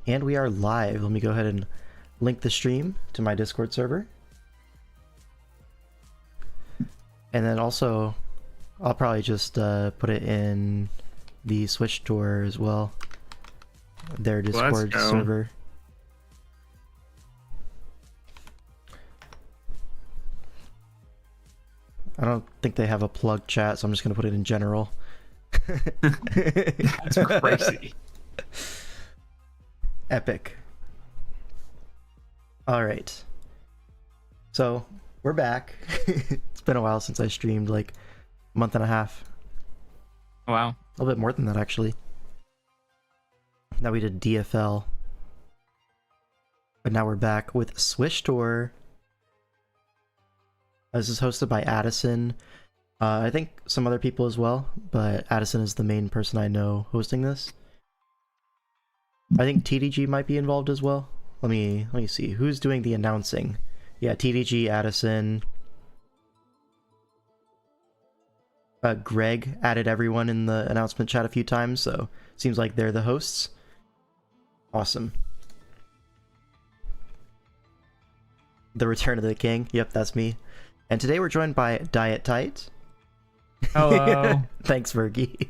And we are live. Let me go ahead and link the stream to my Discord server. And then also, I'll probably just put it in the Switch tour as well. Their Discord server. I don't think they have a plug chat, so I'm just going to put it in general. That's crazy. Epic. Alright. So, we're back. It's been a while since I streamed, like a month and a half. Wow. A little bit more than that, actually. Now we did DFL. But now we're back with Swish Tour. This is hosted by Addison. I think some other people as well, but Addison is the main person I know hosting this. I think TDG might be involved as well. Let me see. Who's doing the announcing? Yeah, TDG, Addison. Greg added everyone in the announcement chat a few times, so seems like they're the hosts. Awesome. The Return of the King. Yep, that's me. And today we're joined by Diet Tight. Hello. Thanks, Virgie.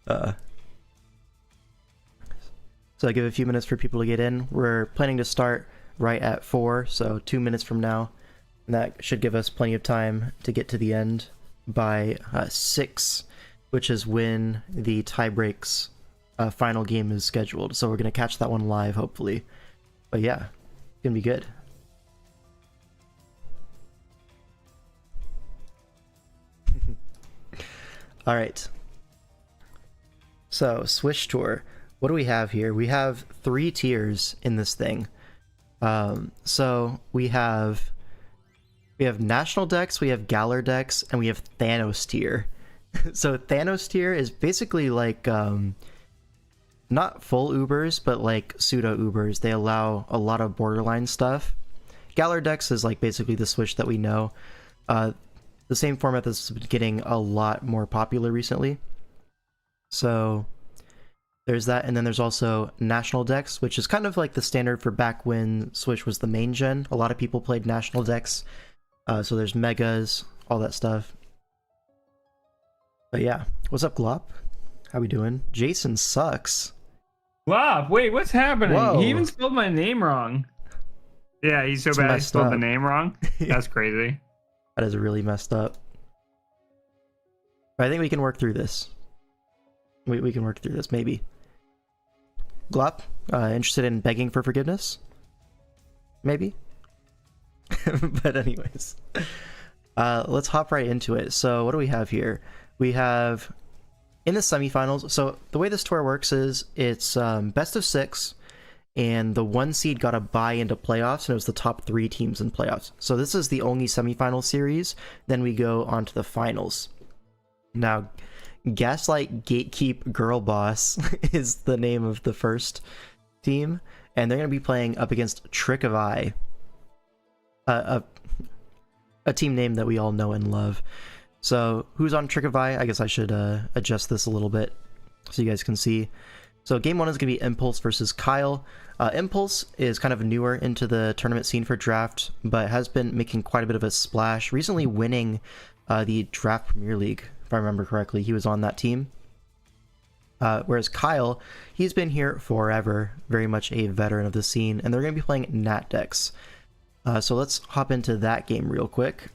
So I give a few minutes for people to get in. We're planning to start right at 4, so 2 minutes from now. And that should give us plenty of time to get to the end by 6, which is when the tiebreaks final game is scheduled. So we're going to catch that one live, hopefully. But yeah, it's going to be good. Alright. So, Swish Tour. What do we have here? We have 3 tiers in this thing. So we have national decks, we have Galar decks, and we have Thanos tier. So Thanos tier is basically like not full Ubers, but like pseudo Ubers. They allow a lot of borderline stuff. Galar decks is like basically the Swish that we know. The same format that's been getting a lot more popular recently. So there's that, and then there's also national decks, which is kind of like the standard for back when Switch was the main gen. A lot of people played national decks. So there's megas, all that stuff. But yeah, what's up, Glop? How we doing? Jason sucks. Wow, wait, what's happening? Whoa. He even spelled my name wrong. Yeah, he's so bad he spelled the name wrong. That's crazy. That is really messed up. But I think we can work through this. We can work through this, maybe. Glop, interested in begging for forgiveness? Maybe? But anyways. Let's hop right into it. So what do we have here? We have, in the semifinals, so the way this tour works is, it's best of 6, and the 1 seed got a bye into playoffs, and it was the top 3 teams in playoffs. So this is the only semifinal series, then we go on to the finals. Now, Gaslight Gatekeep Girl Boss is the name of the first team, and they're going to be playing up against Trick of Eye, a team name that we all know and love. So who's on Trick of Eye? I guess I should adjust this a little bit so you guys can see. So game 1 is going to be Impulse versus Kyle. Impulse is kind of newer into the tournament scene for draft, but has been making quite a bit of a splash, recently winning the Draft Premier League. If I remember correctly, he was on that team. Whereas Kyle, he's been here forever, very much a veteran of the scene, and they're going to be playing Nat decks. So let's hop into that game real quick.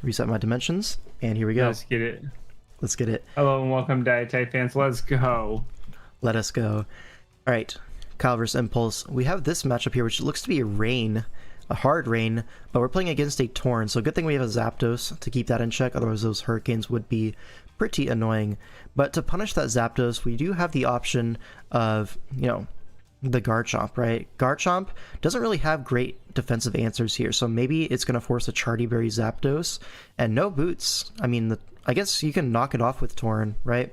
Reset my dimensions, and here we go. Let's get it. Let's get it. Hello and welcome, Diet Type fans. Let's go. Let us go. All right, Kyle versus Impulse. We have this matchup here, which looks to be a hard rain, but we're playing against a Torn, so good thing we have a Zapdos to keep that in check, otherwise those Hurricanes would be pretty annoying. But to punish that Zapdos, we do have the option of, you know, the Garchomp, right? Garchomp doesn't really have great defensive answers here, so maybe it's going to force a Charty Berry Zapdos, and no boots. I mean, I guess you can knock it off with Torn, right?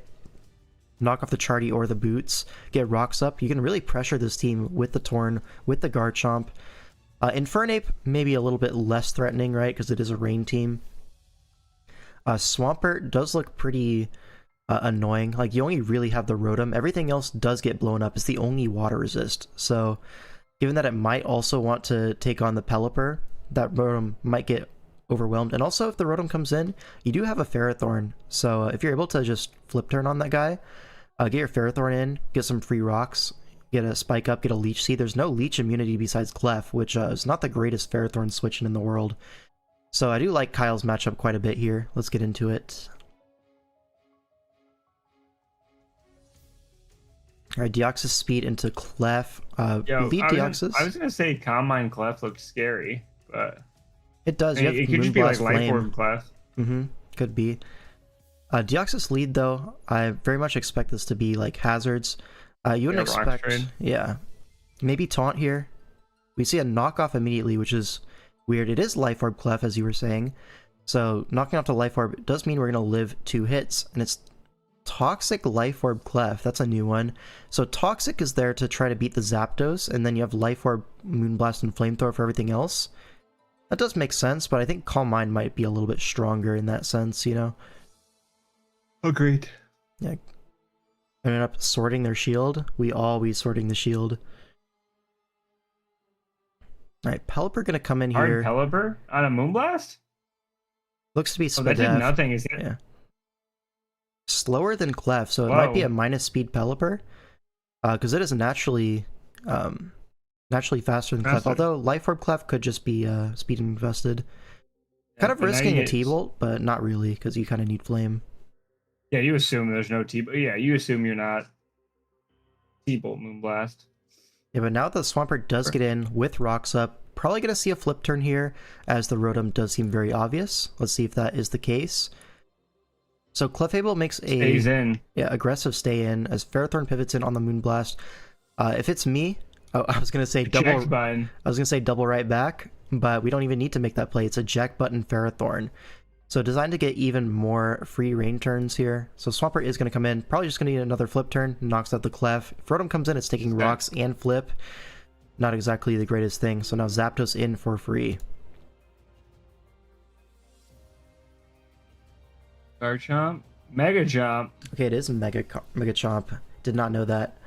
Knock off the Charty or the boots, get rocks up. You can really pressure this team with the Torn, with the Garchomp. Infernape, maybe a little bit less threatening, right? Because it is a rain team. Swampert does look pretty annoying. Like, you only really have the Rotom. Everything else does get blown up. It's the only water resist. So, given that it might also want to take on the Pelipper, that Rotom might get overwhelmed. And also, if the Rotom comes in, you do have a Ferrothorn. So, if you're able to just flip turn on that guy, get your Ferrothorn in, get some free rocks, get a Spike Up, get a Leech Seed. There's no Leech immunity besides Clef, which is not the greatest Ferrothorn switching in the world. So I do like Kyle's matchup quite a bit here. Let's get into it. Alright, Deoxys speed into Clef. Lead Deoxys. I was gonna say Calm Mind Clef looks scary, but... It does. It could just be like Life Orb Clef. Could be. Deoxys lead, though, I very much expect this to be like hazards. You wouldn't expect... Yeah. Maybe Taunt here. We see a knockoff immediately, which is weird. It is Life Orb Clef, as you were saying. So knocking off the Life Orb does mean we're going to live 2 hits, and it's Toxic Life Orb Clef. That's a new one. So Toxic is there to try to beat the Zapdos, and then you have Life Orb, Moonblast, and Flamethrower for everything else. That does make sense, but I think Calm Mind might be a little bit stronger in that sense, you know? Agreed. Yeah. Ended up sorting their shield. We always sorting the shield. Alright, Pelipper gonna come in here. Pelipper on a Moonblast? Looks to be Spadef. That did nothing, is it? Yeah. Slower than Clef, so it might be a minus speed Pelipper. Because it is naturally faster than Clef. Although Life Orb Clef could just be speed invested. Kind of risking a T-Bolt, but not really, because you kind of need Flame. Yeah, you assume there's no T-Bolt. Yeah, you assume you're not T-Bolt Moonblast. Yeah, but now the Swampert does get in with rocks up. Probably going to see a flip turn here, as the Rotom does seem very obvious. Let's see if that is the case. So Clefable makes a stays in. Yeah, aggressive stay in, as Ferrothorn pivots in on the Moonblast. If it's me, I was going to say double. I was going to say double right back, but we don't even need to make that play. It's a Jack Button Ferrothorn. So designed to get even more free rain turns here. So Swampert is going to come in, probably just going to need another flip turn, knocks out the Clef. If Rotom comes in, it's taking rocks and flip. Not exactly the greatest thing. So now Zapdos in for free. Garchomp, Mega Chomp. Okay, it is Mega Chomp. Did not know that.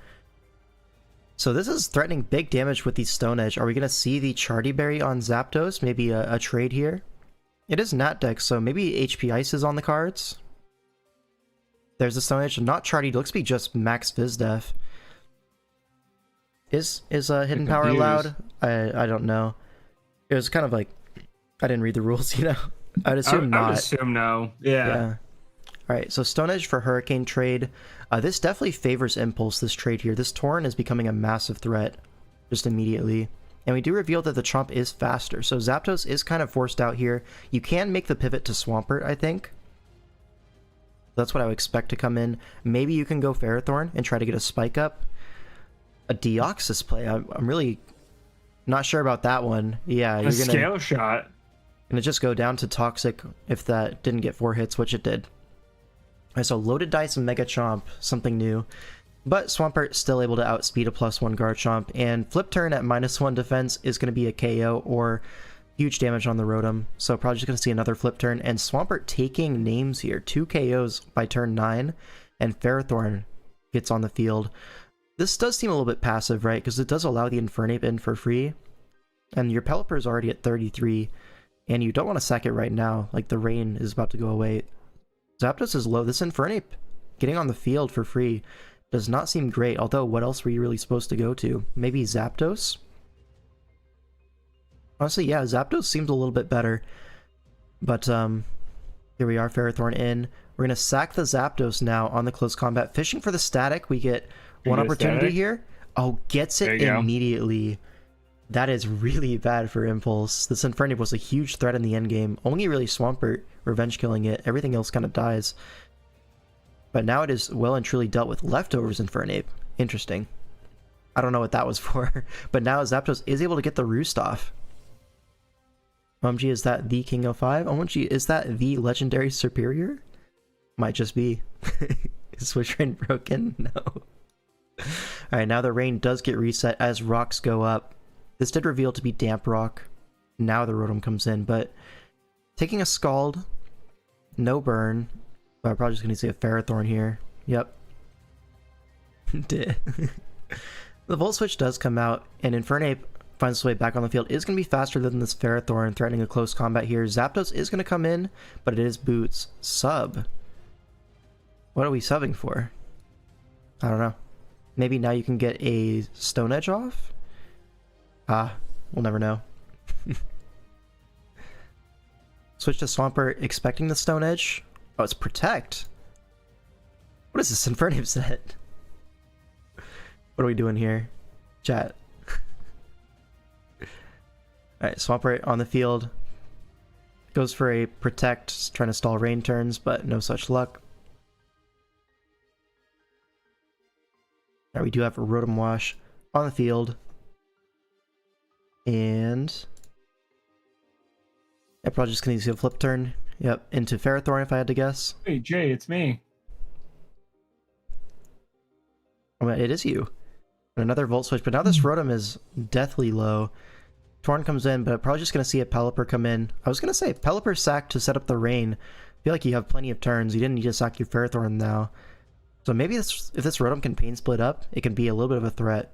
So this is threatening big damage with the Stone Edge. Are we going to see the Charty Berry on Zapdos? Maybe a trade here? It is Nat Dex, so maybe HP Ice is on the cards. There's the Stone Edge, not Charty. Looks to be just Max Fizdef. Is Hidden Power allowed? I don't know. It was kind of like, I didn't read the rules, you know? I'd assume not. I would assume no. Yeah. Alright, so Stone Edge for Hurricane trade. This definitely favors Impulse, this trade here. This Torrent is becoming a massive threat just immediately. And we do reveal that the Chomp is faster, so Zapdos is kind of forced out here. You can make the pivot to Swampert, I think. That's what I would expect to come in. Maybe you can go Ferrothorn and try to get a Spike Up. A Deoxys play. I'm really not sure about that one. Yeah, you're gonna Scale Shot. Gonna just go down to Toxic if that didn't get 4 hits, which it did. Alright, so Loaded Dice and Mega Chomp, something new. But Swampert still able to outspeed a +1 Garchomp, and Flip Turn at -1 defense is going to be a KO or huge damage on the Rotom. So probably just going to see another Flip Turn, and Swampert taking names here. 2 KOs by turn 9, and Ferrothorn gets on the field. This does seem a little bit passive, right? Because it does allow the Infernape in for free, and your Pelipper is already at 33, and you don't want to sack it right now. Like, the rain is about to go away. Zapdos is low. This Infernape getting on the field for free does not seem great, although what else were you really supposed to go to? Maybe Zapdos? Honestly, yeah, Zapdos seems a little bit better. But, here we are, Ferrothorn in. We're going to sack the Zapdos now on the close combat. Fishing for the static, we get one opportunity here. Oh, gets it immediately. That is really bad for Impulse. This Infernape was a huge threat in the endgame. Only really Swampert revenge killing it. Everything else kind of dies. But now it is well and truly dealt with. Leftovers Infernape. Interesting. I don't know what that was for. But now Zapdos is able to get the Roost off. OMG, is that the King of 5? OMG, is that the Legendary Superior? Might just be. Is Switch Rain broken? No. Alright, now the rain does get reset as rocks go up. This did reveal to be Damp Rock. Now the Rotom comes in, but taking a Scald, no burn. So I'm probably just going to see a Ferrothorn here. Yep. Did. The Volt Switch does come out, and Infernape finds its way back on the field. It is going to be faster than this Ferrothorn, threatening a close combat here. Zapdos is going to come in, but it is Boots. Sub. What are we subbing for? I don't know. Maybe now you can get a Stone Edge off? We'll never know. Switch to Swampert, expecting the Stone Edge. Oh, it's Protect. What is this Infernape set? What are we doing here? Chat. Alright, Swampert on the field. Goes for a Protect, trying to stall rain turns, but no such luck. Alright, we do have a Rotom Wash on the field. And I'm probably just going to see a flip turn. Yep, into Ferrothorn if I had to guess. Hey, Jay, it's me. Oh, it is you. Another Volt Switch, but now this Rotom is deathly low. Torn comes in, but I'm probably just going to see a Pelipper come in. I was going to say Pelipper sack to set up the rain. I feel like you have plenty of turns. You didn't need to sack your Ferrothorn now. So maybe if this Rotom can Pain Split up, it can be a little bit of a threat.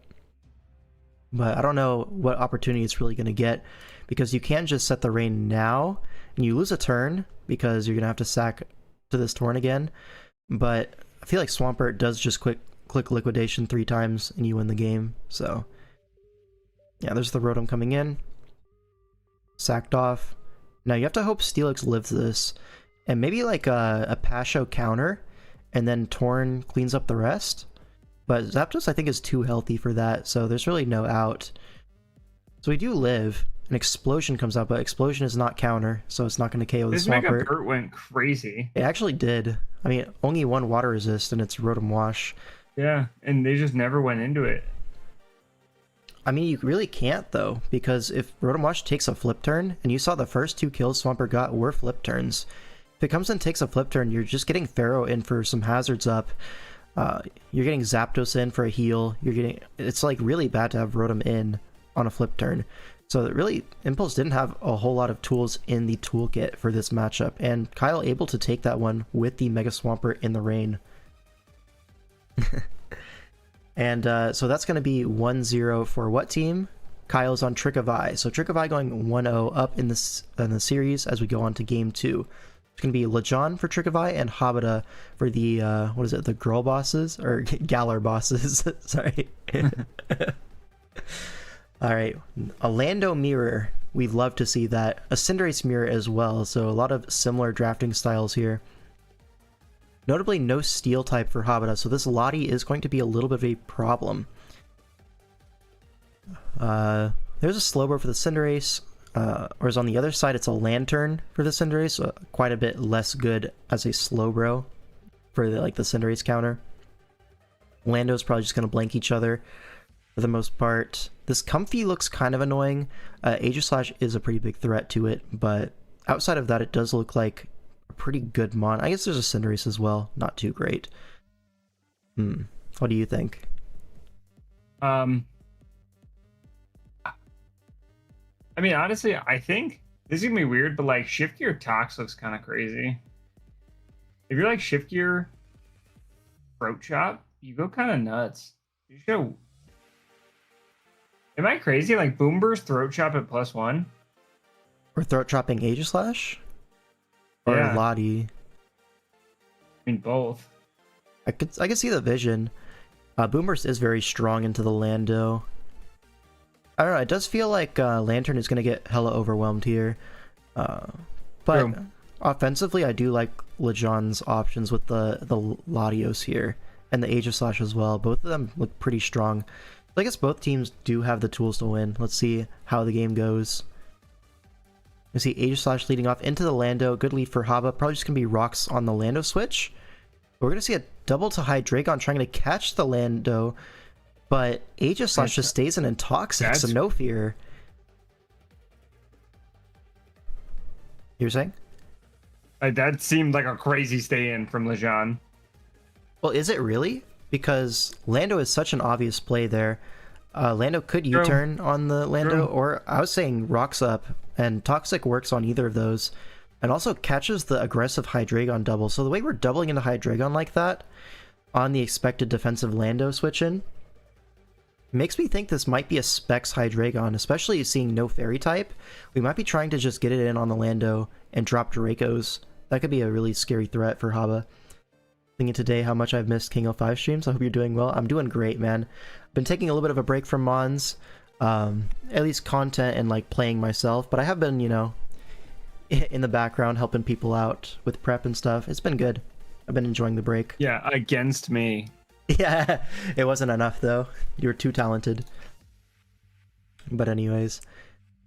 But I don't know what opportunity it's really going to get, because you can just set the rain now, and you lose a turn, because you're going to have to sack to this Torn again. But I feel like Swampert does just click Liquidation 3 times, and you win the game. So yeah, there's the Rotom coming in. Sacked off. Now you have to hope Steelix lives this, and maybe like a Pasho counter, and then Torn cleans up the rest. But Zapdos, I think, is too healthy for that, so there's really no out. So we do live. An Explosion comes out, but Explosion is not counter, so it's not going to KO the Swampert. This Mega Burt went crazy. It actually did. I mean, only one Water Resist, and it's Rotom Wash. Yeah, and they just never went into it. I mean, you really can't, though, because if Rotom Wash takes a flip turn, and you saw the first 2 kills Swampert got were flip turns, if it comes and takes a flip turn, you're just getting Pharaoh in for some hazards up. You're getting Zapdos in for a heal. It's like really bad to have Rotom in on a flip turn. So that really, Impulse didn't have a whole lot of tools in the toolkit for this matchup, and Kyle able to take that one with the Mega Swampert in the rain. And so that's going to be 1-0 for what team? Kyle's on Trick of Eye. So Trick of Eye going 1-0 up in the series as we go on to game 2. It's going to be Lejon for Trick of Eye and Habita for the, what is it, the girl bosses? Or Galar bosses, sorry. Alright, a Lando Mirror. We'd love to see that. A Cinderace Mirror as well, so a lot of similar drafting styles here. Notably, no Steel type for Habita, so this Lottie is going to be a little bit of a problem. There's a Slowbro for the Cinderace. Whereas on the other side, it's a Lantern for the Cinderace, so quite a bit less good as a Slowbro for the Cinderace counter. Lando's probably just going to blank each other for the most part. This Comfey looks kind of annoying. Aegislash is a pretty big threat to it, but outside of that, it does look like a pretty good mon. I guess there's a Cinderace as well. Not too great. What do you think? I mean, honestly, I think this is gonna be weird, but like Shift Gear Tox looks kind of crazy. If you're like Shift Gear Throat Chop, you go kind of nuts. You should. Am I crazy? Like Boombur's Throat Chop at +1? Or Throat Chopping Aegislash? Or Yeah. Lottie? I mean, both. I could see the vision. Boomburst is very strong into the Lando. I don't know, it does feel like Lantern is going to get hella overwhelmed here. But True. Offensively, I do like Lejon's options with the Latios here. And the Aegislash as well. Both of them look pretty strong. I guess both teams do have the tools to win. Let's see how the game goes. You see Aegislash leading off into the Lando. Good lead for Haba. Probably just going to be rocks on the Lando switch. But we're going to see a double to Hydreigon trying to catch the Lando. But Aegislash just stays in and Toxic, so no fear. You were saying? That seemed like a crazy stay-in from Lejon. Well, is it really? Because Lando is such an obvious play there. Lando could U-turn on the Lando, or I was saying rocks up, and Toxic works on either of those. And also catches the aggressive Hydreigon double. So the way we're doubling into Hydreigon like that on the expected defensive Lando switch in makes me think this might be a Specs Hydreigon, especially seeing no Fairy type. We might be trying to just get it in on the Lando and drop Dracos. That could be a really scary threat for Haba. Thinking today how much I've missed King 05 streams. I hope you're doing well. I'm doing great, man. Been taking a little bit of a break from Mons. At least content and like playing myself, but I have been, you know, in the background helping people out with prep and stuff. It's been good. I've been enjoying the break. Yeah, against me. Yeah, it wasn't enough though. You were too talented. But anyways,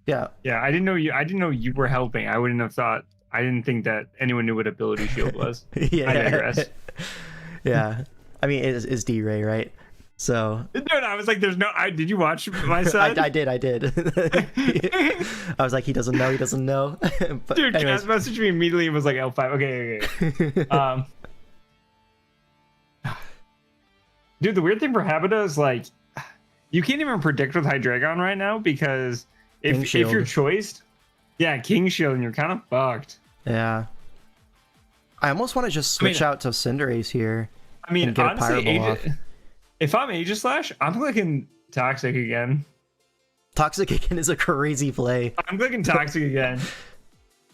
yeah. Yeah, I didn't know you were helping. I wouldn't have thought. I didn't think that anyone knew what Ability Shield was. Yeah. I digress. Yeah. I mean, it's D-Ray, right? So. Dude, I was like, "There's no." Did you watch my side? I did. I was like, he doesn't know. But dude, anyways. Kaz messaged me immediately and was like, "L5." Okay. Dude, the weird thing for Habita is like, you can't even predict with Hydreigon right now because if you're choiced, yeah, King Shield, and you're kind of fucked. Yeah. I almost want to just switch out to Cinderace here. I mean, and get honestly, a off. If I'm Aegislash, I'm clicking Toxic again. Toxic again is a crazy play. I'm clicking Toxic again.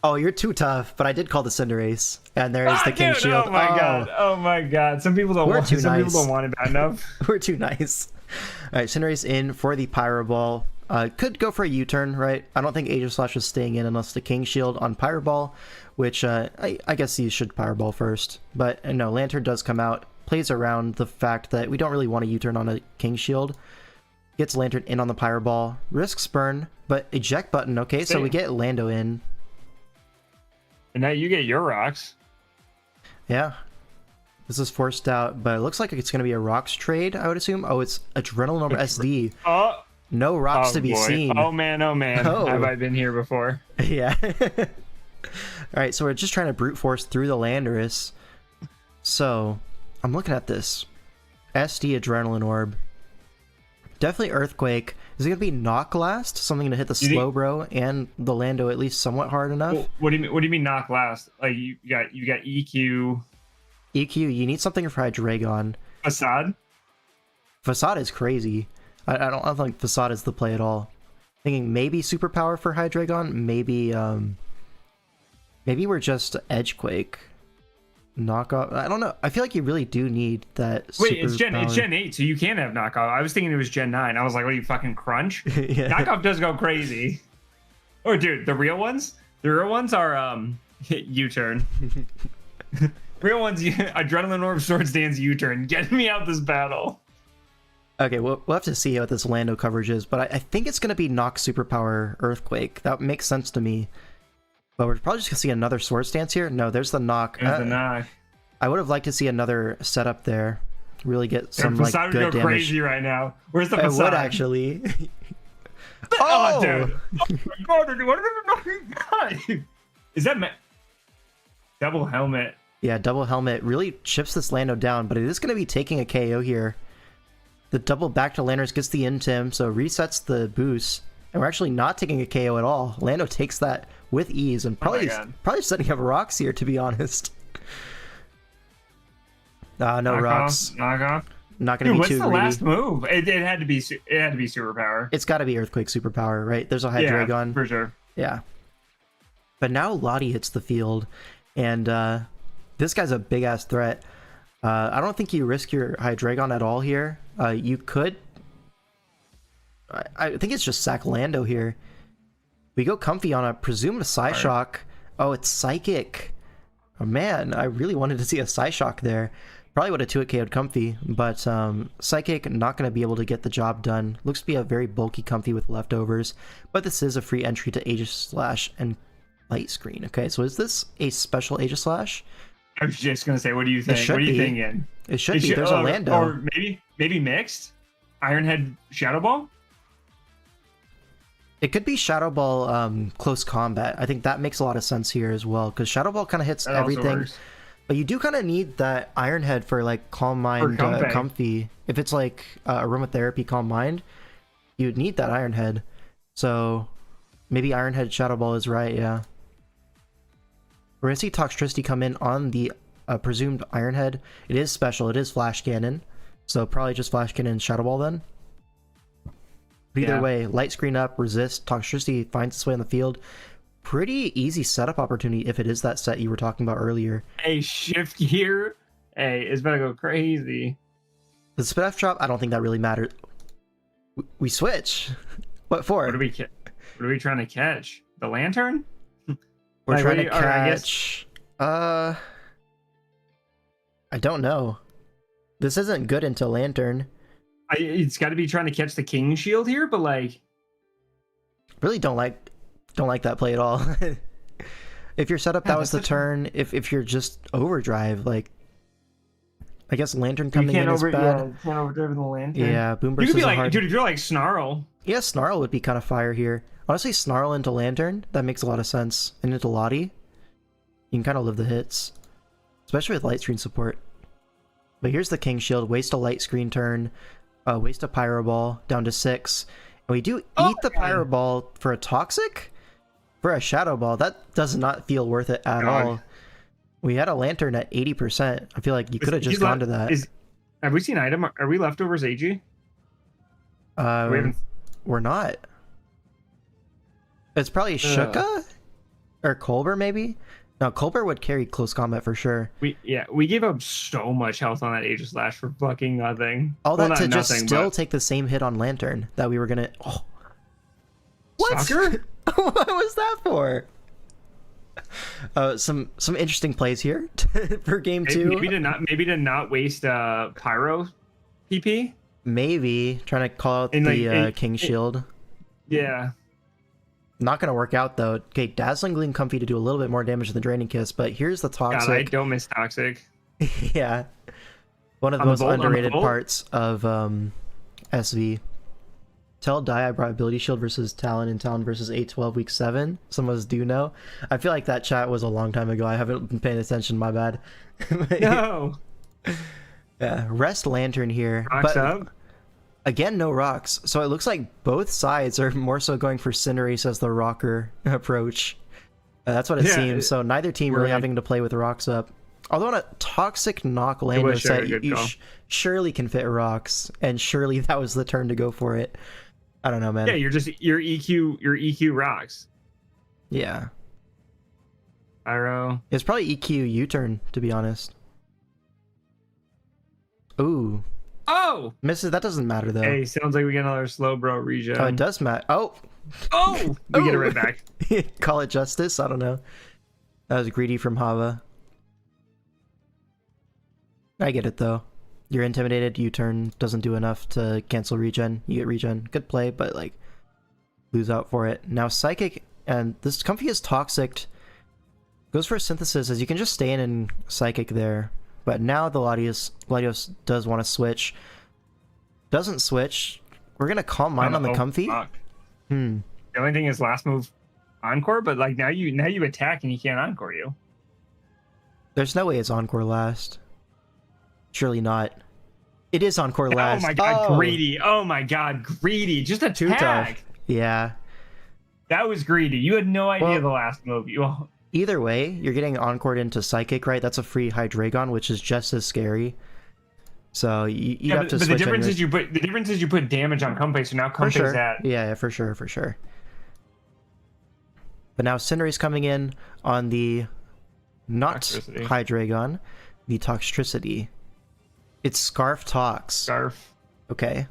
Oh, you're too tough, but I did call the Cinderace, and there is the King dude, Shield. Oh my god! Some people don't want. Some people don't want it bad enough. We're too nice. All right, Cinderace in for the Pyro Ball. Could go for a U-turn, right? I don't think Aegislash is staying in unless the King Shield on Pyro Ball, which I guess you should Pyro Ball first. But no, Lantern does come out, plays around the fact that we don't really want a U-turn on a King Shield. Gets Lantern in on the Pyro Ball, risks burn, but eject button. Okay, so we get Lando in. And now you get your rocks. Yeah. This is forced out, but it looks like it's going to be a rocks trade, I would assume. Oh, it's Adrenaline over SD. Oh. No rocks to be seen. Oh man, oh man. Oh. Have I been here before? Yeah. Alright, so we're just trying to brute force through the Landorus. So, I'm looking at this. SD Adrenaline Orb. Definitely Earthquake. Is it going to be Knock Last? Something to hit the Slowbro and the Lando at least somewhat hard enough? Well, what do you mean Knock Last? Like you got EQ. EQ, you need something for Hydreigon. Facade? Facade is crazy. I don't think Facade is the play at all. Thinking maybe Superpower for Hydreigon, maybe we're just Edgequake. Knockoff. I don't know. I feel like you really do need that. Wait, it's Gen 8, so you can have knockoff. I was thinking it was Gen 9. I was like, what are you fucking crunch? Yeah. Knockoff does go crazy. Oh, dude, the real ones are U-turn. Real ones, Adrenaline Orb, Swords Dance, U-turn. Get me out this battle. Okay, we'll have to see what this Lando coverage is, but I think it's going to be Knock Superpower Earthquake. That makes sense to me. But we're probably just going to see another Swords Dance here. No, there's the Knock. There's the Knock. I would have liked to see another setup there. Really get some like good damage. Go damage. Crazy right now. Where's the Facade? Facade? I would actually. Oh, dude. Oh my god. Is that double helmet? Yeah, double helmet really chips this Lando down, but it is going to be taking a KO here. The double back to Landers gets the Intim, so resets the boost. And we're actually not taking a KO at all. Lando takes that with ease and probably setting up rocks here, to be honest. No rocks. Knockoff. Not going to be too greedy. What's the last move? It had to be Superpower. It's got to be Earthquake Superpower, right? There's a Hydreigon. Yeah, for sure. Yeah. But now Lottie hits the field, and this guy's a big-ass threat. I don't think you risk your Hydreigon at all here. You could... I think it's just sack Lando here. We go comfy on a presumed Psyshock. Oh, it's Psychic. Oh man, I really wanted to see a Psyshock there. Probably would have 2-hit KO'd Comfy, but Psychic not going to be able to get the job done. Looks to be a very bulky Comfy with leftovers, but this is a free entry to Aegislash and Light Screen. Okay, so is this a special Aegislash? I was just going to say, what do you think? What are you thinking? It should be. There's a Lando. Or maybe mixed? Ironhead Shadow Ball? It could be Shadow Ball close combat. I think that makes a lot of sense here as well, because Shadow Ball kind of hits everything. But you do kind of need that Iron Head for like Calm Mind Comfy. If it's like Aromatherapy Calm Mind, you'd need that Iron Head. So maybe Iron Head Shadow Ball is right, yeah. We're gonna see Toxtricity come in on the presumed Ironhead. It is special. It is Flash Cannon, so probably just Flash Cannon and Shadow Ball then. But either way, light screen up, resist. Toxtricity finds its way on the field. Pretty easy setup opportunity if it is that set you were talking about earlier. Hey, shift gear. Hey, it's about to go crazy. The spit off drop, I don't think that really matters. We switch. What for? What are we trying to catch? The lantern? We're like, trying to catch. I don't know. This isn't good into lantern. It's got to be trying to catch the king shield here, but like, really don't like that play at all. If you're set up, that was the turn. If you're just overdrive, like, I guess lantern coming in is bad. Yeah, can't overdrive the lantern. Yeah, boom burst. You could be is a like, hard... dude, if you're like Snarl. Yeah, Snarl would be kind of fire here. Honestly, Snarl into lantern, that makes a lot of sense. And into Lottie, you can kind of live the hits, especially with light screen support. But here's the king shield. Waste a light screen turn. Waste a pyro ball down to 6. And we do eat the pyro ball for a toxic? For a shadow ball, that does not feel worth it at all. We had a lantern at 80%. I feel like you could have just gone to that. Have we seen item? Are we leftovers AG? We're not. It's probably Shuka? Or Colbert, maybe? No, Colbert would carry close combat for sure. We gave up so much health on that Aegislash for fucking nothing. All that to just still take the same hit on lantern that we were gonna... Oh. What? Soccer? What was that for? Some interesting plays here for game 2. Maybe to not waste pyro PP. Maybe trying to call out the king shield. Yeah. Not gonna work out though. Okay, Dazzling Gleam Comfy to do a little bit more damage than the Draining Kiss, but here's the toxic. God, I don't miss toxic. Yeah, one of the most underrated parts of SV. Tell Die I brought Ability Shield versus Talon and Talon versus 812 week 7. Some of us do know. I feel like that chat was a long time ago. I haven't been paying attention, my bad. No. Yeah, rest lantern here. Rocks up. Again, no rocks. So it looks like both sides are more so going for Cinderace as the rocker approach. That's what it seems. So neither team really having to play with rocks up. Although on a toxic knock Lando set, you surely can fit rocks, and surely that was the turn to go for it. I don't know, man. Yeah, your EQ rocks. Yeah. Pyro. It's probably EQ U-turn, to be honest. Ooh. Oh! Misses. That doesn't matter, though. Hey, sounds like we get another slow bro regen. Oh, it does matter. Oh! Oh! We get it right back. Call it justice? I don't know. That was greedy from Hava. I get it, though. You're intimidated, U-turn doesn't do enough to cancel regen. You get regen. Good play, but, like, lose out for it. Now, Psychic, and this Comfy is toxic. Goes for a Synthesis, as you can just stay in and Psychic there. But now the Latios does want to switch. Doesn't switch. We're gonna Calm Mind on the Comfy. The only thing is last move Encore, but like now you attack and he can't Encore you. There's no way it's Encore last. Surely not. It is Encore last. Oh my god, greedy. Oh my god, greedy. Just attack. Too tough. Yeah. That was greedy. You had no idea the last move. Either way, you're getting encored into Psychic, right? That's a free Hydreigon, which is just as scary. So you have to switch. But the difference is you put damage on Comfey, so now Comfey's at. Yeah, for sure. But now Cinderace coming in on the not Hydreigon, the Toxtricity. It's Scarf Tox. Scarf. Okay.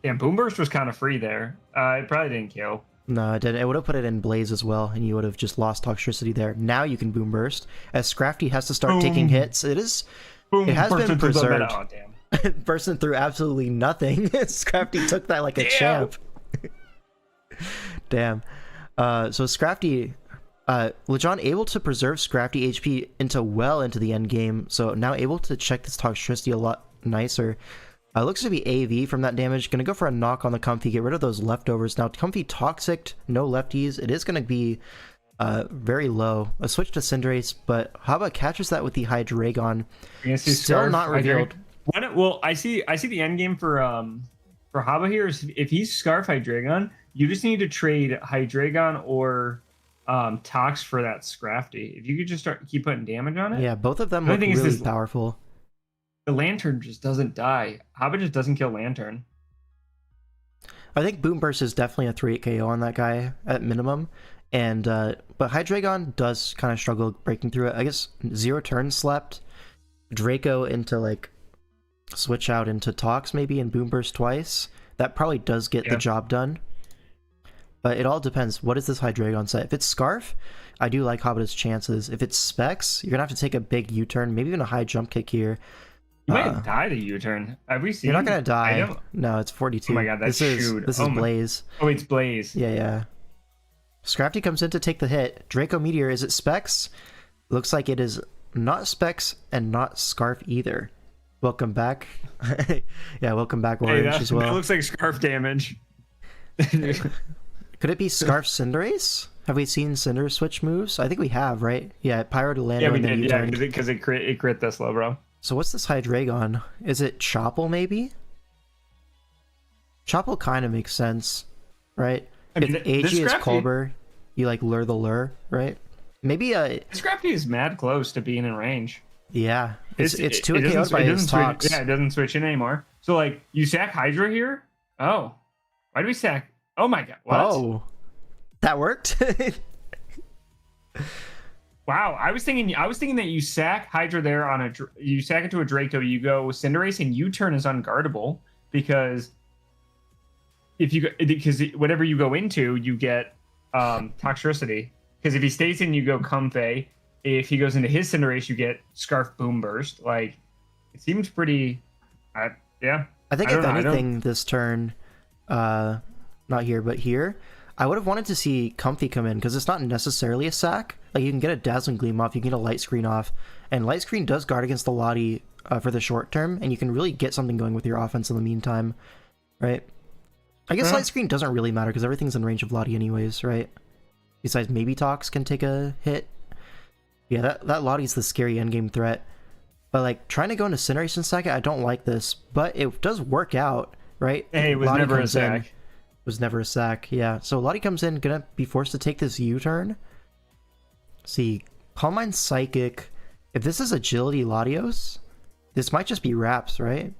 Damn, Boom Burst was kind of free there. It probably didn't kill. No, it didn't. It would have put it in Blaze as well, and you would have just lost Toxtricity there. Now you can Boom Burst, as Scrafty has to start taking hits. It has been preserved. Oh, damn. Bursting through absolutely nothing. Scrafty took that like a champ. Damn. So Scrafty, Lejon able to preserve Scrafty HP into the end game, so now able to check this Toxtricity a lot nicer. Looks to be AV from that damage. Gonna go for a knock on the Comfy, get rid of those leftovers. Now Comfy toxic, no lefties. It is gonna be very low. A switch to Cinderace, but Haba catches that with the Hydreigon. Still not revealed. Well, I see the end game for Haba here is if he's Scarf Hydreigon, you just need to trade Hydreigon or Tox for that Scrafty. If you could just keep putting damage on it. Yeah, both of them The look only thing is really this- powerful. The Lantern just doesn't die. Hobbit just doesn't kill Lantern. I think Boom Burst is definitely a 3-8 KO on that guy at minimum. And but Hydreigon does kind of struggle breaking through it. I guess 0 turn slept. Draco into like switch out into Tox maybe and Boom Burst twice. That probably does get the job done. But it all depends. What is this Hydreigon set? If it's Scarf, I do like Hobbit's chances. If it's Specs, you're gonna have to take a big U-turn, maybe even a high jump kick here. You might die to U-turn. Have we seen? You're not gonna die. No, it's 42. Oh my god, that's this is Blaze. Oh, it's Blaze. Yeah. Scrafty comes in to take the hit. Draco Meteor, is it Specs? Looks like it is not Specs and not Scarf either. Welcome back. Yeah, welcome back, Orange, as well. It looks like Scarf damage. Could it be Scarf Cinderace? Have we seen Cinder switch moves? I think we have, right? Yeah, Pyro to Lando and then U-turn. Yeah, because it crit this low, bro. So what's this Hydreigon? Is it Chople, maybe? Chople kind of makes sense, right? I mean, if AG is Colbur, you like lure the lure, right? Maybe Scrafty is mad close to being in range. Yeah, it's 2 KO'd by his Tox. Yeah, it doesn't switch in anymore. So like, you sack Hydra here? Oh, why do we sack? Oh my god! What? Oh, that worked. Wow, I was thinking that you sack Hydra there on you sack it to a Draco, you go Cinderace, and U-turn is unguardable because whatever you go into, you get Toxtricity. Because if he stays in, you go Comfey. If he goes into his Cinderace, you get Scarf Boom Burst. Like, it seems pretty. Yeah. I think if anything, this turn, not here, but here, I would have wanted to see Comfy come in because it's not necessarily a sack. Like, you can get a Dazzling Gleam off, you can get a Light Screen off, and Light Screen does guard against the Lottie for the short term, and you can really get something going with your offense in the meantime, right? I guess Light Screen doesn't really matter because everything's in range of Lottie anyways, right? Besides, maybe Tox can take a hit. Yeah, that Lottie's the scary endgame threat. But, like, trying to go into Cinderace and sack it, I don't like this, but it does work out, right? Hey, it was Lottie never a comes in. sack. Was never a sack, yeah. So Lottie comes in, gonna be forced to take this U-turn. See, Calm Mind Psychic. If this is Agility Latios, this might just be Wraps, right?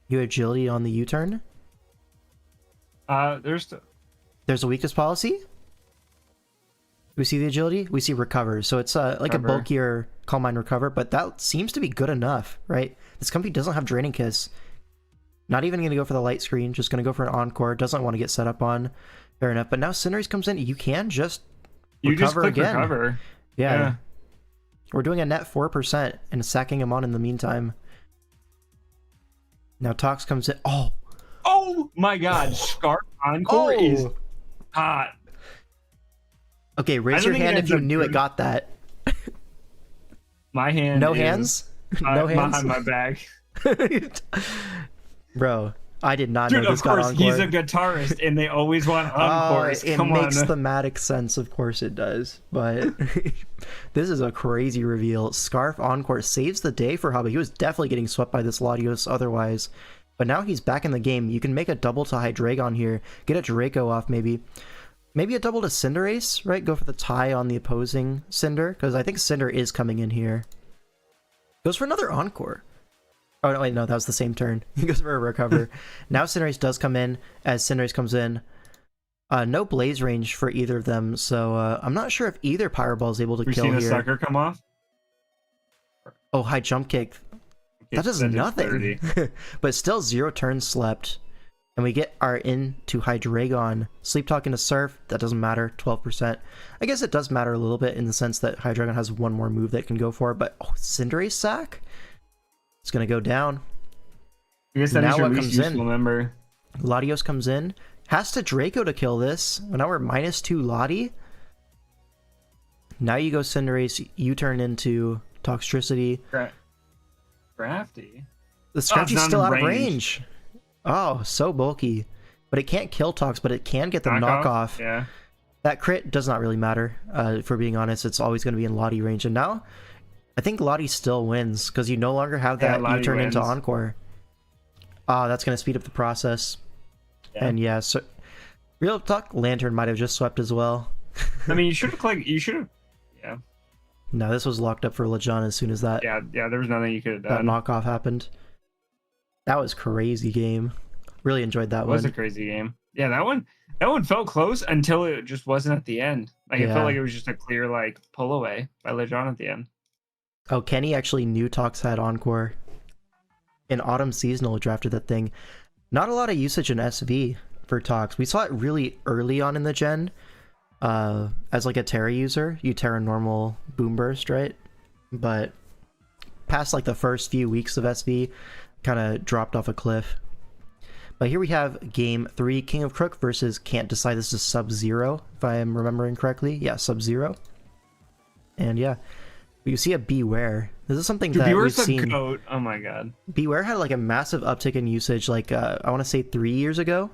You Agility on the U-turn? There's a weakness policy? We see the Agility? We see Recover. So it's like a bulkier Calm Mind Recover, but that seems to be good enough, right? This company doesn't have Draining Kiss. Not even going to go for the Light Screen, just going to go for an Encore. Doesn't want to get set up on. Fair enough. But now Cinderace comes in. You can just recover again. Recover. Yeah. We're doing a net 4% and sacking him on in the meantime. Now Tox comes in. Oh my god. Scarf Encore is hot. Okay, raise your hand if you knew it got that. My hand. No hands? No hands? Behind my back. Bro, I did not know this got Encore. Of course, he's a guitarist, and they always want Encores. It makes thematic sense, of course it does. But this is a crazy reveal. Scarf Encore saves the day for Hobbit. He was definitely getting swept by this Latios otherwise. But now he's back in the game. You can make a double to Hydreigon here. Get a Draco off, maybe. Maybe a double to Cinderace, right? Go for the tie on the opposing Cinder, because I think Cinder is coming in here. Goes for another Encore. Oh, no, wait, no, that was the same turn. He goes for a Recover. Now Cinderace does come in. As Cinderace comes in, no Blaze range for either of them, so I'm not sure if either Pyro Ball is able to kill here. We've seen a Sucker come off? Oh, high Jump Kick. That does nothing. But still 0 turns slept. And we get our into Hydreigon. Sleep Talk into Surf, that doesn't matter, 12%. I guess it does matter a little bit in the sense that Hydreigon has one more move that it can go for, but Cinderace sack? It's going to go down. I guess that is your least useful member. Latios comes in. Has to Draco to kill this. Now we're -2 Lottie. Now you go Cinderace. You turn into Toxtricity. Crafty. The Scrafty's still out of range. Oh, so bulky. But it can't kill Tox, but it can get the knockoff. Yeah. That crit does not really matter. For being honest, it's always going to be in Lottie range. And now, I think Lottie still wins because you no longer have that U-turn into Encore. That's going to speed up the process. Yeah. And yeah, so real talk, Lantern might have just swept as well. I mean, you should have clicked. You should have. Yeah. No, this was locked up for LeJon as soon as that Yeah. There was nothing you could have that done. knockoff happened. That was crazy game. Really enjoyed that It one. was a crazy game. Yeah, that one felt close until it just wasn't at the end. Like it Yeah. felt like it was just a clear like pull away by LeJon at the end. Oh, Kenny actually knew Tox had Encore. In Autumn Seasonal drafted that thing. Not a lot of usage in SV for Tox. We saw it really early on in the gen. As like a Terra user, you Terra normal Boom Burst, right? But past like the first few weeks of SV, kind of dropped off a cliff. But here we have game 3, King of Crook versus Can't Decide. This is Sub-Zero, if I am remembering correctly. Yeah, Sub-Zero. And yeah, you see a Beware. This is something that we've seen. Goat. Oh my god. Beware had like a massive uptick in usage, like I want to say 3 years ago.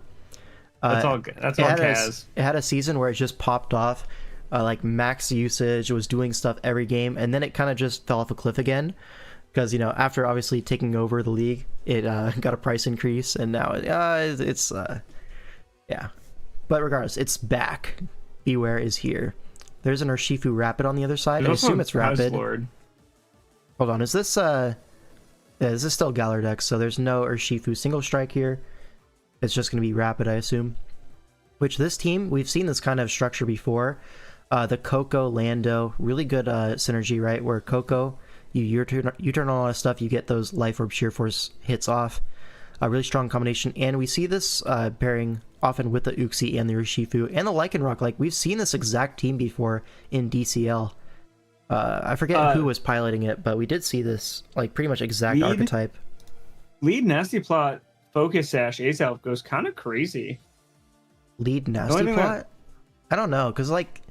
That's all good. That's all Kaz. It had a season where it just popped off, like max usage. It was doing stuff every game, and then it kind of just fell off a cliff again. Because, you know, after obviously taking over the league, it got a price increase, and now it's yeah. But regardless, it's back. Beware is here. There's an Urshifu Rapid on the other side. I assume it's Rapid. Lord. Hold on, is this yeah, this is still Galar Dex, so there's no Urshifu Single Strike here. It's just going to be Rapid, I assume. Which this team, we've seen this kind of structure before. The Coco, Lando, really good synergy, right? Where Coco, you turn on a lot of stuff, you get those Life Orb Sheer Force hits off. A really strong combination, and we see this pairing often with the Uxie and the Urshifu and the Lycanroc. Like, we've seen this exact team before in DCL. I forget who was piloting it, but we did see this, like, pretty much exact archetype. Lead Nasty Plot, Focus Sash, Ace Elf goes kind of crazy. Lead Nasty Plot? I don't know, because, like,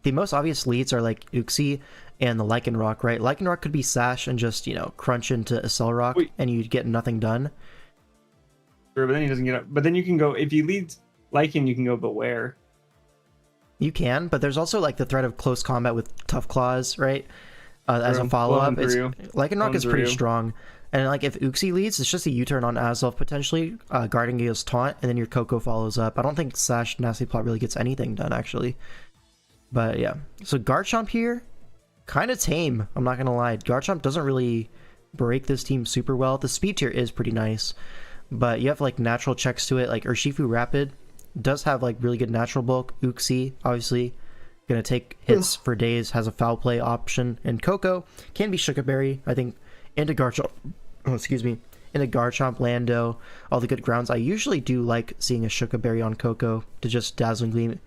the most obvious leads are, like, Uxie and the Lycanroc, right? Lycanroc could be Sash and just, you know, crunch into Accelerock, and you'd get nothing done. Sure, but then he doesn't get up. But then you can go, if he leads Lycan, you can go Beware. You can, but there's also, like, the threat of close combat with Tough Claws, right? As a follow-up. Lycanroc is pretty strong. And, like, if Uxie leads, it's just a U-turn on Azelf, potentially, guarding Gale's taunt, and then your Coco follows up. I don't think Sash Nasty Plot really gets anything done, actually. But, yeah. So, Garchomp here, kind of tame, I'm not going to lie. Garchomp doesn't really break this team super well. The speed tier is pretty nice, but you have, like, natural checks to it. Like, Urshifu Rapid does have, like, really good natural bulk. Uxie, obviously, gonna take hits for days, has a foul play option. And Coco can be Shukaberry, I think, into Garchomp. Oh, excuse me. Into Garchomp, Lando, all the good grounds. I usually do like seeing a Shukaberry on Coco to just Dazzling Gleam.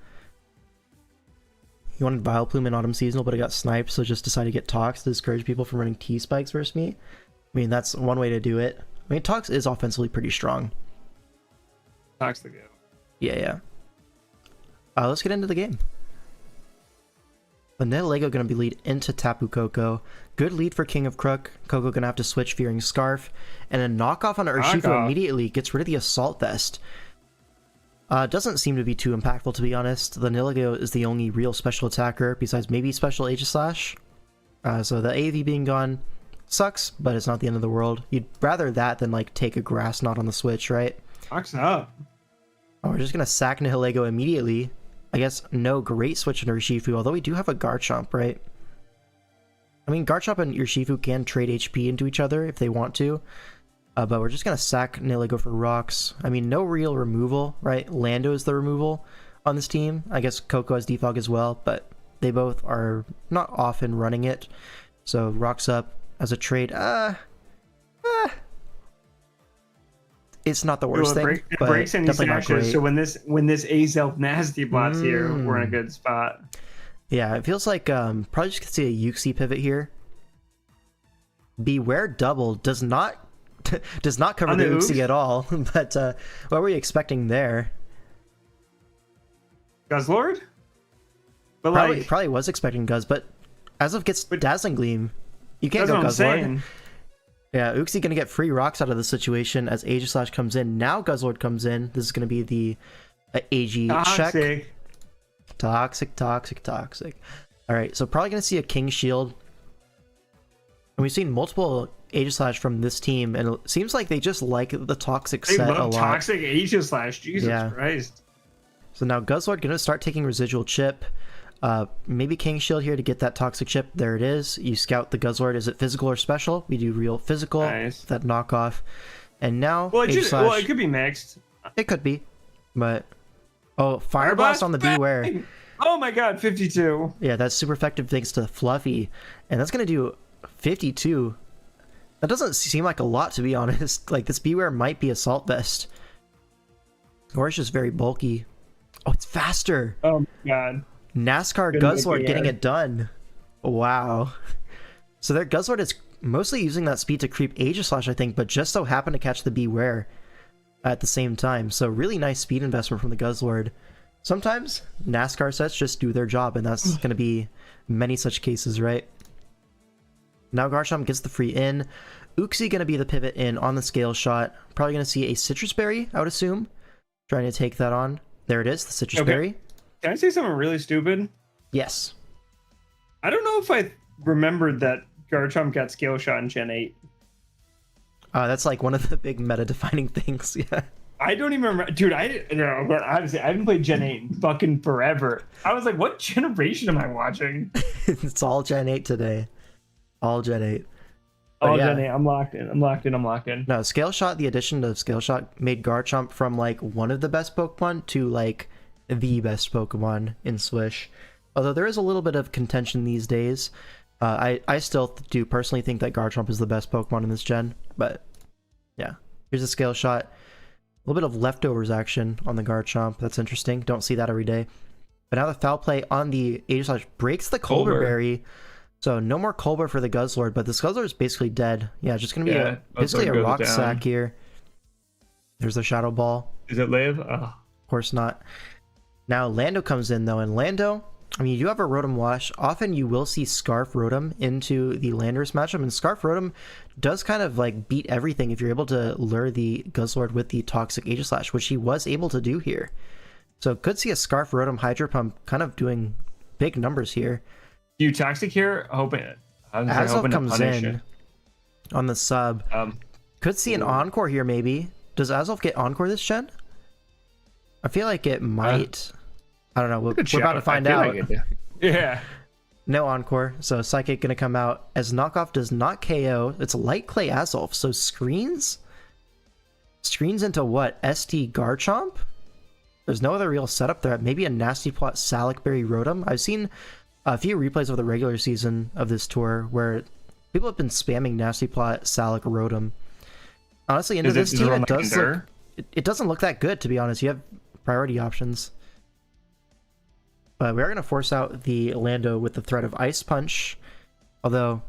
He wanted Vileplume in Autumn Seasonal, but I got sniped, so just decided to get Tox to discourage people from running T-Spikes versus me. I mean, that's one way to do it. I mean, Tox is offensively pretty strong. Tox the go. Yeah. Let's get into the game. Vanilla Lego going to be lead into Tapu Koko. Good lead for King of Crook. Koko going to have to switch fearing Scarf. And a knockoff on Urshifu immediately gets rid of the Assault Vest. Doesn't seem to be too impactful, to be honest. The Nilligo is the only real special attacker, besides maybe Special Aegislash. So the AV being gone sucks, but it's not the end of the world. You'd rather that than, like, take a Grass Knot on the switch, right? Tox up. Oh, we're just going to sack Nihilego immediately. I guess no great switch in Urshifu, although we do have a Garchomp, right? I mean, Garchomp and Urshifu can trade HP into each other if they want to. But we're just going to sack Nihilego for rocks. I mean, no real removal, right? Lando is the removal on this team. I guess Coco has Defog as well, but they both are not often running it. So rocks up as a trade. It's not the worst thing. It breaks any sashes, so when this Azelf Nasty Plot's here, we're in a good spot. Yeah, it feels like probably just gonna see a Uxie pivot here. Beware double does not cover the Uxie at all, but what were you expecting there? Guzzlord? But probably was expecting Guzz, but Azelf gets Dazzling Gleam. You can't go Guzzlord. Yeah, Uxie gonna get free rocks out of the situation as Aegislash comes in. Now Guzzlord comes in. This is gonna be the AG check. Toxic. Alright, so probably gonna see a King Shield. And we've seen multiple Aegislash from this team, and it seems like they just like the Toxic set a lot. Toxic Aegislash, Jesus Christ. So now Guzzlord gonna start taking residual chip. Maybe King Shield here to get that toxic chip. There it is. You scout the Guzzlord. Is it physical or special? We do real physical. Nice. That knockoff. And now Well, it could be mixed. It could be, but Fire Blast on the Beware. Oh my god, 52. Yeah, that's super effective thanks to Fluffy, and that's gonna do 52. That doesn't seem like a lot, to be honest. Like, this Beware might be Assault Vest, or it's just very bulky. Oh, it's faster. Oh my god. NASCAR Guzzlord getting it done. Wow. So their Guzzlord is mostly using that speed to creep Aegislash, I think, but just so happened to catch the Beware at the same time. So really nice speed investment from the Guzzlord. Sometimes NASCAR sets just do their job, and that's going to be many such cases, right? Now Garchomp gets the free in. Uxie going to be the pivot in on the Scale Shot. Probably going to see a Citrus Berry, I would assume. Trying to take that on. There it is, the Citrus Berry. Can I say something really stupid? Yes. I don't know if I remembered that Garchomp got Scale Shot in Gen 8. That's like one of the big meta-defining things, yeah. I don't even remember. Dude, honestly, I haven't played Gen 8 in fucking forever. I was like, what generation am I watching? It's all Gen 8 today. All Gen 8. All Gen 8. I'm locked in. No, Scale Shot, the addition of Scale Shot made Garchomp from like one of the best Pokemon to like the best Pokemon in Swish. Although there is a little bit of contention these days. I still do personally think that Garchomp is the best Pokemon in this gen. But yeah, here's a Scale Shot. A little bit of leftovers action on the Garchomp. That's interesting. Don't see that every day. But now the Foul Play on the Aegislash breaks the Colbur Berry. So no more Colbur for the Guzzlord, but this Guzzlord is basically dead. Yeah, just going to be basically a rock sack here. There's the Shadow Ball. Does it live? Of course not. Now Lando comes in though, and Lando, I mean, you do have a Rotom Wash. Often you will see Scarf Rotom into the Landorus matchup, and Scarf Rotom does kind of like beat everything if you're able to lure the Guzzlord with the Toxic Aegislash, which he was able to do here. So could see a Scarf Rotom Hydro Pump kind of doing big numbers here. You Toxic here? Hoping comes in on the sub. Could see an Encore here maybe. Does Azelf get Encore this gen? I feel like it might. I don't know. We're about to find out. Like yeah. No Encore. So Psychic going to come out as Knockoff does not KO. It's Light Clay Azelf. So screens into what? ST Garchomp? There's no other real setup there. Maybe a Nasty Plot Salic Berry Rotom. I've seen a few replays of the regular season of this tour where people have been spamming Nasty Plot Salic Rotom. Honestly, into this team, it doesn't look that good, to be honest. You have priority options. But we are going to force out the Lando with the threat of Ice Punch. Although,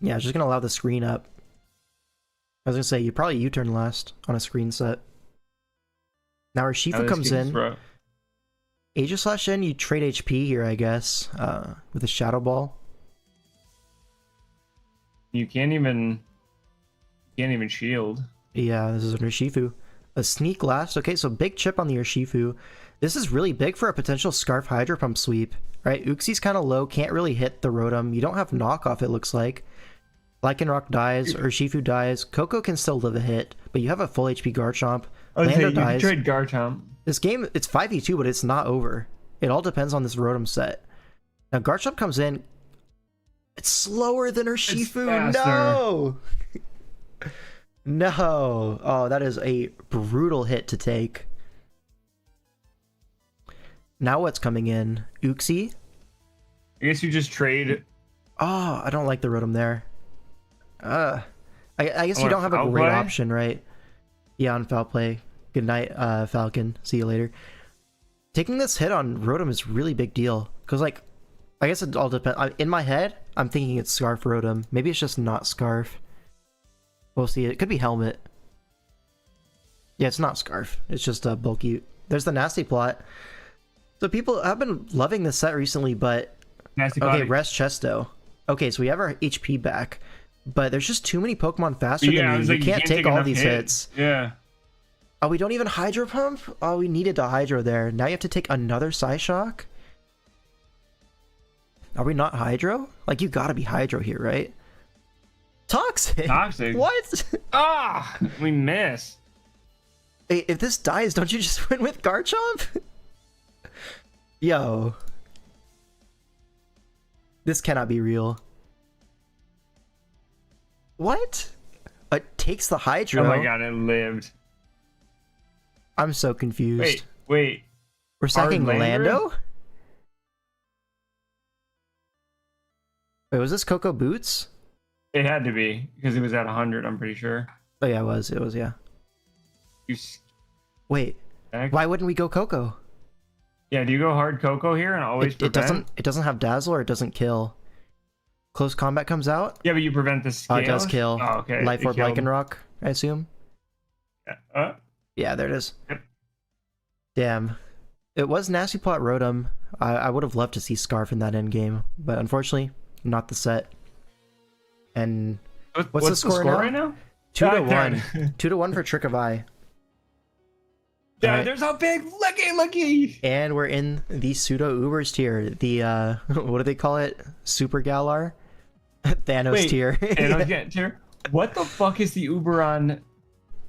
yeah, it's just going to allow the screen up. I was going to say, you probably U-turn last on a screen set. Now Urshifu comes in. Aegislash in, you trade HP here, I guess, with a Shadow Ball. You can't even shield. Yeah, this is an Urshifu. A Sneak last. Okay, so big chip on the Urshifu. This is really big for a potential Scarf Hydro Pump sweep, right? Uxie's kind of low, can't really hit the Rotom. You don't have knockoff, it looks like. Lycanroc dies, Urshifu dies. Coco can still live a hit, but you have a full HP Garchomp. Lando dies. You trade Garchomp. This game, it's 5v2, but it's not over. It all depends on this Rotom set. Now Garchomp comes in. It's slower than Urshifu. No! No. Oh, that is a brutal hit to take. Now what's coming in? Uxie? I guess you just trade. Oh, I don't like the Rotom there. I guess you don't have a great option, right? Yeah, on Foul Play. Good night, Falcon. See you later. Taking this hit on Rotom is really big deal. Because, like, I guess it all depends. In my head, I'm thinking it's Scarf Rotom. Maybe it's just not Scarf. We'll see. It could be Helmet. Yeah, it's not Scarf. It's just a bulky. There's the Nasty Plot. So people have been loving this set recently, but... Nasty okay, Plot. rest Chesto. Okay, so we have our HP back. But there's just too many Pokemon faster than you. You can't take all these hits. Yeah. Oh, we don't even Hydro Pump? Oh, we needed to Hydro there. Now you have to take another Psyshock? Are we not Hydro? Like, you gotta be Hydro here, right? Toxic? Toxic? What? Ah! We miss. Hey, if this dies, don't you just win with Garchomp? Yo. This cannot be real. What? It takes the Hydro. Oh my god, it lived. I'm so confused. Wait. We're sacking Lando? Wait, was this Coco Boots? It had to be, because it was at 100, I'm pretty sure. Oh yeah, it was, yeah. You Wait, stack? why wouldn't we go Coco? Yeah, do you go hard Coco here and always prevent? It doesn't have Dazzle or it doesn't kill. Close Combat comes out? Yeah, but you prevent the scale. Oh, it does kill. Oh, okay. Life Orb Lycanroc, I assume? Yeah. Yeah, there it is. Yep. Damn. It was Nasty Plot Rotom. I would have loved to see Scarf in that end game, but unfortunately, not the set. And what's the score now? Right now? 2-1. 2-1 for Trick of Eye. Yeah, right. There's how big. Looky. And we're in the pseudo Ubers tier. The what do they call it? Super Galar? Thanos tier. Thanos tier. What the fuck is the Uber on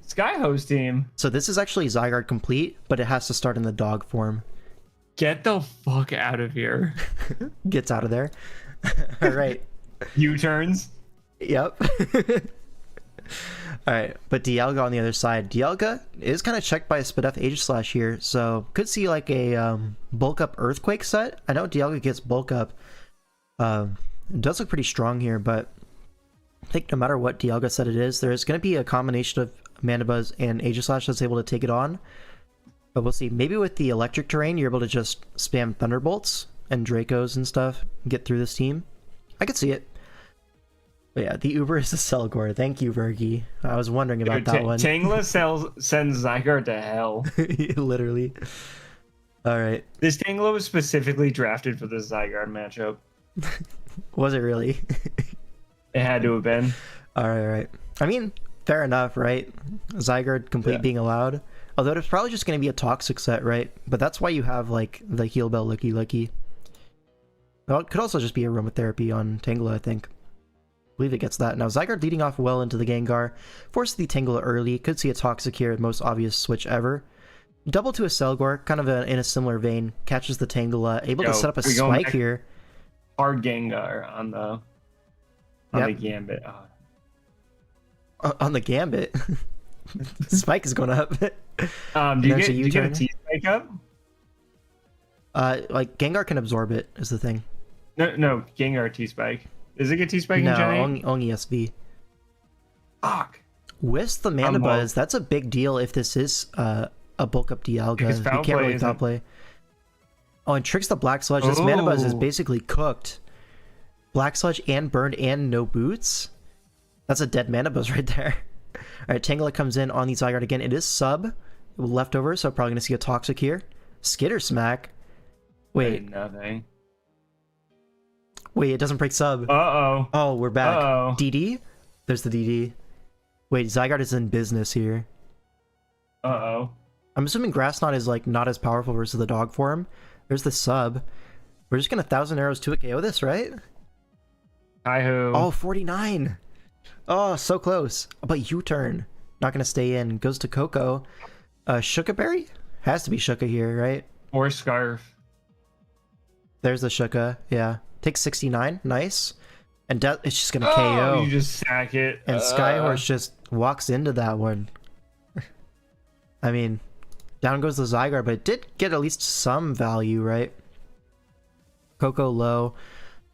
Skyhost team? So this is actually Zygarde complete, but it has to start in the dog form. Get the fuck out of here. Gets out of there. All right. U-turns. Yep. Alright, but Dialga on the other side. Dialga is kind of checked by a Spadef Aegislash here, so could see like a bulk up Earthquake set. I know Dialga gets bulk up. It does look pretty strong here, but I think no matter what Dialga set it is, there's going to be a combination of Mandibuzz and Aegislash that's able to take it on. But we'll see. Maybe with the electric terrain, you're able to just spam Thunderbolts and Dracos and stuff and get through this team. I could see it. But yeah, the Uber is a Selgor. Thank you, Vergi. I was wondering about that one. Tangela sends Zygarde to hell. Literally. Alright. This Tangela was specifically drafted for the Zygarde matchup. Was it really? It had to have been. Alright. I mean, fair enough, right? Zygarde complete being allowed. Although it's probably just going to be a toxic set, right? But that's why you have, like, the Heal Bell Licky. Well, it could also just be aromatherapy on Tangela, I think. I believe it gets that. Now, Zygarde leading off well into the Gengar. Forces the Tangela early. Could see a Toxic here, most obvious switch ever. Double to a Selgor, kind of in a similar vein. Catches the Tangela. Able to set up a Spike here. Hard Gengar on the Gambit. Oh. On the Gambit? Spike is going up. Do you get a T-Spike up? Like, Gengar can absorb it, is the thing. No, Gengar T-Spike. Does it get T-Spike in Gen 8? No, only SV. Fuck. With the Mandibuzz, that's a big deal if this is a bulk up Dialga. You can't really foul play. Oh, and tricks the Black Sludge. This Mandibuzz is basically cooked. Black Sludge and burned and no boots. That's a dead Mandibuzz right there. Alright, Tangela comes in on the Zygarde again. It is sub leftover, so probably gonna see a Toxic here. Skitter Smack. Wait. Nothing. Wait, it doesn't break sub. Uh-oh. Oh, we're back. Uh-oh. DD? There's the DD. Wait, Zygarde is in business here. Uh-oh. I'm assuming Grass Knot is like not as powerful versus the dog form. There's the sub. We're just gonna 1,000 arrows to a KO this, right? Hi-ho. Oh, 49. Oh, so close. But U-turn. Not gonna stay in. Goes to Coco. Shuka Berry? Has to be Shuka here, right? Or Scarf. There's the Shuka, yeah. Takes 69, nice. And it's just gonna KO. You just sack it. And Skyhorse just walks into that one. I mean, down goes the Zygarde, but it did get at least some value, right? Coco low,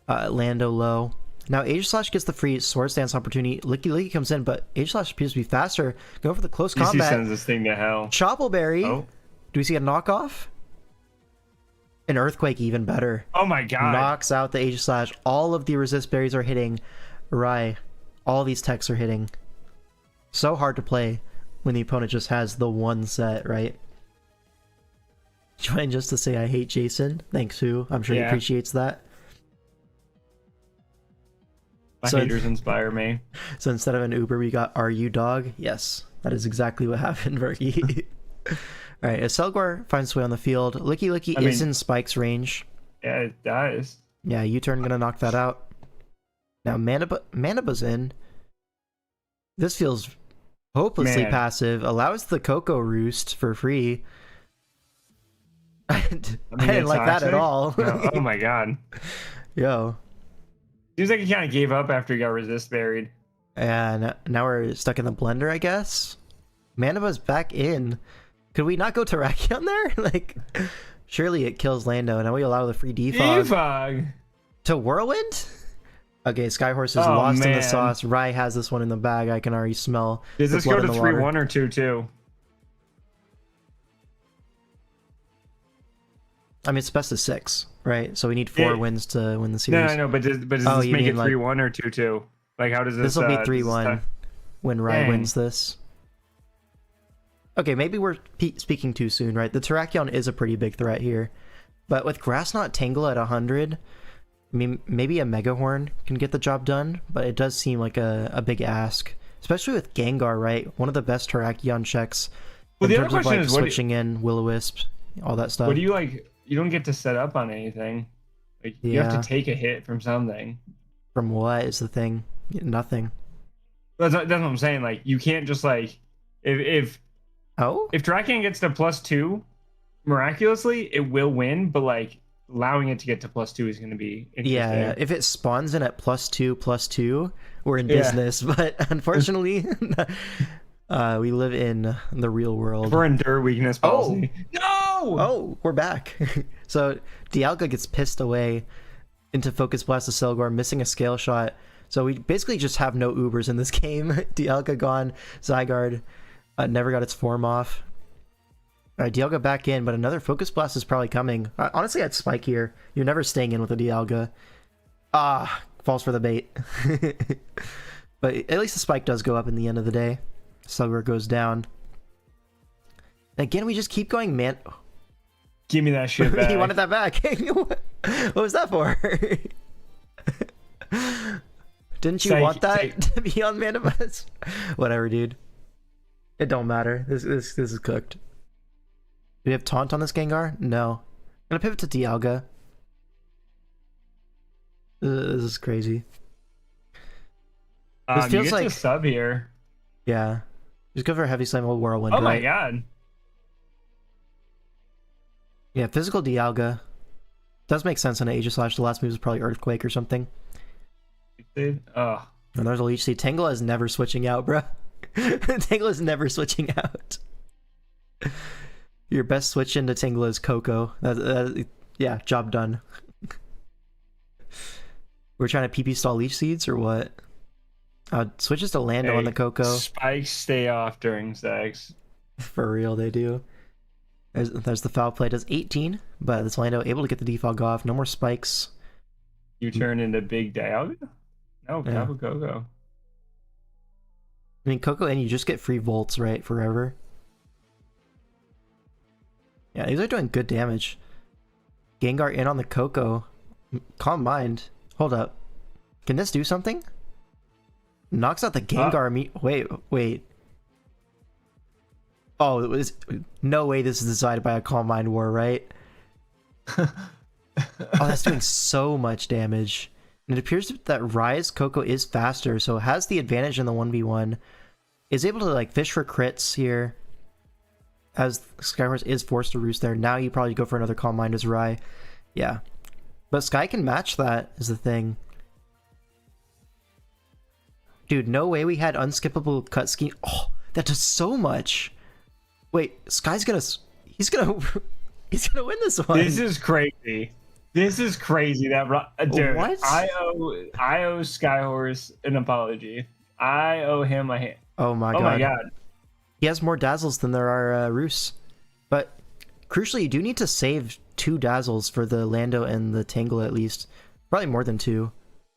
Lando low. Now Aegislash gets the free Swords Dance opportunity. Licky comes in, but Aegislash appears to be faster. Going for the close combat. DC sends this thing to hell. Choppleberry. Oh. Do we see a knockoff? An Earthquake, even better. Oh my god. Knocks out the Aegislash. All of the resist berries are hitting. Right. All these techs are hitting. So hard to play when the opponent just has the one set, right? Join just to say I hate Jason. Thanks, Who. I'm sure he appreciates that. My haters inspire me. So instead of an Uber, we got Are You Dog? Yes, that is exactly what happened, Vergi. Alright, as Selgor finds its way on the field, Licky is in Spike's range. Yeah, it dies. Yeah, U-turn gonna knock that out. Now Manibuzz in. This feels hopelessly Man. passive, allows the Coco roost for free. I didn't like that at all. No. Oh my god. Yo. Seems like he kind of gave up after he got resist buried. And now we're stuck in the blender, I guess. Manaba's back in. Could we not go Terrakion there? Like, surely it kills Lando. Now we allow the free defog. Defog! To Whirlwind? Okay, Skyhorse is Oh, lost in the man. sauce. Rai has this one in the bag. I can already smell Does the this blood go in to the water. 3-1 or 2-2? I mean, it's best of 6, right? So we need 4 wins to win the series. No, but does Oh, this you make it mean, like- 3-1 or 2-2? Like, how does this? This will be does 3-1 when Rai Dang. wins this. Okay, maybe we're speaking too soon, right? The Terrakion is a pretty big threat here. But with Grass Knot Tangle at 100, I mean, maybe a Mega Horn can get the job done, but it does seem like a big ask. Especially with Gengar, right? One of the best Terrakion checks Well, in the other terms of question like is, switching in Will-O-Wisp, all that stuff. what do you like? You don't get to set up on anything. Like, you have Yeah. to take a hit from something. From what is the thing? Nothing. That's what I'm saying. Like, you can't just like if Oh? Terrakion gets to +2, miraculously it will win. But like allowing it to get to +2 is going to be interesting. Yeah, if it spawns in at +2/+2, we're in Yeah. business. But unfortunately, we live in the real world. For endure weakness policy. No. Oh, we're back. So Dialga gets pissed away into Focus Blast of Selgor, missing a scale shot. So we basically just have no Ubers in this game. Dialga gone, Zygarde never got its form off. All right, Dialga back in, but another Focus Blast is probably coming. Honestly, I'd Spike here. You're never staying in with a Dialga. Ah, falls for the bait. But at least the Spike does go up in the end of the day. Selgor goes down. Again, we just keep going, man. Give me that shit back. He wanted that back. What was that for? Didn't you Psych, want that psych. to be on Manifest? Whatever, dude. It don't matter. This is cooked. Do we have Taunt on this Gengar? No. I'm gonna pivot to Dialga. This is crazy. This You feels get like to sub here. yeah. Just go for a Heavy Slam or Whirlwind. Oh my right? god. Yeah, physical Dialga. Does make sense on an Aegislash. The last move is probably Earthquake or something. Dude. Oh. And there's a Leech Seed. Tangle is never switching out, bro. Tangle is never switching out. Your best switch into Tangle is Coco. Yeah, job done. We're trying to PP stall Leech Seeds or what? Switches to Lando on the Coco. Spikes stay off during sex. For real, they do. There's the foul play. Does 18, but it's Lando able to get the defog off. No more spikes. You turn into Big Dialga? No, Yeah. Tapu Koko. I mean, Coco and you just get free volts, right? Forever. Yeah, these are doing good damage. Gengar in on the Coco. Calm mind. Hold up. Can this do something? Knocks out the Gengar. Wait. Oh, it was no way this is decided by a Calm Mind War, right? Oh, that's doing so much damage. And it appears that Rise Coco is faster, so it has the advantage in the 1v1. Is able to like fish for crits here. As Skyhorse is forced to roost there. Now you probably go for another Calm Mind as Rai. Yeah. But Sky can match that is the thing. Dude, no way we had unskippable cut scheme. Oh, that does so much. Wait, Sky's gonna... He's gonna win this one. This is crazy. This is crazy. Dude, What? I owe Skyhorse an apology. I owe him a hand. Oh my god. Oh my god. He has more Dazzles than there are Roos. But crucially, you do need to save 2 Dazzles for the Lando and the Tangle at least. Probably more than 2.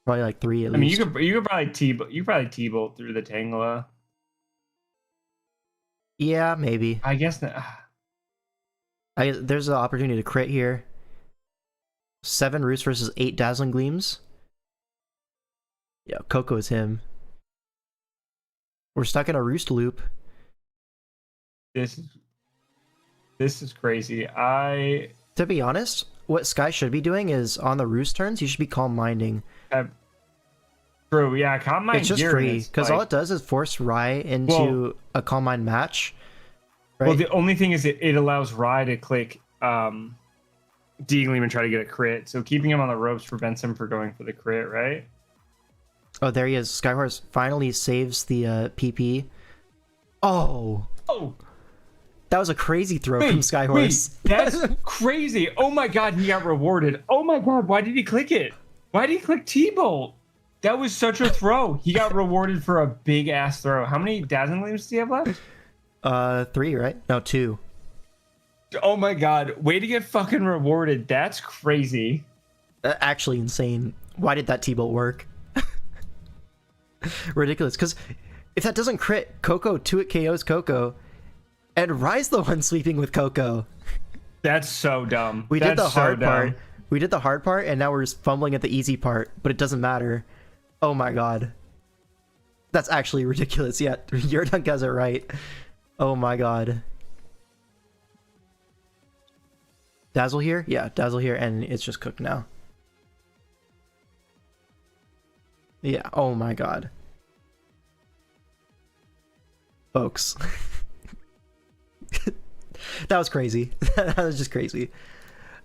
Probably like 3 at least. I mean, you could probably T-bolt through the Tangela. Yeah, maybe. I guess not. There's an opportunity to crit here. 7 Roost versus 8 Dazzling Gleams. Yeah, Coco is him. We're stuck in a Roost loop. This is crazy. To be honest, what Sky should be doing is on the Roost turns, you should be Calm Minding. True, yeah, Calm Mind It's just gear, free because all it does is force Rye into a Calm Mind match. Right? Well, the only thing is it allows Rye to click Deagling and try to get a crit. So keeping him on the ropes prevents him from going for the crit, right? Oh, there he is. Skyhorse finally saves the PP. Oh. Oh. That was a crazy throw from Skyhorse. That's crazy. Oh my god, he got rewarded. Oh my god, why did he click it? Why did he click T-Bolt? That was such a throw. He got rewarded for a big ass throw. How many Dazzling Gleams does he have left? 3, right? No, 2. Oh my god, way to get fucking rewarded. That's crazy. Actually insane. Why did that T-Bolt work? Ridiculous. Because if that doesn't crit, Coco 2-hit KOs Coco, and Rye's the one sweeping with Coco. That's so dumb. We did the hard part. We did the hard part, and now we're just fumbling at the easy part, but it doesn't matter. Oh my god. That's actually ridiculous. Yeah, Yurdunk has it right. Oh my god. Dazzle here? Yeah, Dazzle here, and it's just cooked now. Yeah, oh my god. Folks. That was crazy. That was just crazy.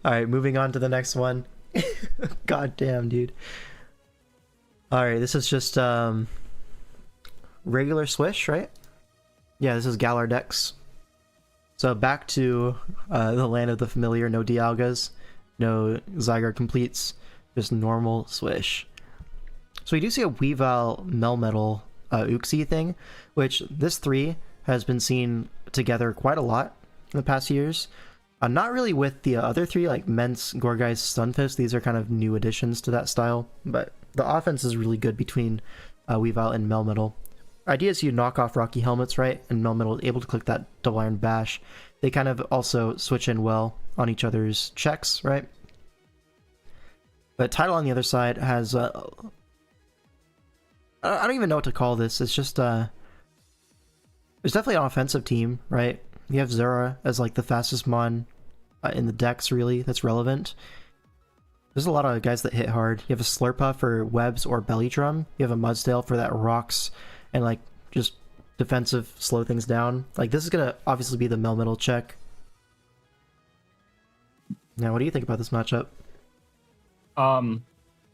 Alright, moving on to the next one. God damn, dude. Alright, this is just regular Swish, right? Yeah, this is Galar Dex. So back to the land of the familiar. No Dialgas, no Zygarde completes, just normal Swish. So we do see a Weavile Melmetal Uxie thing, which this 3 has been seen together quite a lot in the past years. Not really with the other 3, like Mence, Gourgeist, Stunfisk. These are kind of new additions to that style, but the offense is really good between Weavile and Melmetal. Idea is you knock off Rocky Helmets, right? And Melmetal is able to click that Double Iron Bash. They kind of also switch in well on each other's checks, right? But Tidal on the other side has... I don't even know what to call this. It's just... It's definitely an offensive team, right? You have Zora as like the fastest mon in the decks, really, that's relevant. There's a lot of guys that hit hard. You have a Slurpuff for webs or belly drum. You have a Mudsdale for that rocks and like just defensive slow things down. Like this is gonna obviously be the Melmetal check. Now, what do you think about this matchup? I'm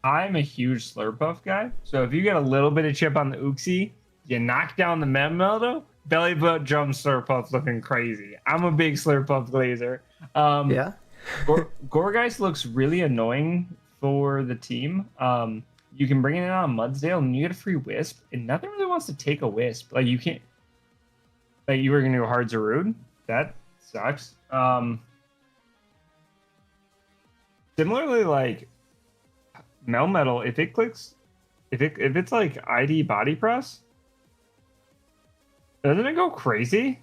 a huge Slurpuff guy, so if you get a little bit of chip on the Uxie, you knock down the Melmetal, belly butt jump Slurpuff looking crazy. I'm a big Slurpuff glazer. Yeah. Gourgeist looks really annoying for the team. You can bring it in on Mudsdale and you get a free Wisp, and nothing really wants to take a Wisp. Like you can't. Like you were gonna go hard Zarude. That sucks. Similarly, like Melmetal, if it clicks, if it's like ID body press, doesn't it go crazy?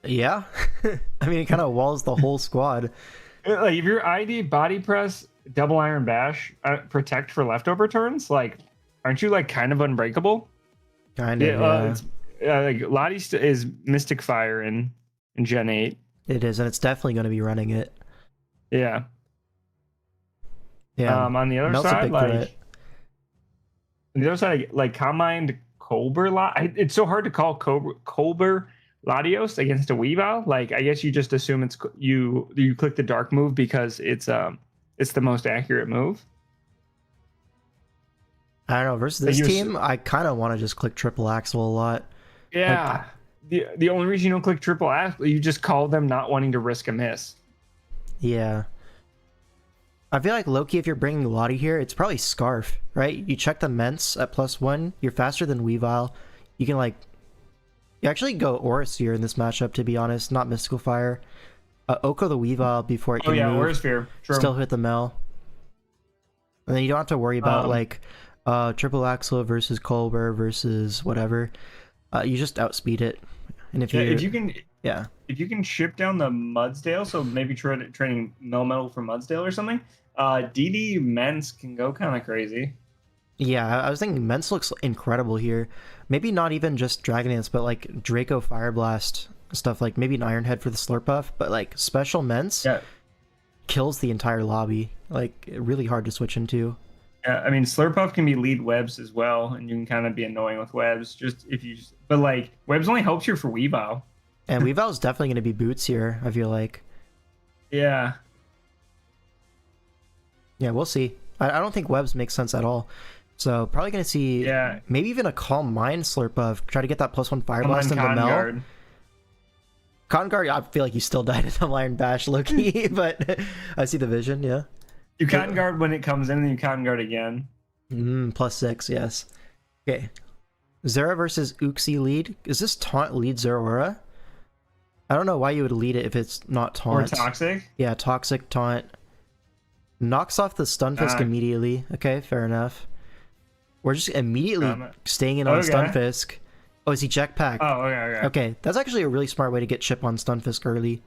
Yeah. I mean, it kind of walls the whole squad. Like if your ID body press, double iron bash, protect for leftover turns, like aren't you like kind of unbreakable? Kind of. Yeah. Like Lottie is Mystic Fire in Gen 8. It is, and it's definitely going to be running it. Yeah. Yeah. On the other Melt's a side, big like threat. on the other side, like Combined Colbur, it's so hard to call Colbur Latios against a Weavile. Like I guess you just assume it's you click the dark move because it's the most accurate move. I don't know. Versus this team, I kind of want to just click triple axle a lot. Yeah. Like, the only reason you don't click triple axle, you just call them not wanting to risk a miss. Yeah. I feel like Loki, if you're bringing Lottie here, it's probably Scarf, right? You check the Mence at +1. You're faster than Weavile. You can like... You actually go Aura Sphere in this matchup, to be honest, not Mystical Fire. Oko the Weavile before it can move. Aura Sphere. True. Still hit the Mel. And then you don't have to worry about like triple axle versus Colbur versus whatever. You just outspeed it. And if you can ship down the Mudsdale, so maybe training Melmetal for Mudsdale or something, DD Mence can go kind of crazy. Yeah, I was thinking Mence looks incredible here. Maybe not even just Dragon Dance, but like Draco Fire Blast stuff, like maybe an Iron Head for the Slurpuff, but like special Mence kills the entire lobby. Like really hard to switch into. I mean, Slurpuff can be lead webs as well, and you can kind of be annoying with webs. Just if you, but like webs only helps you for Weavile. And Weavile's definitely going to be boots here, I feel like. Yeah. Yeah, we'll see. I don't think webs make sense at all. So probably going to see maybe even a Calm Mind Slurpuff. Try to get that +1 Fire Blast into Mel. Cotton Guard, I feel like you still died at Double Iron Bash, low-key, but I see the vision, yeah. You Cotton Guard when it comes in, and then you Cotton Guard again. +6, yes. Okay. Zera versus Uxie lead. Is this taunt lead Zeraora? I don't know why you would lead it if it's not taunt. Or Toxic? Yeah, Toxic, taunt. Knocks off the Stunfisk immediately. Okay, fair enough. We're just immediately staying in on Stunfisk. Oh, is he Jetpack? Oh, okay. Okay, that's actually a really smart way to get chip on Stunfisk early.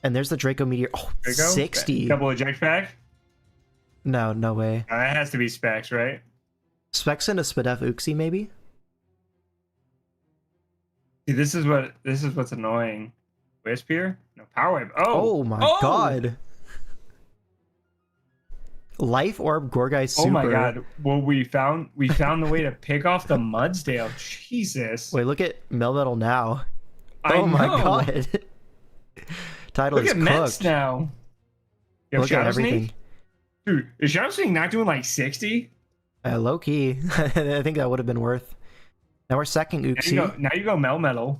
And there's the Draco Meteor. Oh, Draco? 60. Double eject pack? No, no way. That has to be Specs, right? Specs into Spadef Uxie, maybe? See, this is what's annoying. Wisp here? No, Power Wave. Oh my god. Life Orb Gorgai Super. Oh my god. Well, we found the way to pick off the Mudsdale. Jesus. Wait, look at Melmetal now. Oh my god. Title look is at cooked. Mets now. Yo, look at everything. Sneak? Dude, is Shadow Sneak not doing like 60? Low key. I think that would have been worth. Now we're sacking Uxie. Now you go Melmetal.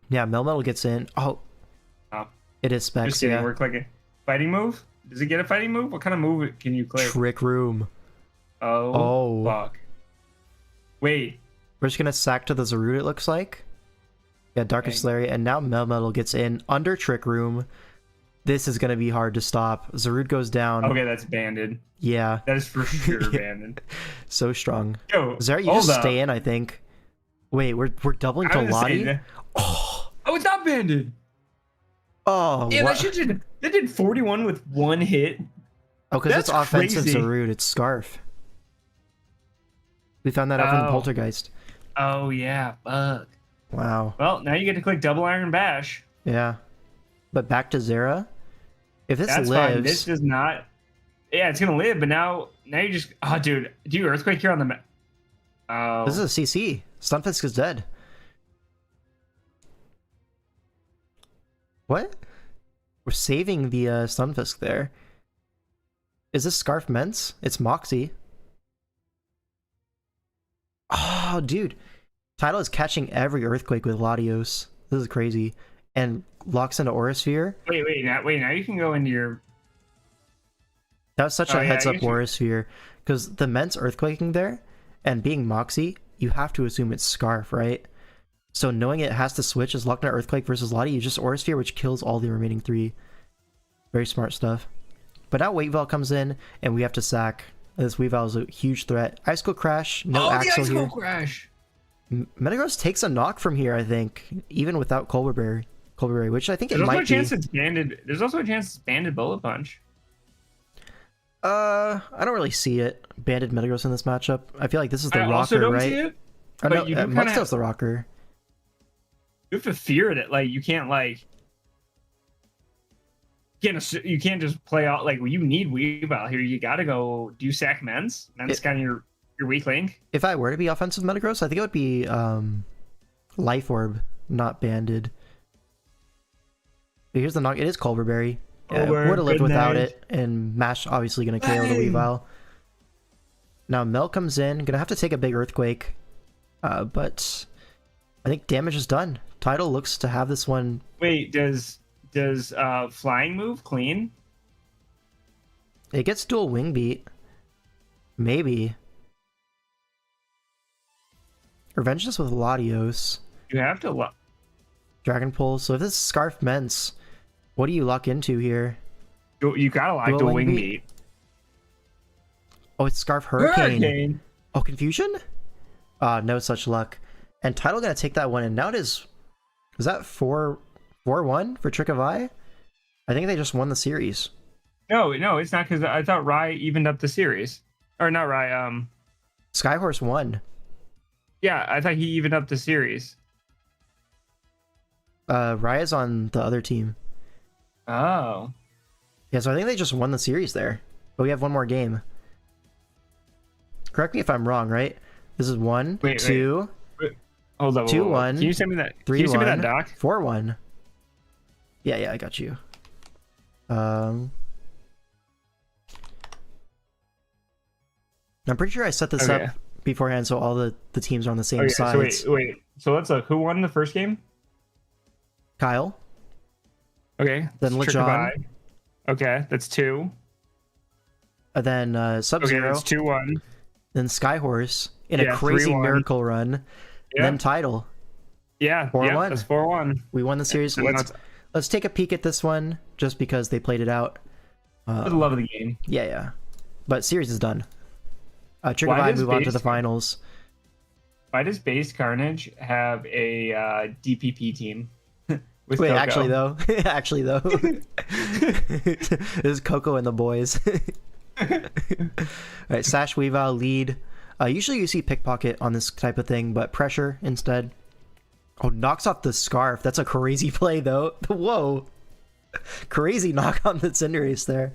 Yeah, Melmetal gets in. Oh. It is Specs, just kidding. We're clicking. Fighting move? Does it get a fighting move? What kind of move can you click? Trick Room. Oh. Fuck. Wait. We're just gonna sack to the Zarud, it looks like. Yeah, Darkest Lariat, and now Melmetal gets in under Trick Room. This is gonna be hard to stop. Zarud goes down. Okay, that's banded. Yeah. That is for sure banded. So strong. Yo, Zara, you just stay in, I think. Wait, we're doubling to Lottie? Oh, it's not banded. Oh, yeah, that did 41 with one hit. Oh, because it's offensive Zarud. It's Scarf. We found that out from the Poltergeist. Oh, yeah. Fuck. Wow. Well, now you get to click Double Iron Bash. Yeah. But back to Zera. If this lives... fine. This does not... Yeah, it's going to live, but now you just... Oh, dude. Do you Earthquake here on the... Oh. This is a CC. Stunfisk is dead. What? We're saving the Stunfisk there. Is this Scarf Mence? It's Moxie. Oh, dude. Tidal is catching every Earthquake with Latios. This is crazy. And locks into Aura Sphere. Wait, now you can go into your... That was such a heads-up Aura Sphere. Because the Mence Earthquaking there, and being Moxie, you have to assume it's Scarf, right? So knowing it has to switch as Locked into Earthquake versus Lottie, you just Aura Sphere, which kills all the remaining 3. Very smart stuff. But now Weavile comes in, and we have to sack. This Weavile is a huge threat. Icicle Crash, no Axel here. Crash! Metagross takes a knock from here, I think, even without Colberberry, which I think it might be. There's also a chance it's banded. There's also a chance it's banded Bullet Punch. I don't really see it. Banded Metagross in this matchup. I feel like this is the I rocker, also don't right? See it, oh, no, Mudstail's the rocker. You have to fear it. Like you can't you can't just play out like you need Weavile here. You got to go do sack Mence. That's kind of your weak link. If I were to be offensive Metagross, I think it would be Life Orb, not banded. But here's the knock. It is Colberberry. Yeah, would have lived without it, and Mash obviously going to KO the Weavile. Now Mel comes in, gonna have to take a big Earthquake, but I think damage is done. Tidal looks to have this one. Wait, does Flying move clean? It gets dual Wing Beat. Maybe. Revenge this with Latios. You have to Dragon Pulse. So if this is Scarf Mence, what do you lock into here? You gotta lock dual Wing Beat. Oh, it's Scarf Hurricane. Oh, Confusion? No such luck. And Tidal gonna take that one, and now it is that 4-1 for Trick of Eye? I think they just won the series. No, it's not, because I thought Rye evened up the series. Or not Rye, Skyhorse won. Yeah, I thought he evened up the series. Raya's on the other team. Oh. Yeah, so I think they just won the series there. But we have one more game. Correct me if I'm wrong, right? This is 1, 2, Hold up. 2, 1. Can you send me that? 3, Can you send me 1, that doc? 4, 1. Yeah, I got you. I'm pretty sure I set this up beforehand, so all the teams are on the same sides. So wait. So let's look. Who won the first game? Kyle. Okay. Then LeJohn. Okay, that's 2. And then Sub-Zero. Okay, that's 2-1. Then Skyhorse in a crazy 3-1. miracle run. Yeah. Then Tidal. Yeah, 4-1. That's 4-1. We won the series. Let's take a peek at this one just because they played it out. For the love of the game. Yeah. But series is done. Trigger Vibe move on to the finals. Why does Base Carnage have a DPP team? Wait, Coco? actually though, this is Coco and the boys. All right, Sash Weavile lead. Usually you see Pickpocket on this type of thing, but Pressure instead. Oh, knocks off the Scarf. That's a crazy play though. Whoa, crazy knock on the Cinderace there.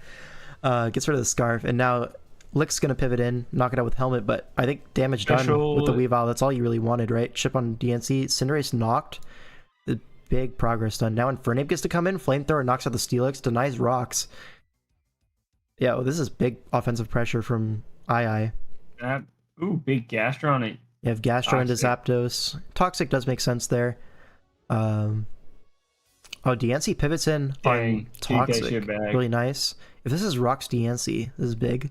Gets rid of the Scarf, and now Lick's gonna pivot in, knock it out with Helmet, but I think damage done with the Weavile. That's all you really wanted, right? Chip on DNC. Cinderace knocked. The big progress done. Now Infernape gets to come in. Flamethrower knocks out the Steelix, denies rocks. Yeah, well, this is big offensive pressure from II. Ooh, big Gastro on it. You have Gastro into Zapdos. Toxic does make sense there. Oh, DNC pivots in on Toxic. Really nice. If this is Rocks DNC, this is big.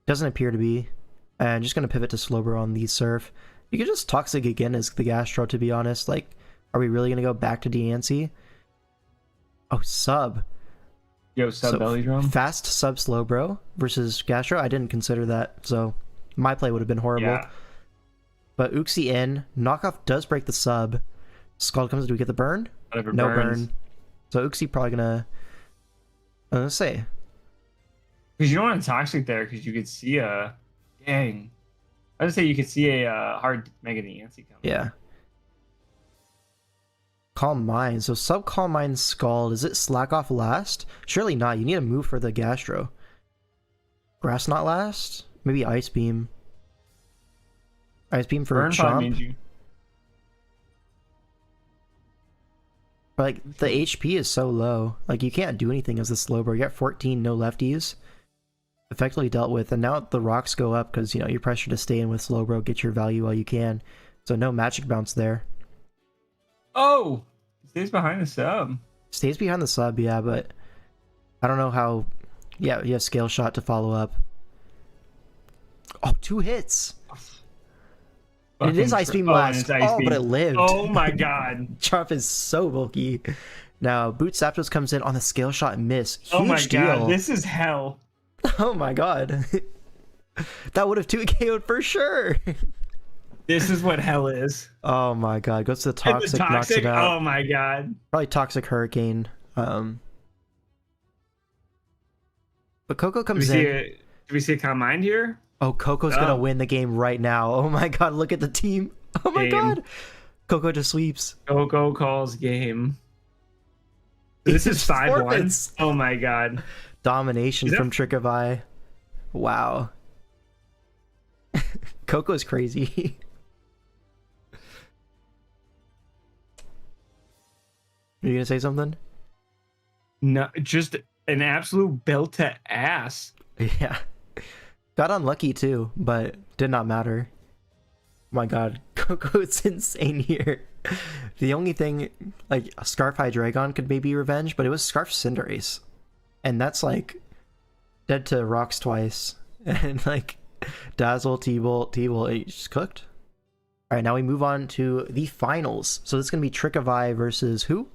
Doesn't appear to be. And just going to pivot to Slowbro on the Surf. You could just Toxic again as the Gastro, to be honest. Like, are we really going to go back to DNC? Oh, Sub. Yo, Sub Belly Drum. Fast Sub Slowbro versus Gastro. I didn't consider that, so my play would have been horrible. Yeah. But Uxie in. Knockoff does break the Sub. Scald comes. Do we get the burn? Whatever no burns. Burn. So Uxie probably gonna. I'm gonna say. Because you don't want a Toxic there, because you could see a. Dang. I would say you could see a hard Mega Nancy coming. Yeah. Calm Mind. So Sub Calm Mind Scald. Is it Slack Off last? Surely not. You need a move for the Gastro. Grass Knot last? Maybe Ice Beam. Ice Beam for Burn Chomp. But like the HP is so low. Like you can't do anything as the Slowbro. You got 14, no lefties. Effectively dealt with, and now the rocks go up because you know you're pressured to stay in with Slowbro, get your value while you can. So no magic bounce there. Oh, stays behind the sub. Stays behind the sub, yeah, but I don't know how. Yeah, you have Scale Shot to follow up. Oh, 2 hits. It is Ice Beam last. But it lived. Oh my god. Chomp is so bulky. Now Boot Zapdos comes in on the Scale Shot miss. Huge oh my god, deal. this is hell. Oh my god. That would have 2KO'd for sure. This is what hell is. Oh my god. Goes to the Toxic, knocks it out. Oh my god. Probably Toxic Hurricane. But Coco comes in. Do we see a Calm Mind here? Oh, Coco's gonna win the game right now. Oh my god, look at the team. Oh my god. Coco just sweeps. Coco calls game. This is 5-1. Oh my god. Domination from Trick of Eye. Wow. Coco's crazy. Are you gonna say something? No, just an absolute belt to ass. Yeah. Got unlucky too, but did not matter. My god, Coco's insane here. The only thing, like, Scarf Hydreigon could maybe revenge, but it was Scarf Cinderace. And that's like dead to rocks twice. And like Dazzle, T-Bolt, just cooked. Alright, now we move on to the finals. So this is gonna be Trick of Eye versus who?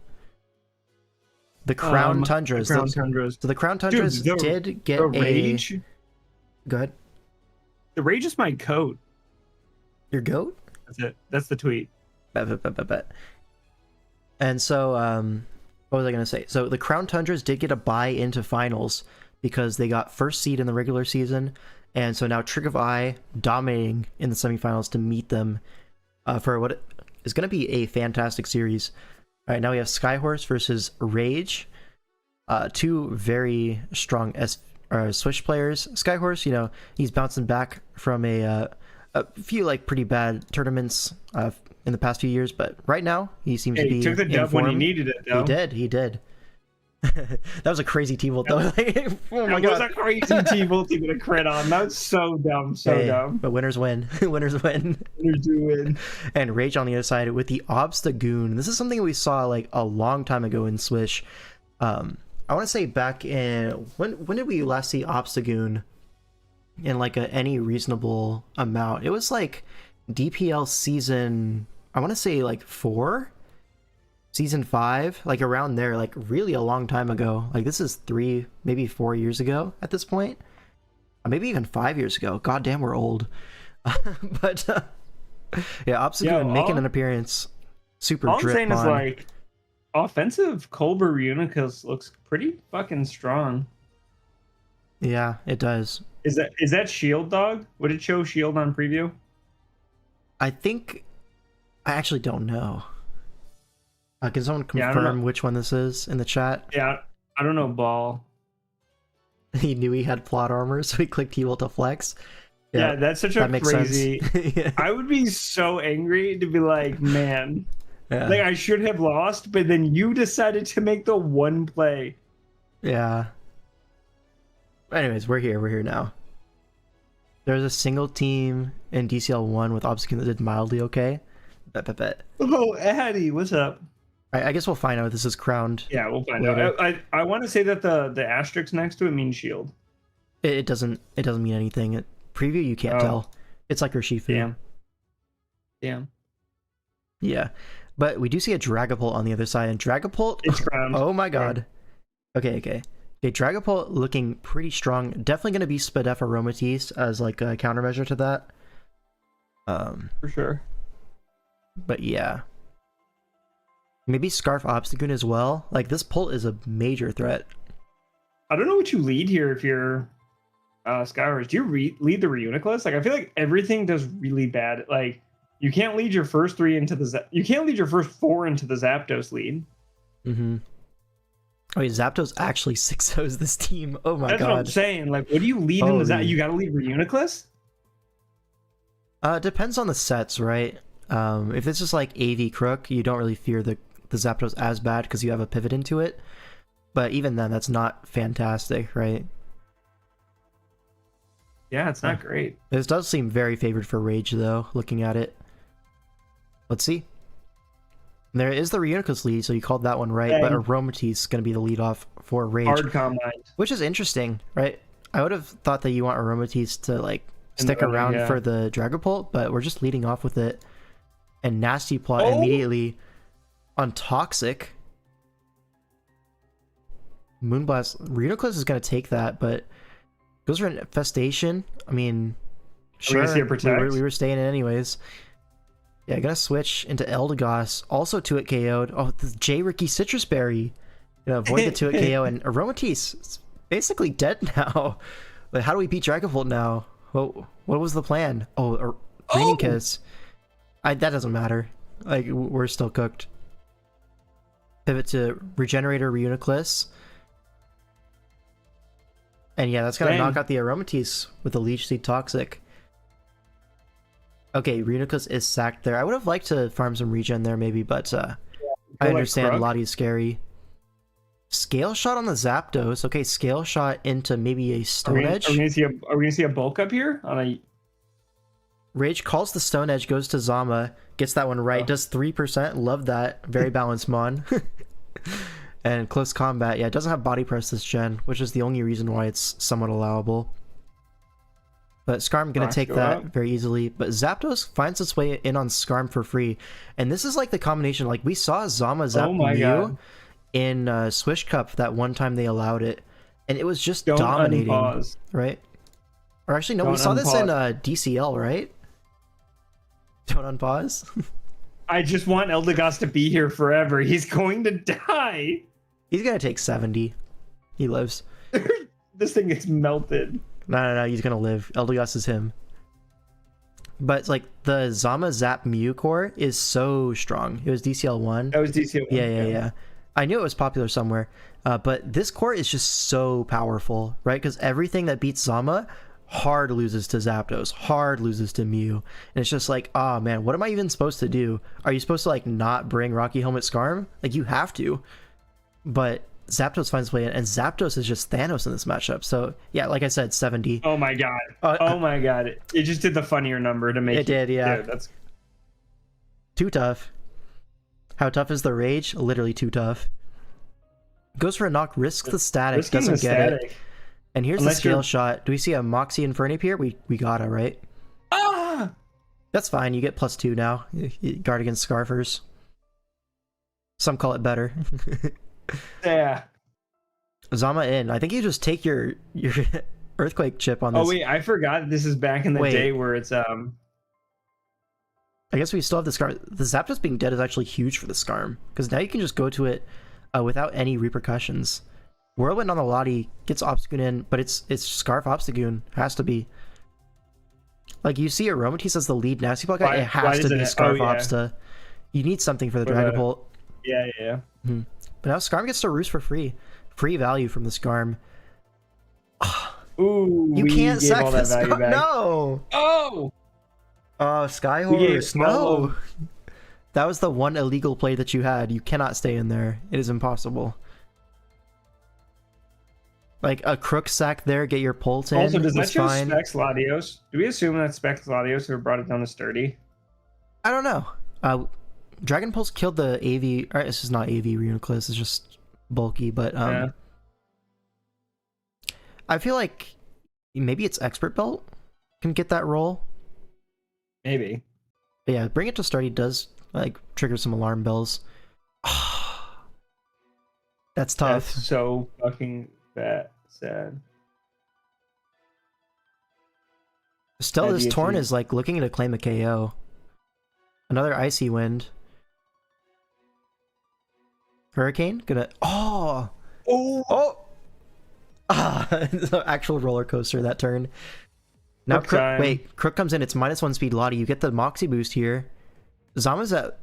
The Crown Tundras. The Crown Tundras. So the Crown Tundras did get Rage. Go ahead. The Rage is my coat. Your goat? That's it. That's the tweet. Bet. And so, what was I going to say? So the Crown Tundras did get a bye into finals because they got first seed in the regular season. And so now Trick of Eye dominating in the semifinals to meet them for what is going to be a fantastic series. All right, now we have Skyhorse versus Rage. Two very strong Swish players. Skyhorse, you know, he's bouncing back from a few like pretty bad tournaments in the past few years, but right now he seems to be He took the dub when he needed it, though. He did. That was a crazy T-Volt though. Oh my god. That was a crazy T-Volt to get a crit on. That was so dumb, dumb. But winners win. Winners win. Winners do win. And Rage on the other side with the Obstagoon. This is something we saw like a long time ago in Swish. I want to say back in when did we last see Obstagoon in like any reasonable amount? It was like DPL season, I want to say like 4, season 5, like around there, like really a long time ago. Like this is 3, maybe 4 years ago at this point, maybe even 5 years ago. God damn, we're old. But yeah, Obstagoon making an appearance. Super all drip I'm saying on. is like offensive Colbur Unicus looks pretty fucking strong. Yeah, it does. Is that shield, dog? Would it show shield on preview? I actually don't know. Can someone confirm which one this is in the chat? Yeah, I don't know, ball. He knew he had plot armor, so he clicked T-Volt to flex. Yeah, that's such a crazy... Yeah. I would be so angry to be like, man, like I should have lost, but then you decided to make the one play. Yeah. Anyways, we're here now. There's a single team in DCL 1 with Obstagoon that did mildly okay. Bet. Oh, Addy, what's up? I guess we'll find out if this is crowned. Yeah, we'll find later. out. I want to say that the asterisk next to it means shield. It doesn't mean anything. Preview, you can't tell. It's like Urshifu. Damn. Yeah. But we do see a Dragapult on the other side, and Dragapult... It's crowned. Oh my god. Okay, Dragapult looking pretty strong. Definitely going to be Spadef Aromatisse as like a countermeasure to that. For sure. But yeah. Maybe Scarf Obstagoon as well. Like, this Pult is a major threat. I don't know what you lead here if you're Skywars. Do you lead the Reuniclus? Like, I feel like everything does really bad. Like, you can't lead your first 3 into the... You can't lead your first 4 into the Zapdos lead. Mm-hmm. Oh, wait, Zapdos actually 6-0s this team. Oh my god. That's what I'm saying. Like, what do you lead in the Zapdos? You gotta lead Reuniclus? Depends on the sets, right? If this is like AV Crook, you don't really fear the Zapdos as bad because you have a pivot into it. But even then, that's not fantastic, right? Yeah, it's not great. This does seem very favored for Rage, though, looking at it. Let's see. There is the Reuniclus lead, so you called that one right, but Aromatisse is going to be the lead off for Rage. Hard combine. Which is interesting, right? I would have thought that you want Aromatisse to, like, stick around for the Dragapult, but we're just leading off with it. And Nasty Plot immediately on Toxic. Moonblast. Reuniclus is going to take that, but goes for an Infestation. I mean, sure, we were staying in anyways. Yeah, gonna switch into Eldegoss. Also 2-hit KO'd. Oh, the J. Ricky Citrus Berry. Gonna avoid the 2-hit KO, and Aromatisse is basically dead now. But how do we beat Dragapult now? What was the plan? Oh, Raining Kiss. That doesn't matter. Like, we're still cooked. Pivot to Regenerator Reuniclus. And yeah, that's gonna knock out the Aromatisse with the Leech Seed Toxic. Okay, Reuniclus is sacked there. I would have liked to farm some regen there maybe, but I understand Lottie's scary. Scale Shot on the Zapdos. Okay, Scale Shot into maybe a Stone Edge. Are we gonna see a bulk up here on a... Rage calls the Stone Edge, goes to Zama, gets that one right, does 3%. Love that. Very balanced Mon. And Close Combat. Yeah, it doesn't have Body Press this gen, which is the only reason why it's somewhat allowable. But Skarm gonna take that very easily. But Zapdos finds its way in on Skarm for free. And this is like the combination. Like, we saw Zama Zap Mew in Swish Cup that one time they allowed it. And it was just dominating. Right? Or actually, no, we saw this in DCL, right? Don't unpause. I just want Eldegoss to be here forever. He's going to die. He's gonna take 70. He lives. This thing gets melted. No, he's gonna live. Eldegoss is him. But it's like the Zama Zap Mew core is so strong. It was DCL 1. That was DCL 1. Yeah. I knew it was popular somewhere, but this core is just so powerful, right? Because everything that beats Zama hard loses to Zapdos, hard loses to Mew, and it's just like, oh man, what am I even supposed to do? Are you supposed to like not bring Rocky Helmet Skarm? Like you have to, but Zapdos finds a way in, and Zapdos is just Thanos in this matchup. So yeah, like I said, 70. Oh my god! Oh my god! It just did the funnier number to make it did, yeah. Dude, that's too tough. How tough is the Rage? Literally too tough. Goes for a knock, risks the static, risking doesn't the get static. it. And here's Unless the scale you're- shot. Do we see a Moxie Infernape here? We gotta, right? Ah! That's fine. You get +2 now. You guard against Scarfers. Some call it better. Yeah. Zama in. I think you just take your Earthquake chip on this. Oh wait, I forgot this is back in the day where it's I guess we still have the Scarm. The Zapdos being dead is actually huge for the Scarm, because now you can just go to it without any repercussions. Whirlwind on the Lottie gets Obstagoon in, but it's Scarf Obstagoon. Has to be. Like, you see Aromatisse as the lead Nasty Block guy, it has to be Scarf Obsta. You need something for the Dragapult. Yeah. But now Scarm gets to roost for free. Free value from the Scarm. Ooh, You can't sack all that the value Scarm. back. No! Oh! Skyhorse, no! no. That was the one illegal play that you had. You cannot stay in there. It is impossible. Like, a Crook sack there, get your Pult in. Also, does that show fine. Specs Latios? Do we assume that's Specs Latios who brought it down to sturdy? I don't know. Dragon Pulse killed the AV. Or this is not AV Reuniclus, it's just bulky, but Yeah. I feel like maybe it's Expert Belt can get that roll. Maybe. But yeah, bring it to sturdy does like trigger some alarm bells. That's tough. That's so fucking sad. Still, That'd this be a Torn feat. is like looking to claim a KO. Another Icy Wind. Hurricane? Gonna. Oh! The actual roller coaster that turn. Now, Crook time. wait, Crook comes in, it's -1 speed Lottie. You get the Moxie boost here. Zama's at,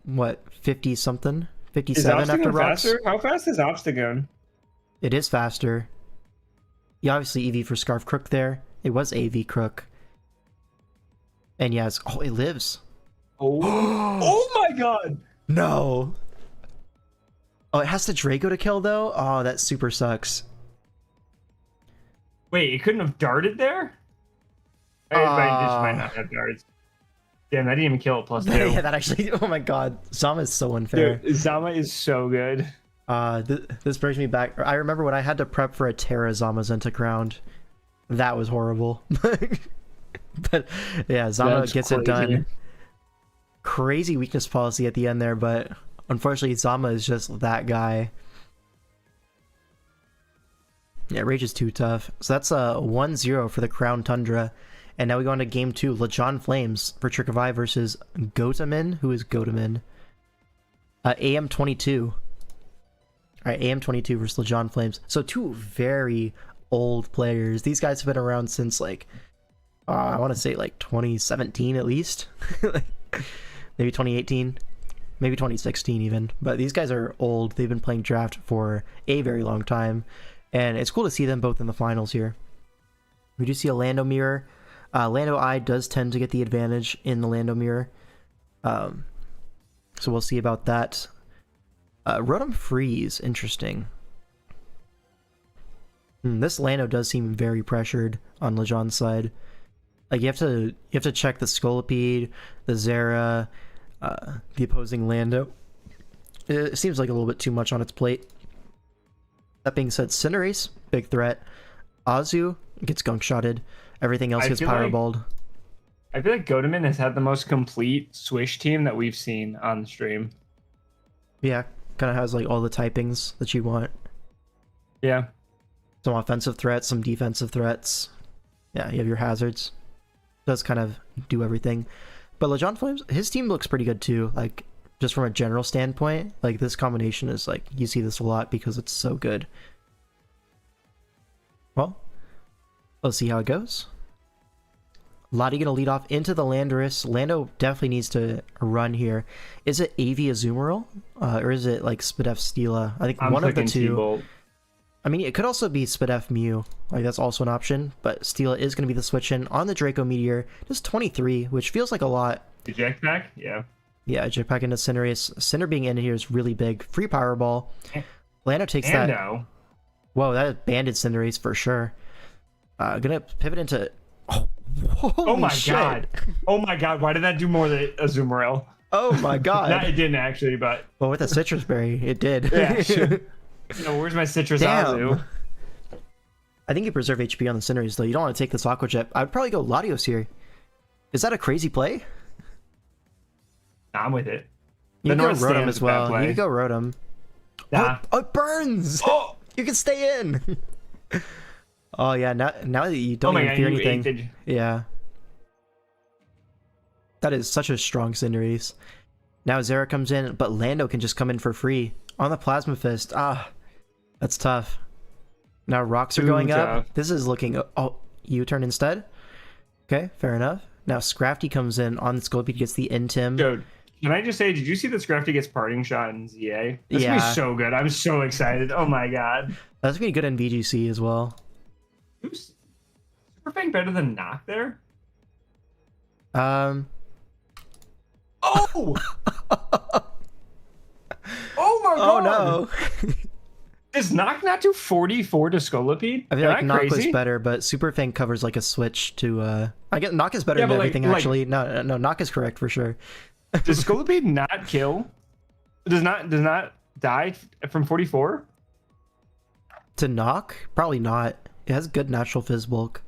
what, 50 something? 57 after Obstagoon rocks? faster? How fast is Obstagoon? It is faster. Yeah, obviously EV for Scarf Crook there. It was AV Crook. And yeah, it lives. Oh my god! No! Oh, it has to Draco to kill though? Oh, that super sucks. Wait, it couldn't have darted there? It might not have darts. Damn, that didn't even kill it +2. Yeah, that actually, oh my god. Zama is so unfair. Dude, Zama is so good. This brings me back. I remember when I had to prep for a Terra Zama Zenta Crowned. That was horrible. But yeah, Zama That's gets crazy. it done. Crazy weakness policy at the end there, but unfortunately Zama is just that guy. Yeah, Rage is too tough. So that's a 1-0 for the Crown Tundra. And now we go on to game 2. Lejon Flames for Trick of Eye versus Gotamin. Who is Gotamin? AM22. Alright, AM22 versus Lejon Flames. So two very old players. These guys have been around since like, I want to say like 2017 at least. Maybe 2018. Maybe 2016 even. But these guys are old. They've been playing draft for a very long time. And it's cool to see them both in the finals here. We do see a Lando Mirror. Lando Eye does tend to get the advantage in the Lando Mirror. So we'll see about that. Rotom Freeze, interesting. This Lando does seem very pressured on Lejon's side. Like you have to check the Scolipede, the Zera, the opposing Lando. It seems like a little bit too much on its plate. That being said, Cinderace, big threat. Azu gets gunk shotted. Everything else gets powerballed. I feel like Gotamin has had the most complete Swish team that we've seen on the stream. Yeah, kind of has like all the typings that you want. Yeah. Some offensive threats, some defensive threats. Yeah, you have your hazards. Does kind of do everything. But Lejon Flames, his team looks pretty good too. Like, just from a general standpoint, like this combination is like, you see this a lot because it's so good. Well, let's see how it goes. Lottie gonna lead off into the Landorus. Lando definitely needs to run here. Is it AV Azumarill? Or is it like Spadef Stila? I think I'm one of the clicking two. T-Bolt. I mean, it could also be Spadef Mew. Like, that's also an option. But Stila is going to be the switch in on the Draco Meteor. Just 23, which feels like a lot. Eject pack? Yeah. Yeah, jetpack into Cinderace. Cinder being in here is really big. Free Powerball. Lando takes that. No. Whoa, that banded Cinderace for sure. Gonna pivot into... Oh, Oh my shit. god. Oh my god. Why did that do more than Azumarill? Oh my god. No, it didn't actually, but... Well, with a Citrus Berry, it did. Yeah, sure. Where's my Citrus Damn. Azu? I think you preserve HP on the Cinderace, though. You don't want to take this Aqua Jet. I would probably go Latios here. Is that a crazy play? I'm with it. You can go North Rotom Stand as is a bad well. You play. can go Rotom. Nah. Oh, it burns! Oh! You can stay in! Oh, yeah. Now that you don't Oh my even god, fear you anything. ate Yeah. That is such a strong Cinderace. Now Zera comes in, but Lando can just come in for free. On the Plasma Fist. Ah, that's tough. Now rocks are Too going tough. up. This is looking... Oh, U-turn instead? Okay, fair enough. Now Scrafty comes in on Scolipede, gets the Intim. Dude, can I just say, did you see that Scrafty gets parting shot in ZA? That's gonna Yeah. be so good. I'm so excited. Oh my god. That's gonna be good in VGC as well. Who's Super Fang better than Knock there? Um... Oh! Oh my Oh god! no! Does Knock not do 44 to Scolipede? I feel Am like Knock was crazy? better, but Super Fang covers like a switch to I guess Knock is better Yeah, than but, like- everything like- actually. No, Knock is correct for sure. Does Scolipede not kill? Does not die from 44? To Knock? Probably not. It has good natural fizz bulk.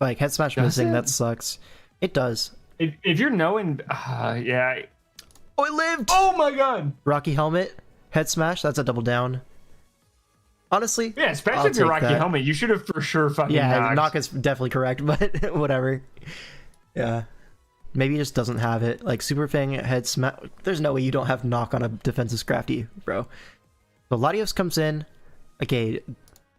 Like head smash Does missing, it? that sucks. It does. If you're knowing, yeah. Oh, it lived! Oh my god! Rocky Helmet, head smash, that's a double down. Honestly, Yeah, especially I'll if you're take Rocky that. Helmet, you should have for sure fucking yeah, knocked. Knock is definitely correct, but whatever. Yeah. Maybe he just doesn't have it. Like Super Fang head smash. There's no way you don't have Knock on a defensive Scrafty, bro. So Latios comes in. Okay,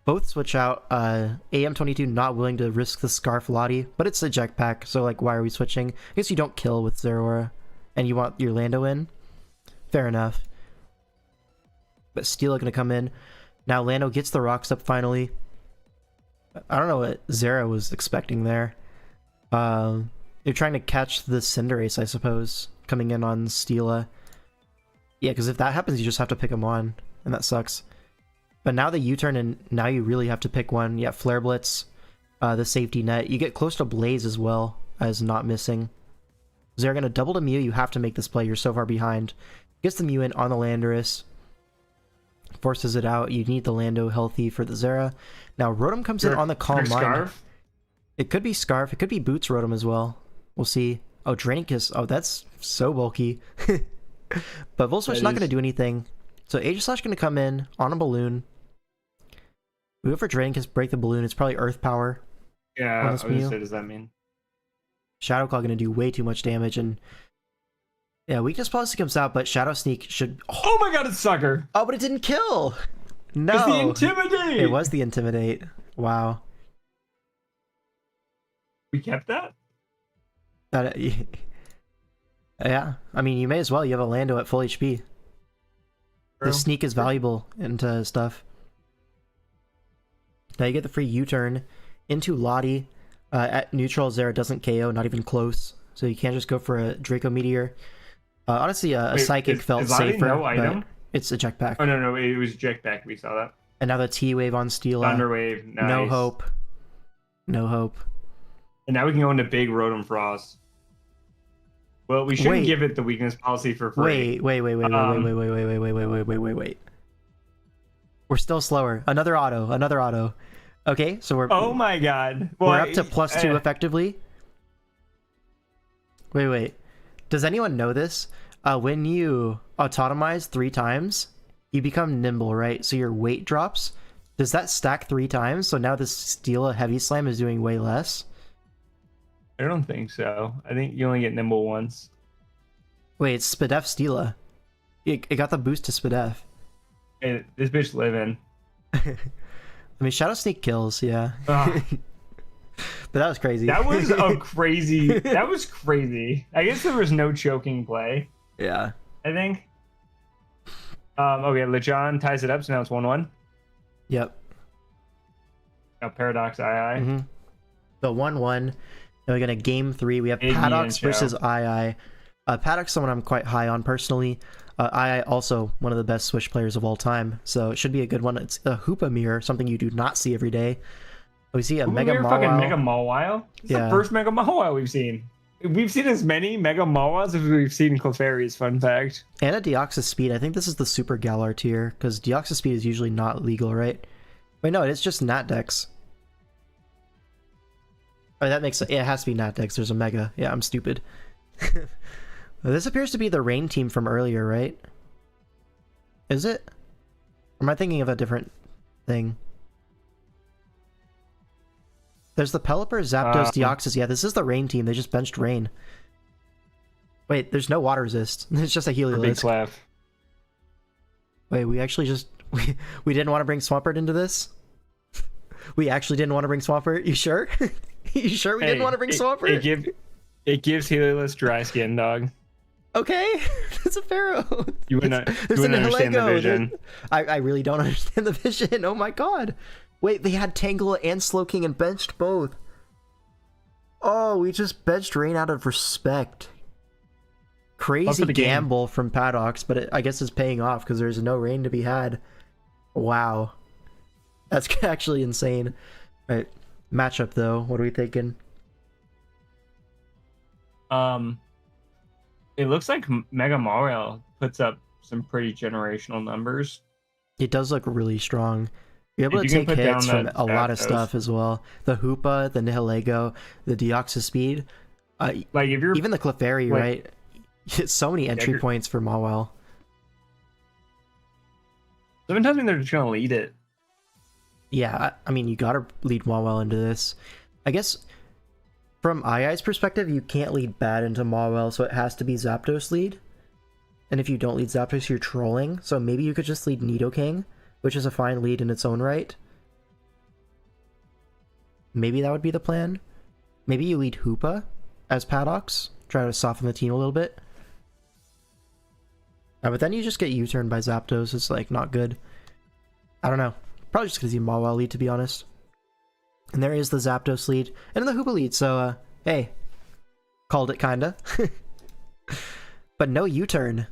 both switch out. AM22 not willing to risk the Scarf Lottie, but it's a Eject Pack, so like why are we switching? I guess you don't kill with Zeraora, and you want your Lando in. Fair enough. But Steela gonna come in. Now Lando gets the rocks up finally. I don't know what Zera was expecting there. They're trying to catch the Cinderace, I suppose, coming in on Steela. Yeah, because if that happens, you just have to pick him on, and that sucks. But now the U-turn, and now you really have to pick one. Yeah, Flare Blitz, the safety net. You get close to Blaze as well as not missing. Zera gonna double to Mew. You have to make this play. You're so far behind. Gets the Mew in on the Landorus. Forces it out. You need the Lando healthy for the Zera. Now Rotom comes in on the Calm Mind. Scarf? It could be Scarf. It could be Boots Rotom as well. We'll see. Oh, Draining Kiss. Oh, that's so bulky. But Volt Switch That not is. going to do anything. So Aegislash going to come in on a balloon. We go for Draining Kiss, break the balloon. It's probably Earth Power. Yeah, on I this was gonna Mew. say, does that mean? Shadow Claw going to do way too much damage. And yeah, Weakness Policy comes out, but Shadow Sneak should... Oh my god, it's Sucker! Oh, but it didn't kill! No! It's the Intimidate! It was the Intimidate. Wow. We kept that? That, yeah, I mean, you may as well. You have a Lando at full HP. True. The sneak is valuable into stuff. Now you get the free U-turn into Lottie. At neutral, Zera doesn't KO, not even close. So you can't just go for a Draco Meteor. Honestly, a Wait, Psychic felt is Lottie safer, no but item? it's a jetpack. Oh no, it was Eject back. We saw that. And now the T-Wave on Steela. Thunderwave, nice. No hope. No hope. And now we can go into Big Rotom Frost. Well, we shouldn't Wait. give it the weakness policy for free. Wait. We're still slower. Another auto. Okay, so Oh my god. we're up to +2 effectively. Wait. Does anyone know this? When you autotomize 3 times, you become nimble, right? So your weight drops. Does that stack 3 times? So now this Steela Heavy Slam is doing way less? I don't think so. I think you only get nimble once. Wait, it's Spadef Steela. It got the boost to Spadef. Hey, this bitch living. I mean, Shadow Sneak kills, yeah. Ugh. But that was crazy. That was a crazy. That was crazy. I guess there was no choking play. Yeah. I think. Okay, Lejon ties it up, so now it's 1-1. Yep. Now Paradox II. Mm-hmm. So 1-1. Then we're gonna game 3. We have Iggy Paddocks and versus II. Paddock's someone I'm quite high on personally. II also one of the best Switch players of all time, so it should be a good one. It's a Hoopa mirror, something you do not see every day. We see a Mega Mawile. Fucking Mega Mawile. It's the first Mega Mawile we've seen. We've seen as many Mega Mawiles as we've seen Clefairies, fun fact. And a Deoxys Speed. I think this is the Super Galar tier, because Deoxys Speed is usually not legal, right? Wait, no, it's just Nat Dex. Oh, that makes it has to be Nat Dex. There's a Mega. Yeah, I'm stupid. This appears to be the Rain team from earlier, right? Is it? Or am I thinking of a different thing? There's the Pelipper, Zapdos, Deoxys. Yeah, this is the Rain team. They just benched Rain. Wait, there's no water resist. It's just a Heliolisk. Wait, we actually just... We didn't want to bring Swampert into this? We actually didn't want to bring Swampert? You sure? You sure we didn't want to bring Swampert? It gives Heliolisk dry skin, dog. Okay, it's a Pharaoh. You wouldn't understand the vision. I really don't understand the vision. Oh my god. Wait, they had Tangle and Slowking and benched both. Oh, we just benched Rain out of respect. Crazy gamble from Paddocks, but I guess it's paying off because there's no Rain to be had. Wow. That's actually insane. All right, matchup though, what are we thinking? It looks like Mega Mawile puts up some pretty generational numbers. It does look really strong. You're able to take hits from a lot of stuff as well. The Hoopa, the Nihilego, the Deoxys Speed. Like if you're even the Clefairy, like, right? It's so many entry points for Mawile. Sometimes tells me they're just gonna lead it. Yeah, I mean you gotta lead Mawile into this. I guess from II's perspective, you can't lead bad into Mawile, so it has to be Zapdos lead. And if you don't lead Zapdos, you're trolling. So maybe you could just lead Nidoking, which is a fine lead in its own right. Maybe that would be the plan. Maybe you lead Hoopa as Paddocks, try to soften the team a little bit. But then you just get U-turned by Zapdos. It's like not good. I don't know. Probably just because you Mawile lead, to be honest. And there is the Zapdos lead and the Hoopa lead. So hey, called it kinda. But no U-turn.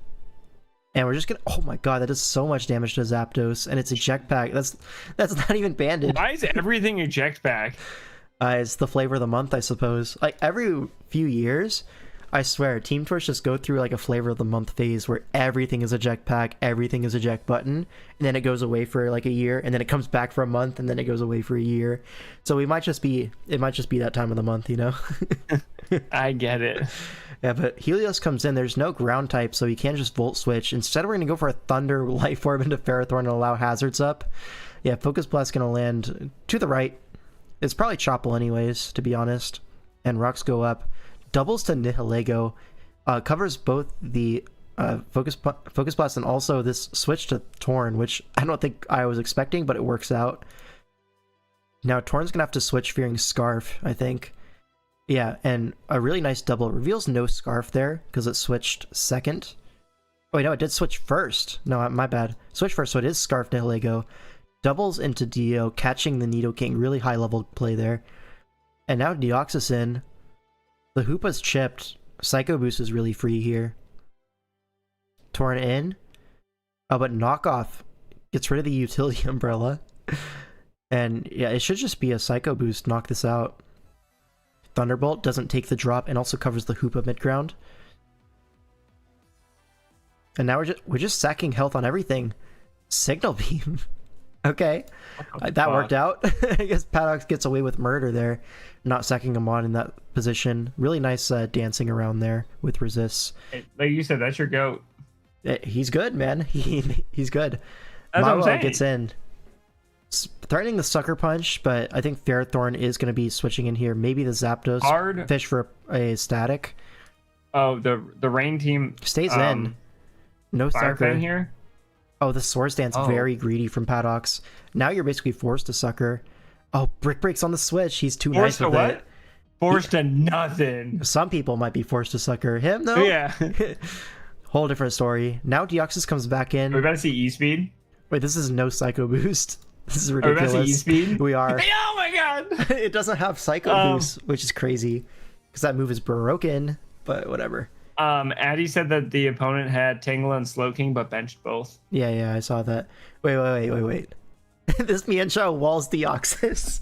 And we're just gonna... Oh my god, that does so much damage to Zapdos. And it's eject pack. That's not even banded. Why is everything eject pack? It's the flavor of the month, I suppose. Like, every few years, I swear, Team Tours just go through, like, a flavor of the month phase where everything is eject pack, everything is eject button, and then it goes away for, like, a year, and then it comes back for a month, and then it goes away for a year. So it might just be that time of the month, you know? I get it. Yeah, but Helios comes in. There's no ground type, so you can't just Volt Switch. Instead, we're going to go for a Thunder Life Orb into Ferrothorn and allow hazards up. Yeah, Focus Blast going to land to the right. It's probably Choppel anyways, to be honest. And Rocks go up. Doubles to Nihilego. Covers both the Focus Blast and also this switch to Torn, which I don't think I was expecting, but it works out. Now, Torn's going to have to switch fearing Scarf, I think. Yeah, and a really nice double. It reveals no Scarf there, because it switched second. Oh, wait, no, it did switch first. No, my bad. Switch first, so it is Scarf Nihilego. Doubles into Dio, catching the Nidoking. Really high level play there. And now Deoxys in. The Hoopa's chipped. Psycho Boost is really free here. Torn in. Oh, but Knockoff gets rid of the Utility Umbrella. And yeah, it should just be a Psycho Boost. Knock this out. Thunderbolt doesn't take the drop and also covers the Hoopa mid-ground. And now we're just sacking health on everything. Signal Beam. Okay. That worked out. I guess Paddocks gets away with murder there. Not sacking him on in that position. Really nice dancing around there with resists. Like you said, that's your GOAT. He's good, man. He's good. That's what I'm saying. Gets in. Threatening the Sucker Punch, but I think Ferrothorn is going to be switching in here. Maybe the Zapdos fish for a static. Oh, the Rain team stays in. No Sucker in here. Oh, the Swords Dance very greedy from Paddocks. Now you're basically forced to Sucker. Oh, Brick Break's on the Switch. He's too Forced nice to with what? it. Forced to nothing. Some people might be forced to sucker him, though. Yeah. Whole different story. Now Deoxys comes back in. Are we about to see E-Speed? Wait, this is no Psycho Boost. This is Are we about ridiculous. to see E-Speed? We are. Hey, oh my god! It doesn't have Psycho Boost, which is crazy. Because that move is broken, but whatever. Addy said that the opponent had Tangle and Slowking, but benched both. Yeah, I saw that. Wait. This Mienshao walls Deoxys.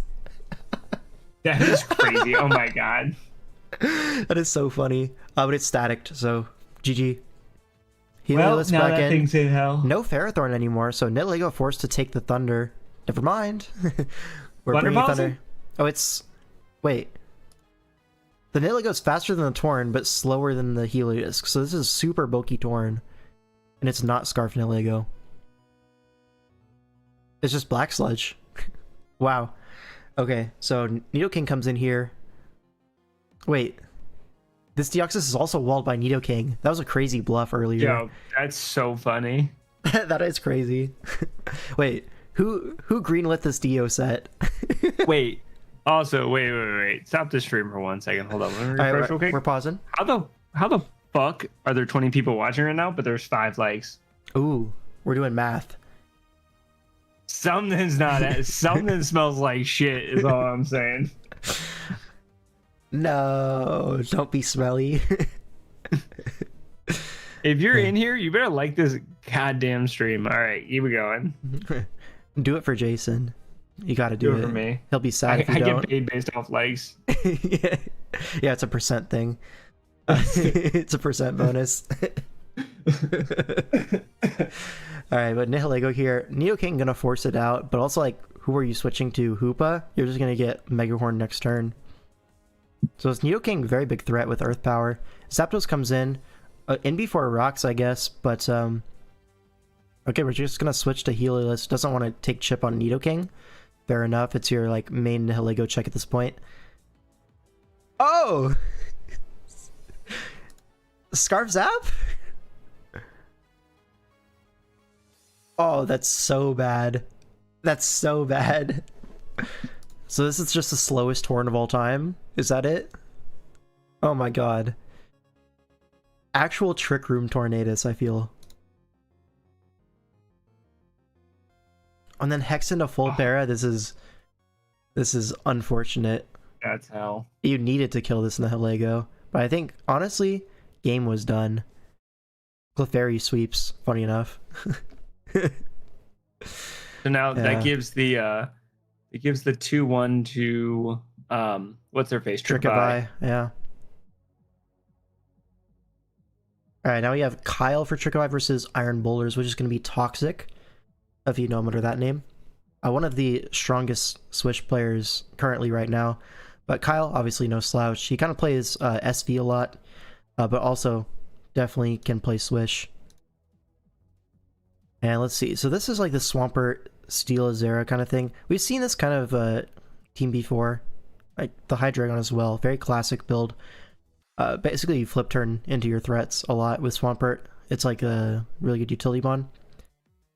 That is crazy. Oh my god. That is so funny. But it's staticked, so GG. Well, now back that in. thing's in hell. No Ferrothorn anymore, so Nidalego forced to take the Thunder. Never mind. We're Thunder bringing Ballsy? Thunder. Oh, it's... Wait. The Nidalego's faster than the Torn, but slower than the Heliodisc. So this is super bulky Torn. And it's not Scarf Nidalego. It's just Black Sludge. Wow. Okay, so Nidoking comes in here. Wait. This Deoxys is also walled by Nidoking. That was a crazy bluff earlier. Yo, that's so funny. That is crazy. Wait, who greenlit this Dio set? Wait. Also, wait. Stop the stream for 1 second. Hold on. Let me refresh Alright, real quick. we're pausing. How the fuck are there 20 people watching right now, but there's 5 likes? Ooh, we're doing math. Something smells like shit is all I'm saying. No, don't be smelly. If you're in here, you better like this goddamn stream. All right, keep it going. Do it for Jason. You gotta do it for me. He'll be sad if you I don't. get paid based off likes. Yeah, it's a percent thing. It's a percent bonus. Alright, but Nihilego here. Nidoking gonna force it out, but also, like, who are you switching to? Hoopa? You're just gonna get Mega Horn next turn. So it's Nidoking, very big threat with Earth Power. Zapdos comes in before Rocks, I guess, but okay, we're just gonna switch to Heliolisk. Doesn't want to take chip on Nidoking. Fair enough, it's your, like, main Nihilego check at this point. Oh! Scarf Zap? Oh, that's so bad. That's so bad. So this is just the slowest Torn of all time? Is that it? Oh my god. Actual Trick Room Tornadus, I feel. And then Hex into full para. This is unfortunate. That's hell. You needed to kill this Nihilego. But I think, honestly, game was done. Clefairy sweeps, funny enough. So now that gives the 2-1 to what's their face? Trickify, yeah. Alright, now we have Kyle for Trickify versus Iron Boulders, which is going to be Toxic, if you know him under that name. One of the strongest Switch players currently right now. But Kyle, obviously no slouch. He kind of plays SV a lot, but also definitely can play Swish. And let's see. So this is like the Swampert Steel Azera kind of thing. We've seen this kind of team before. Like the Hydreigon as well. Very classic build. Basically, you flip turn into your threats a lot with Swampert. It's like a really good utility bond.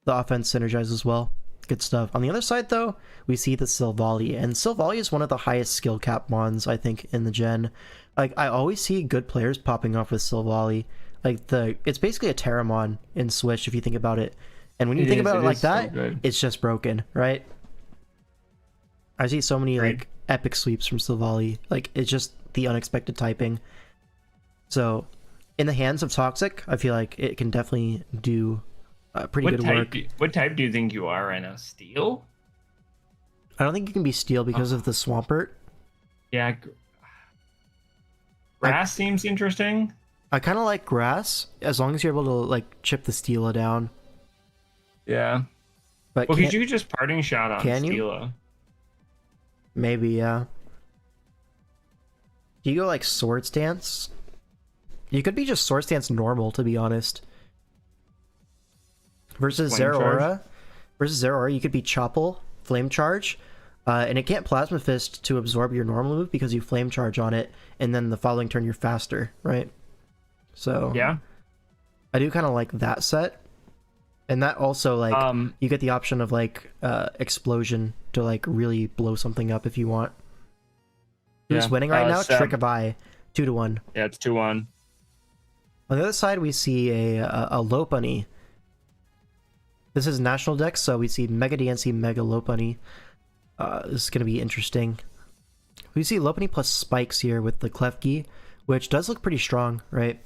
The offense synergizes well. Good stuff. On the other side, though, we see the Silvally. And Silvally is one of the highest skill cap bonds, I think, in the gen. Like, I always see good players popping off with Silvally. Like, it's basically a Terramon in Switch, if you think about it. And when you think about it like that, it's just broken, right? I see so many, like, epic sweeps from Silvally. Like, it's just the unexpected typing. So, in the hands of Toxic, I feel like it can definitely do pretty good work. What type do you think you are right now? Steel? I don't think you can be Steel because of the Swampert. Yeah. Grass seems interesting. I kind of like Grass, as long as you're able to, like, chip the Steela down. Yeah. But well, because you could just parting shot on Steela. Maybe, yeah. Do you go, like, Sword Stance? You could be just Sword Stance normal, to be honest. Versus Zeraora. Versus Zeraora, you could be Chople, Flame Charge, and it can't Plasma Fist to absorb your normal move because you Flame Charge on it, and then the following turn you're faster, right? So yeah, I do kind of like that set, and that also, like, you get the option of, like, Explosion to like really blow something up if you want. Who's Yeah. winning right now? Seb. Trick of Eye, 2-1. Yeah, it's 2-1. On the other side, we see a Lopunny. This is national deck, so we see Mega DNC, Mega Lopunny. This is going to be interesting. We see Lopunny plus Spikes here with the Klefki, which does look pretty strong, right?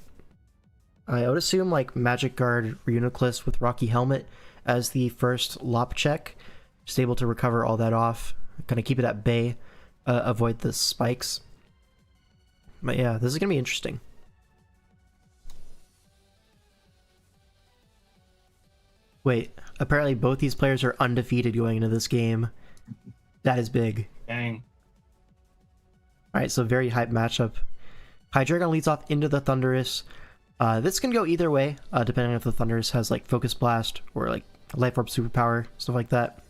I would assume like Magic Guard Reuniclus with Rocky Helmet as the first Lop check. Just able to recover all that off. Kind of keep it at bay. Avoid the spikes. But yeah, this is going to be interesting. Wait, apparently both these players are undefeated going into this game. That is big. Dang. Alright, so very hype matchup. Hydreigon leads off into the Thundurus. This can go either way, depending on if the Thundurus has like Focus Blast or like Life Orb Superpower, stuff like that.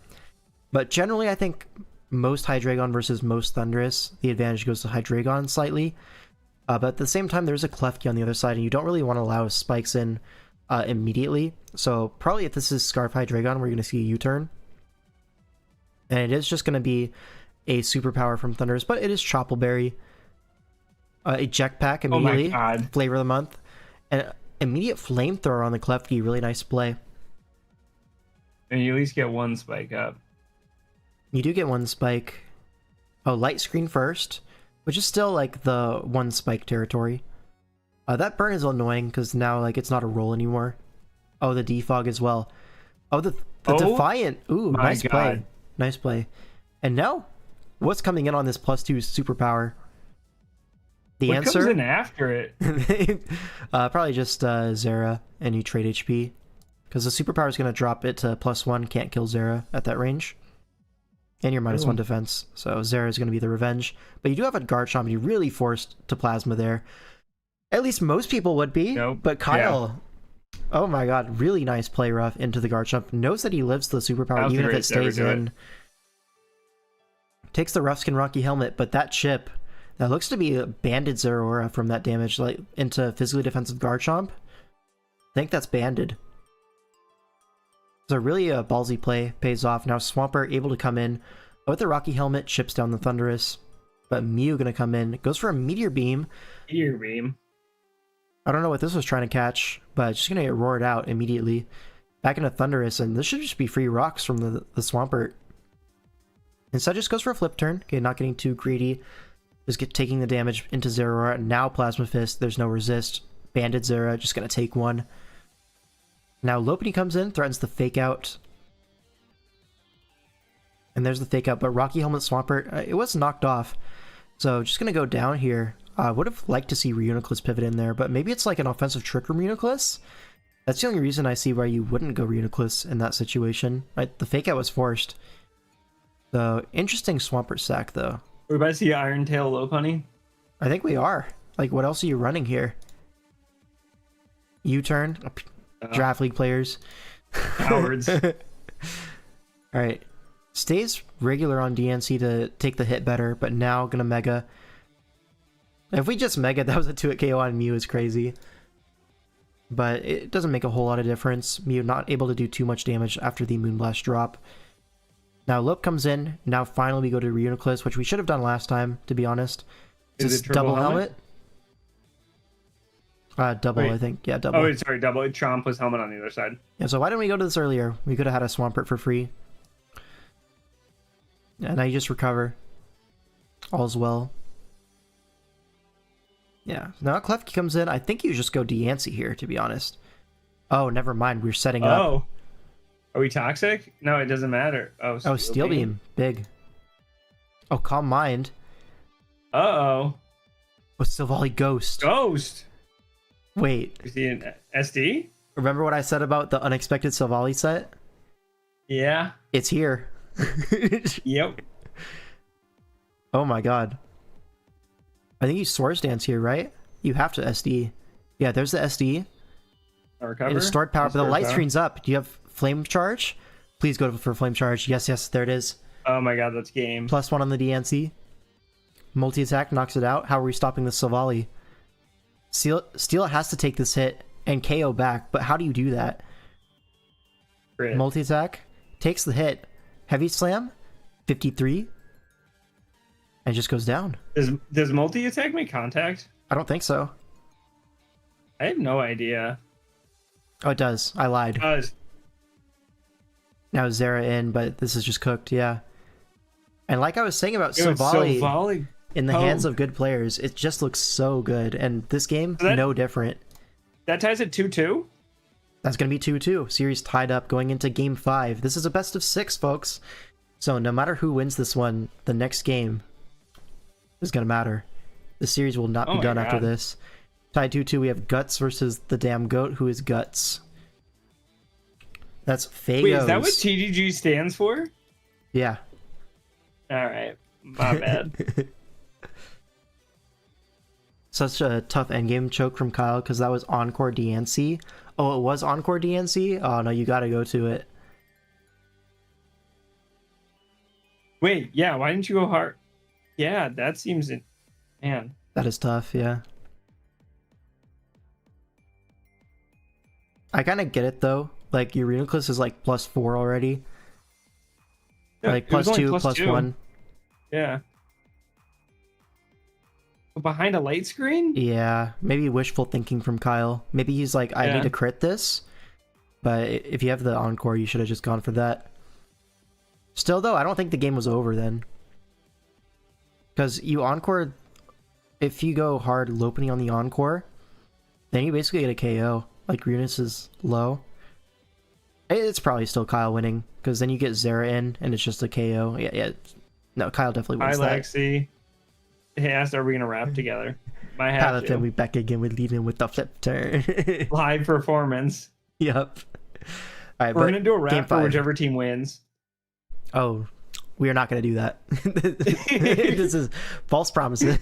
But generally, I think most Hydreigon versus most Thundurus, the advantage goes to Hydreigon slightly. But at the same time, there's a Klefki on the other side, and you don't really want to allow spikes in immediately. So probably if this is Scarf Hydreigon, we're going to see a U-turn. And it is just going to be a superpower from Thundurus, but it is Choppleberry. Eject Pack immediately. Oh my god. Flavor of the Month. And immediate Flamethrower on the Klefki. Really nice play. And you at least get one spike up. You do get one spike. Oh, Light Screen first, which is still like the one spike territory. That burn is annoying because now like it's not a roll anymore. Oh, the Defog as well. Oh, the Defiant. Ooh, nice play. Nice play. And now, what's coming in on this +2 superpower? The What answer? comes in after it? Probably just Zera, and you trade HP. Because the superpower is going to drop it to +1, can't kill Zera at that range. And your -1 defense. So Zera is going to be the revenge. But you do have a Garchomp, and you're really forced to Plasma there. At least most people would be. Nope. But Kyle, oh my god, really nice play rough into the Garchomp. Knows that he lives the superpower even if it stays in. Takes the Rough Skin Rocky Helmet, but that chip, that looks to be a banded Zeraora from that damage like into physically defensive Garchomp. I think that's banded. So really a ballsy play, pays off. Now Swampert able to come in with the Rocky Helmet, chips down the Thundurus. But Mew gonna come in, goes for a Meteor Beam. Meteor Beam. I don't know what this was trying to catch, but it's just gonna get roared out immediately. Back into Thundurus, and this should just be free rocks from the Swampert. Instead just goes for a flip turn. Okay, not getting too greedy. Just taking the damage into Zeraora. Now Plasma Fist, there's no resist. Banded Zera, just gonna take one. Now Lopunny comes in, threatens the Fake Out. And there's the Fake Out, but Rocky Helmet Swampert, it was knocked off. So just gonna go down here. Would have liked to see Reuniclus pivot in there, but maybe it's like an offensive Trick Room Reuniclus? That's the only reason I see why you wouldn't go Reuniclus in that situation. Right? The Fake Out was forced. So, interesting Swampert sack, though. We're about to see Iron Tail Lopunny. I think we are. Like, what else are you running here? U-turn? Draft League players. Cowards. Alright. Stays regular on DNC to take the hit better, but now gonna Mega. If we just Mega, that was a 2-hit KO on Mew is crazy. But it doesn't make a whole lot of difference. Mew not able to do too much damage after the Moonblast drop. Now Lope comes in. Now finally we go to Reuniclus, which we should have done last time, to be honest. Is it double helmet? Double, Wait. I think. Yeah, double. Oh, sorry, double. Chomp was helmet on the other side. Yeah, so why didn't we go to this earlier? We could have had a Swampert for free. Yeah, now you just recover. All's well. Yeah, now Klefki comes in. I think you just go Deancey here, to be honest. Oh, never mind. We're setting up. Oh. Are we toxic? No, it doesn't matter. Oh, Steel Beam. Big. Oh, Calm Mind. Uh-oh. Oh, Silvally Ghost. Ghost. Wait. Is he an SD? Remember what I said about the unexpected Silvally set? Yeah. It's here. Yep. Oh my god. I think you Swords Dance here, right? You have to SD. Yeah, there's the SD. Recover. It is stored power, but the light screen's up. Do you have Flame Charge? Please go for Flame Charge. Yes, yes, there it is. Oh my god, that's game. +1 on the DNC. Multi-attack knocks it out. How are we stopping the Silvally? Steel has to take this hit and KO back, but how do you do that? Crit. Multi-attack. Takes the hit. Heavy Slam. 53. And it just goes down. Does multi-attack make contact? I don't think so. I have no idea. Oh, it does. I lied. It does. Now Zera in, but this is just cooked, yeah. And like I was saying about Dude, Savali in the hands Oh. of good players, it just looks so good. And this game, So that- no different. That ties at 2-2? That's going to be 2-2. Series tied up going into game 5. This is a best of 6, folks. So no matter who wins this one, the next game is going to matter. The series will not Oh be my done after God. this. Tied 2-2, we have Guts versus the damn goat, who is Guts. That's Fagos. Wait, is that what TGG stands for? Yeah. Alright. My bad. Such a tough endgame choke from Kyle because that was Encore DNC. Oh, it was Encore DNC? Oh, no, you gotta go to it. Wait, yeah, why didn't you go hard? Yeah, that seems... Man. That is tough, yeah. I kind of get it, though. Like, your Reuniclus is, like, +4 already. Yeah, Like, it was only +2, +2. +1. Yeah. But behind a light screen? Yeah, maybe wishful thinking from Kyle. Maybe he's like, I Yeah. need to crit this. But if you have the Encore, you should have just gone for that. Still, though, I don't think the game was over then. Because you Encore... If you go hard Lopunny on the Encore, then you basically get a KO. Like, Runus is low. It's probably still Kyle winning, because then you get Zera in, and it's just a KO. Yeah. No, Kyle definitely Hi, wins that. Lexi. He asked, are we going to rap together? Might Kyle, have then to. we back again with leading with the flip turn. Live performance. Yep. All right, We're but going to do a game rap for 5. whichever team wins. Oh, we are not going to do that. This is false promises.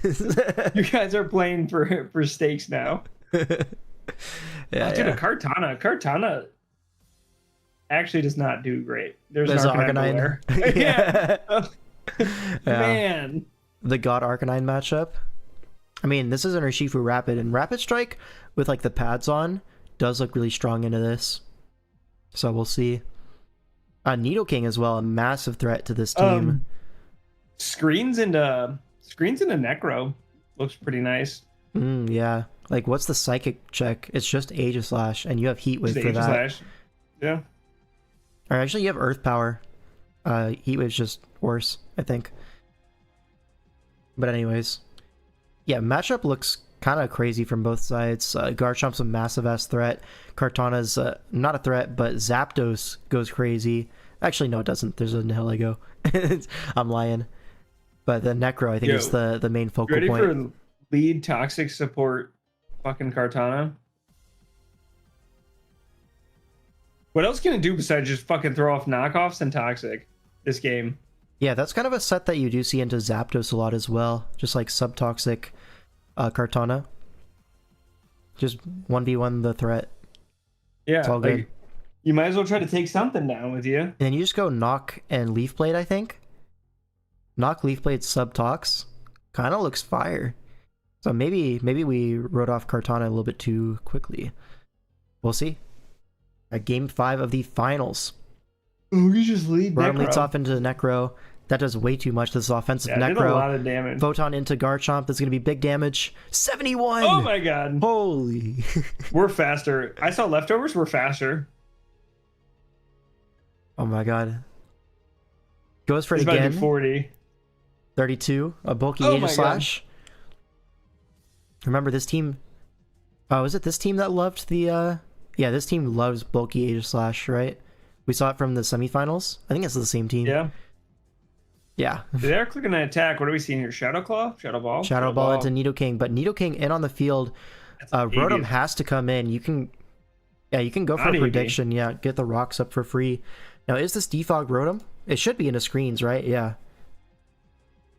You guys are playing for stakes now. Yeah, Dude, yeah. a Kartana actually does not do great. There's There's an an Arcanine. Arcanine. Yeah. Yeah. Man. The God Arcanine matchup. I mean, this is an Urshifu Rapid, and Rapid Strike with like the pads on does look really strong into this. So we'll see. Nidoking as well, a massive threat to this team. Screens into Necro looks pretty nice. Yeah. Like, what's the psychic check? It's just Aegislash, and you have Heat Wave Just for that. Aegislash. Yeah. Or actually, you have Earth Power. Heat Wave's just worse, I think. But anyways, yeah, matchup looks kind of crazy from both sides. Garchomp's a massive-ass threat. Kartana's not a threat, but Zapdos goes crazy. Actually, no, it doesn't. There's a Nihilego. I'm lying. But the Necro, I think, is the main focal Ready point. for lead toxic support fucking Kartana? What else can it do besides just fucking throw off knockoffs and toxic this game? Yeah, that's kind of a set that you do see into Zapdos a lot as well. Just like Subtoxic Kartana. Just 1v1 the threat. Yeah, It's all good. like, you might as well try to take something down with you. And then you just go Knock and Leaf Blade, I think. Knock, Leaf Blade, Subtox. Kind of looks fire. So maybe we wrote off Kartana a little bit too quickly. We'll see. At game 5 of the finals. Oh, you just lead Rotom Necro. leads off into the Necro. That does way too much. This is offensive Yeah, did a Necro. lot of damage. Photon into Garchomp. That's going to be big damage. 71! Oh my god. Holy. We're faster. I saw leftovers were faster. Oh my god. Goes for it It's about to again. do 40. 32. A bulky Oh my Aegislash. Remember this team... Oh, is it this team that loved the... Yeah, this team loves bulky Aegislash, right? We saw it from the semifinals. I think it's the same team. Yeah. Yeah. They are clicking an attack. What are we seeing here? Shadow Claw? Shadow Ball? Shadow Ball into Nidoking, but Nidoking in on the field. Rotom idiot. has to come in. You can go for Not a easy. prediction. Yeah, get the rocks up for free. Now, is this defog Rotom? It should be into screens, right? Yeah.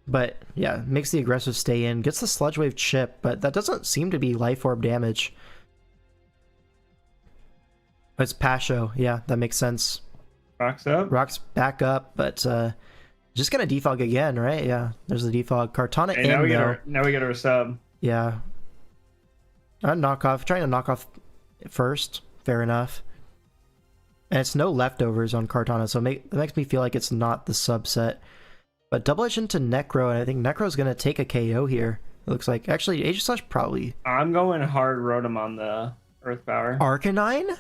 But yeah, makes the aggressive stay in. Gets the Sludge Wave chip, but that doesn't seem to be Life Orb damage. It's Pasho. Yeah, that makes sense. Rocks up. Rocks back up, but just gonna defog again, right? Yeah, there's the defog. Kartana Hey, in now we though. get our sub. Yeah. Trying to knock off first. Fair enough. And it's no leftovers on Kartana, so that makes me feel like it's not the subset. But double edge into Necro, and I think Necro's gonna take a KO here. It looks like. Actually, Aegislash probably. I'm going hard Rotom on the Earth Power. Arcanine?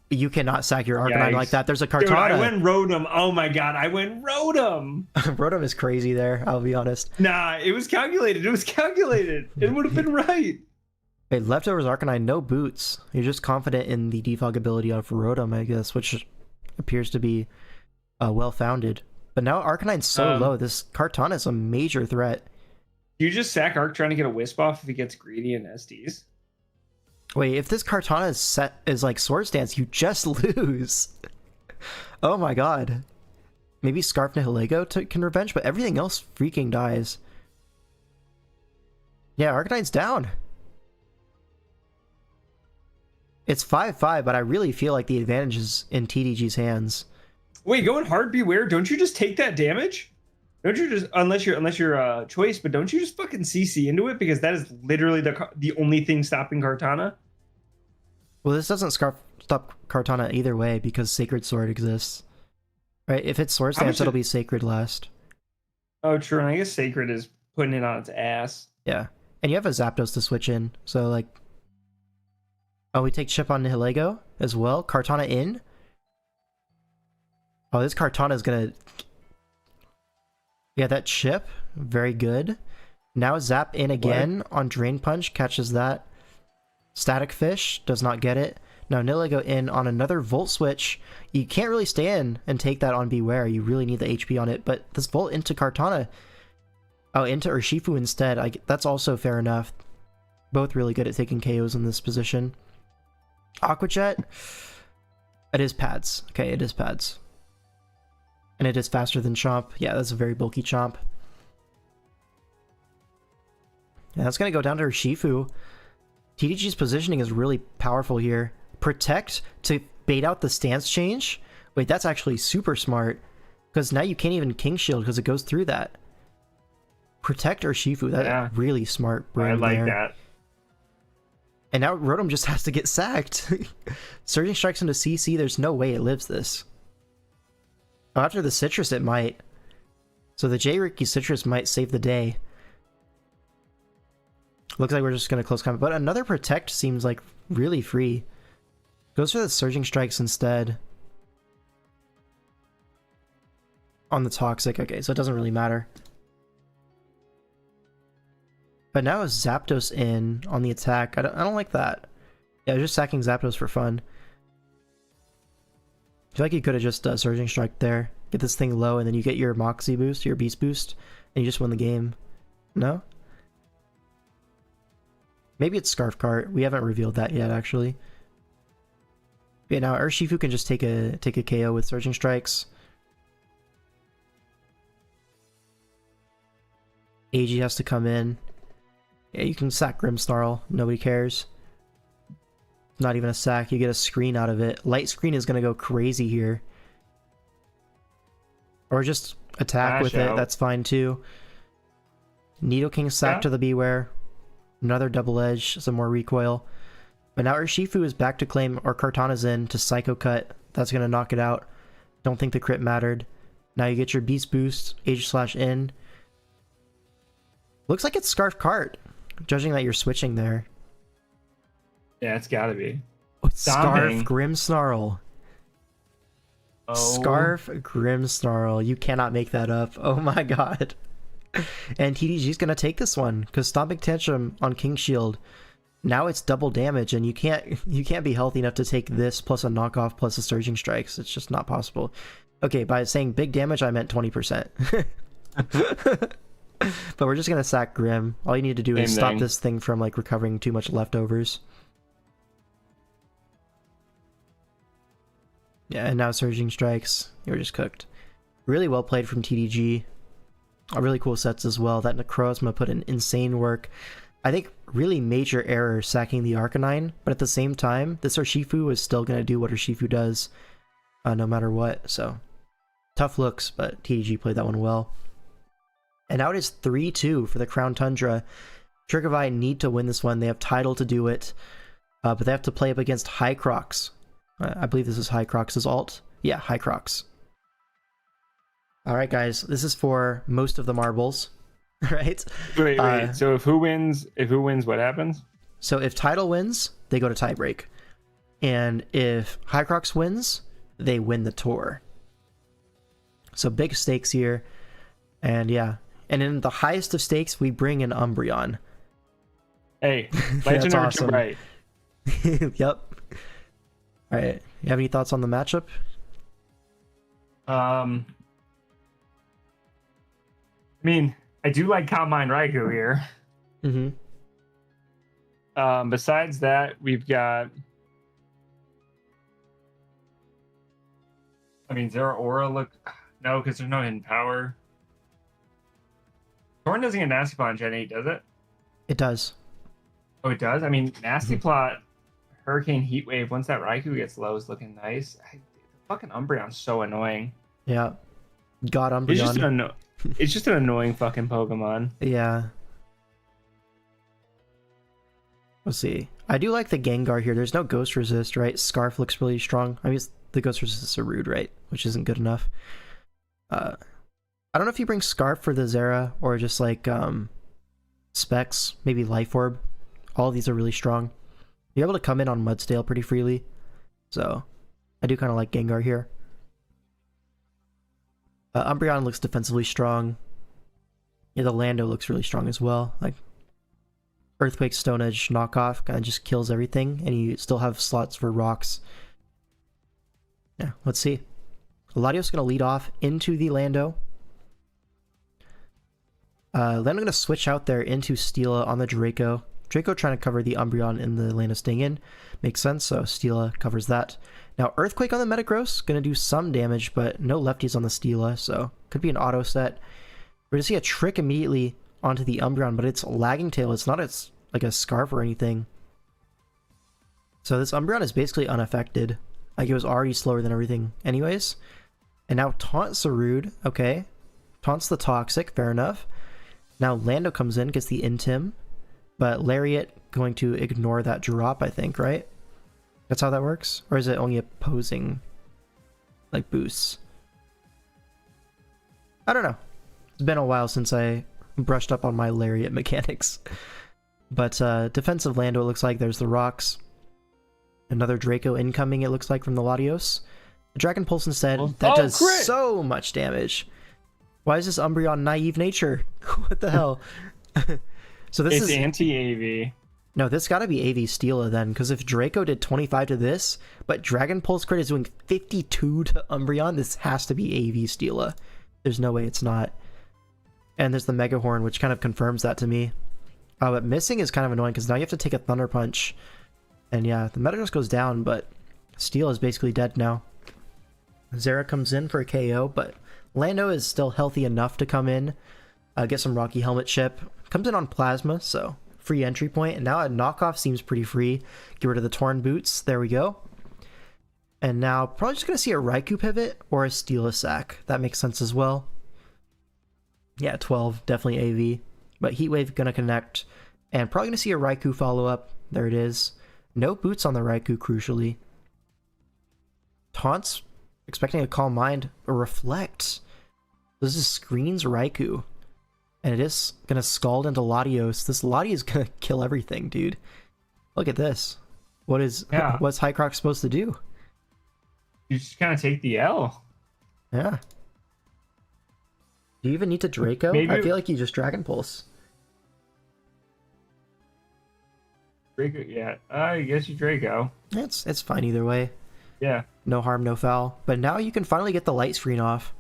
You cannot sack your Arcanine like that. There's a Kartana. Dude, I went Rotom. Oh my god, I went Rotom. Rotom is crazy there, I'll be honest. Nah, it was calculated. It was calculated. It would have been right. Hey, leftovers Arcanine, no boots. You're just confident in the defog ability of Rotom, I guess, which appears to be well-founded. But now Arcanine's so low, this Kartana is a major threat. You just sack Arc trying to get a Wisp off if he gets greedy in SDs? Wait, if this Kartana is set is like Swords Dance, you just lose. Oh my god. Maybe Scarf Nihilego can revenge, but everything else freaking dies. Yeah, Arcanine's down. It's 5-5, but I really feel like the advantage is in TDG's hands. Wait, going hard Beware, don't you just take that damage? Don't you just, unless you're choice, but don't you just fucking CC into it? Because that is literally the only thing stopping Kartana. Well, this doesn't stop Kartana either way because Sacred Sword exists. Right? If it's Swords Dance, it'll be Sacred last. Oh, true. And I guess Sacred is putting it on its ass. Yeah. And you have a Zapdos to switch in. So, like... Oh, we take Chip on Nihilego as well. Kartana in. Oh, this Kartana is gonna... Yeah, that Chip. Very good. Now Zap in again on Drain Punch. Catches that. Static Fish. Does not get it. Now Nihilego in on another Volt Switch. You can't really stay in and take that on Beware. You really need the HP on it. But this Volt into Kartana... Oh, into Urshifu instead. That's also fair enough. Both really good at taking KOs in this position. Aqua Jet. It is pads. Okay, it is pads. And it is faster than Chomp. Yeah, that's a very bulky Chomp. Yeah, that's going to go down to Urshifu. TDG's positioning is really powerful here. Protect to bait out the stance change. Wait, that's actually super smart. Because now you can't even King Shield because it goes through that. Protect Urshifu. That's really smart. I like that. And now Rotom just has to get sacked. Surging Strikes into CC, there's no way it lives this. Oh, after the Citrus it might. So the J-Ricky Citrus might save the day. Looks like we're just going to close combat. But another Protect seems like really free. Goes for the Surging Strikes instead. On the Toxic. Okay, so it doesn't really matter. But now is Zapdos in on the attack. I don't like that. Yeah, just sacking Zapdos for fun. I feel like you could have just Surging Strike there. Get this thing low, and then you get your Moxie boost, your Beast boost, and you just win the game. No? Maybe it's Scarf Cart. We haven't revealed that yet, actually. Yeah, now Urshifu can just take a KO with Surging Strikes. AG has to come in. Yeah, you can sack Grimmsnarl. Nobody cares. Not even a sack. You get a screen out of it. Light Screen is going to go crazy here. Or just attack with it. That's fine too. Nidoking sack to the Beware. Another Double Edge. Some more recoil. But now Urshifu is back to claim, or Kartana's in to Psycho Cut. That's going to knock it out. Don't think the crit mattered. Now you get your Beast Boost. Aegislash in. Looks like it's Scarf Cart. Judging that you're switching there. Yeah, it's gotta be. Oh, Scarf Grimmsnarl. Oh. Scarf Grimmsnarl. You cannot make that up. Oh my god. And TDG's gonna take this one because Stomping Tantrum on King Shield. Now it's double damage, and you can't be healthy enough to take this plus a knockoff plus a Surging Strikes. It's just not possible. Okay, by saying big damage, I meant 20%. But we're just gonna sack Grim. All you need to do is stop this thing from like recovering too much leftovers. Yeah, and now Surging Strikes. You're just cooked. Really well played from TDG. Really cool sets as well. That Necrozma put in insane work. I think really major error sacking the Arcanine, but at the same time, this Urshifu is still gonna do what Urshifu does, no matter what. So tough looks, but TDG played that one well. And now it is 3-2 for the Crown Tundra. Triggervi need to win this one. They have Tidal to do it, but they have to play up against Hycrox. I believe this is Hycrox's alt. Yeah, Hycrox. Alright, guys, this is for most of the marbles, right? Wait. So if who wins, what happens? So if Tidal wins, they go to tiebreak. And if Hycrox wins, they win the tour. So big stakes here. And yeah. And in the highest of stakes, we bring in Umbreon. Hey, legend or awesome. right? Yep. Alright. You have any thoughts on the matchup? I mean, I do like Combine Raikou here. Mm-hmm. Besides that, we've got. I mean, Zeraora look. No, because there's no hidden power. Thorn doesn't get Nasty Plot on Gen 8, does it? It does. Oh, it does? I mean, Nasty Plot, Hurricane, Heat Wave, once that Raikou gets low, is looking nice. The fucking Umbreon's so annoying. Yeah. God, Umbreon. It's just an annoying fucking Pokemon. Yeah. Let's see. I do like the Gengar here. There's no Ghost Resist, right? Scarf looks really strong. I mean, the Ghost Resist are rude, right? Which isn't good enough. I don't know if you bring Scarf for the Zera or just like Specs, maybe Life Orb. All of these are really strong. You're able to come in on Mudsdale pretty freely. So, I do kind of like Gengar here. Umbreon looks defensively strong. Yeah, the Lando looks really strong as well. Like, Earthquake, Stone Edge, knockoff kind of just kills everything, and you still have slots for rocks. Yeah, let's see. Latios going to lead off into the Lando. Lando going to switch out there into Steela on the Draco. Draco trying to cover the Umbreon in the Lando Sting in. Makes sense, so Steela covers that. Now, Earthquake on the Metagross, going to do some damage, but no lefties on the Steela, so could be an auto set. We're going to see a trick immediately onto the Umbreon, but it's lagging tail. It's not like a Scarf or anything. So this Umbreon is basically unaffected. Like, it was already slower than everything anyways. And now taunts the Rude. Okay. Taunts the Toxic. Fair enough. Now Lando comes in, gets the Intim. But Lariat going to ignore that drop, I think, right? That's how that works? Or is it only opposing, like, boosts? I don't know. It's been a while since I brushed up on my Lariat mechanics. But defensive Lando, it looks like there's the rocks. Another Draco incoming, it looks like, from the Latios. Dragon Pulse instead. That does crit! So much damage. Why is this Umbreon naive nature? What the hell? So this is anti-AV. No, this gotta be AV Steela then, because if Draco did 25 to this, but Dragon Pulse crit is doing 52 to Umbreon, this has to be AV Steela. There's no way it's not. And there's the Mega Horn, which kind of confirms that to me. But missing is kind of annoying, because now you have to take a Thunder Punch. And yeah, the Metagross goes down, but Steel is basically dead now. Zera comes in for a KO, but Lando is still healthy enough to come in, get some Rocky Helmet chip. Comes in on Plasma, so free entry point. And now a knockoff seems pretty free. Get rid of the Torn Boots. There we go. And now probably just going to see a Raikou pivot or a Steela sack. That makes sense as well. Yeah, 12, definitely AV. But Heat Wave going to connect. And probably going to see a Raikou follow up. There it is. No boots on the Raikou, crucially. Taunts, expecting a Calm Mind, or Reflect. This is Screens Raikou. And it is going to Scald into Latios. This Latios is going to kill everything, dude. Look at this. What's Hycrox supposed to do? You just kind of take the L. Yeah. Do you even need to Draco? Maybe... I feel like you just Dragon Pulse. Draco, yeah. I guess you Draco. It's fine either way. Yeah. No harm, no foul. But now you can finally get the light screen off.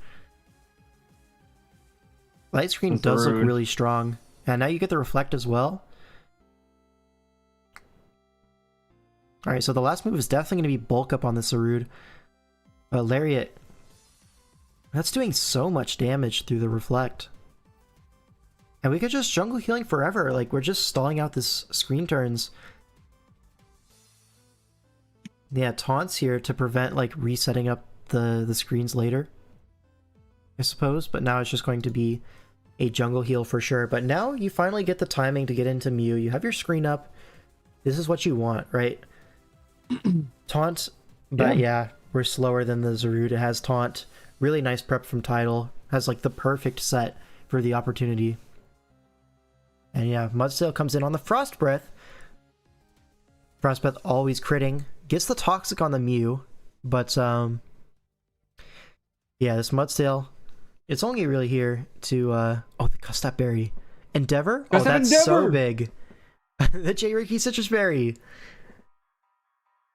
Light screen does look really strong. And now you get the reflect as well. Alright, so the last move is definitely going to be bulk up on the Sarud. Lariat. That's doing so much damage through the reflect. And we could just jungle healing forever. Like, we're just stalling out this screen turns. Yeah, taunts here to prevent, like, resetting up the screens later, I suppose. But now it's just going to be a jungle heal for sure. But now you finally get the timing to get into Mew. You have your screen up. This is what you want, right? Taunt, but yeah, we're slower than the Zarude. It has taunt. Really nice prep from Tidal. has like the perfect set for the opportunity. And yeah, Mudsail comes in on the Frost Breath. Frost Breath always critting. Gets the Toxic on the Mew, but yeah, this Mudsail, it's only really here to oh, the Custap Berry. Endeavor? Oh, that's so big. The J-Ricky Citrus Berry.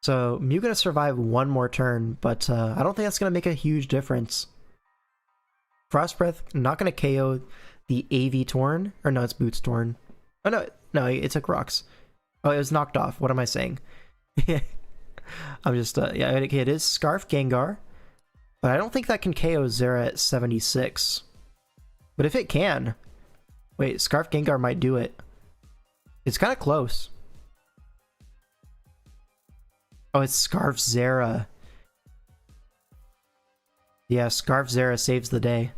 So Mew gonna survive one more turn, but I don't think that's gonna make a huge difference. Frost Breath not gonna KO the AV Torn, or no, it's Boots Torn. Oh no, it took rocks. Oh, it was knocked off. What am I saying? I'm just yeah, okay, it is Scarf Gengar, but I don't think that can KO Zera at 76. But if it can, wait, Scarf Gengar might do it. It's kind of close. Oh, it's Scarf Zera. Yeah, Scarf Zera saves the day.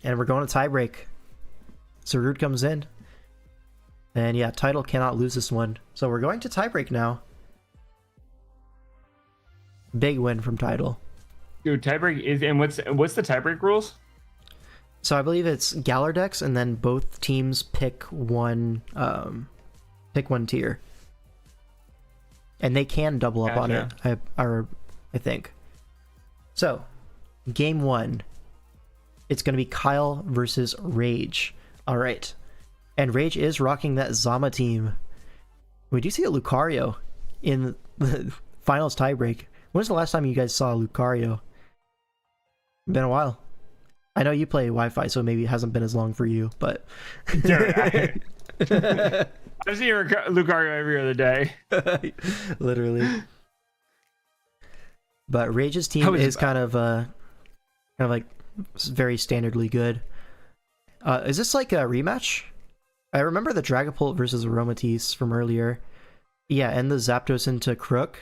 And we're going to tiebreak. So Rude comes in. And yeah, Tidal cannot lose this one. So we're going to tiebreak now. Big win from Tidal. Dude, tiebreak is, and what's the tiebreak rules? So I believe it's Galar decks, and then both teams pick one tier. And they can double up on it, I think. So, game 1. It's going to be Kyle versus Rage. Alright. And Rage is rocking that Zama team. We do see a Lucario in the finals tiebreak. When was the last time you guys saw Lucario? Been a while. I know you play Wi-Fi, so maybe it hasn't been as long for you, but... Dude, I see Lucario every other day. Literally. But Rage's team is kind of like very standardly good. Is this like a rematch? I remember the Dragapult versus Aromatisse from earlier. Yeah, and the Zapdos into Crook.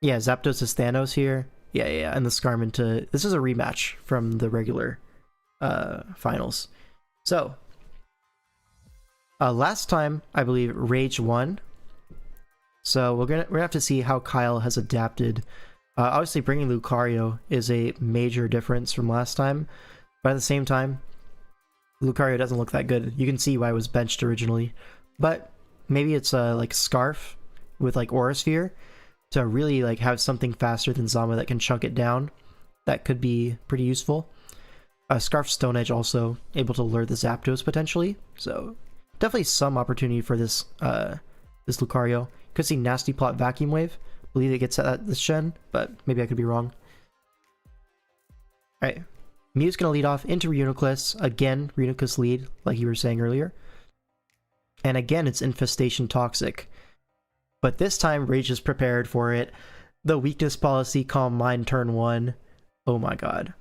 Yeah, Zapdos is Thanos here. Yeah, and the Skarm into... This is a rematch from the regular finals. So, last time, I believe, Rage won. So we're gonna have to see how Kyle has adapted. Obviously, bringing Lucario is a major difference from last time. But at the same time, Lucario doesn't look that good. You can see why it was benched originally. But maybe it's like Scarf with like Aura Sphere to really like have something faster than Zama that can chunk it down. That could be pretty useful. Scarf Stone Edge also able to lure the Zapdos potentially. So definitely some opportunity for this this Lucario. Could see Nasty Plot Vacuum Wave. Believe it gets at this gen, but maybe I could be wrong. Alright. Mew's gonna lead off into Reuniclus. Again, Reuniclus lead, like you were saying earlier. And again, it's Infestation Toxic. But this time, Rage is prepared for it. The Weakness Policy, Calm Mind, turn 1. Oh my god.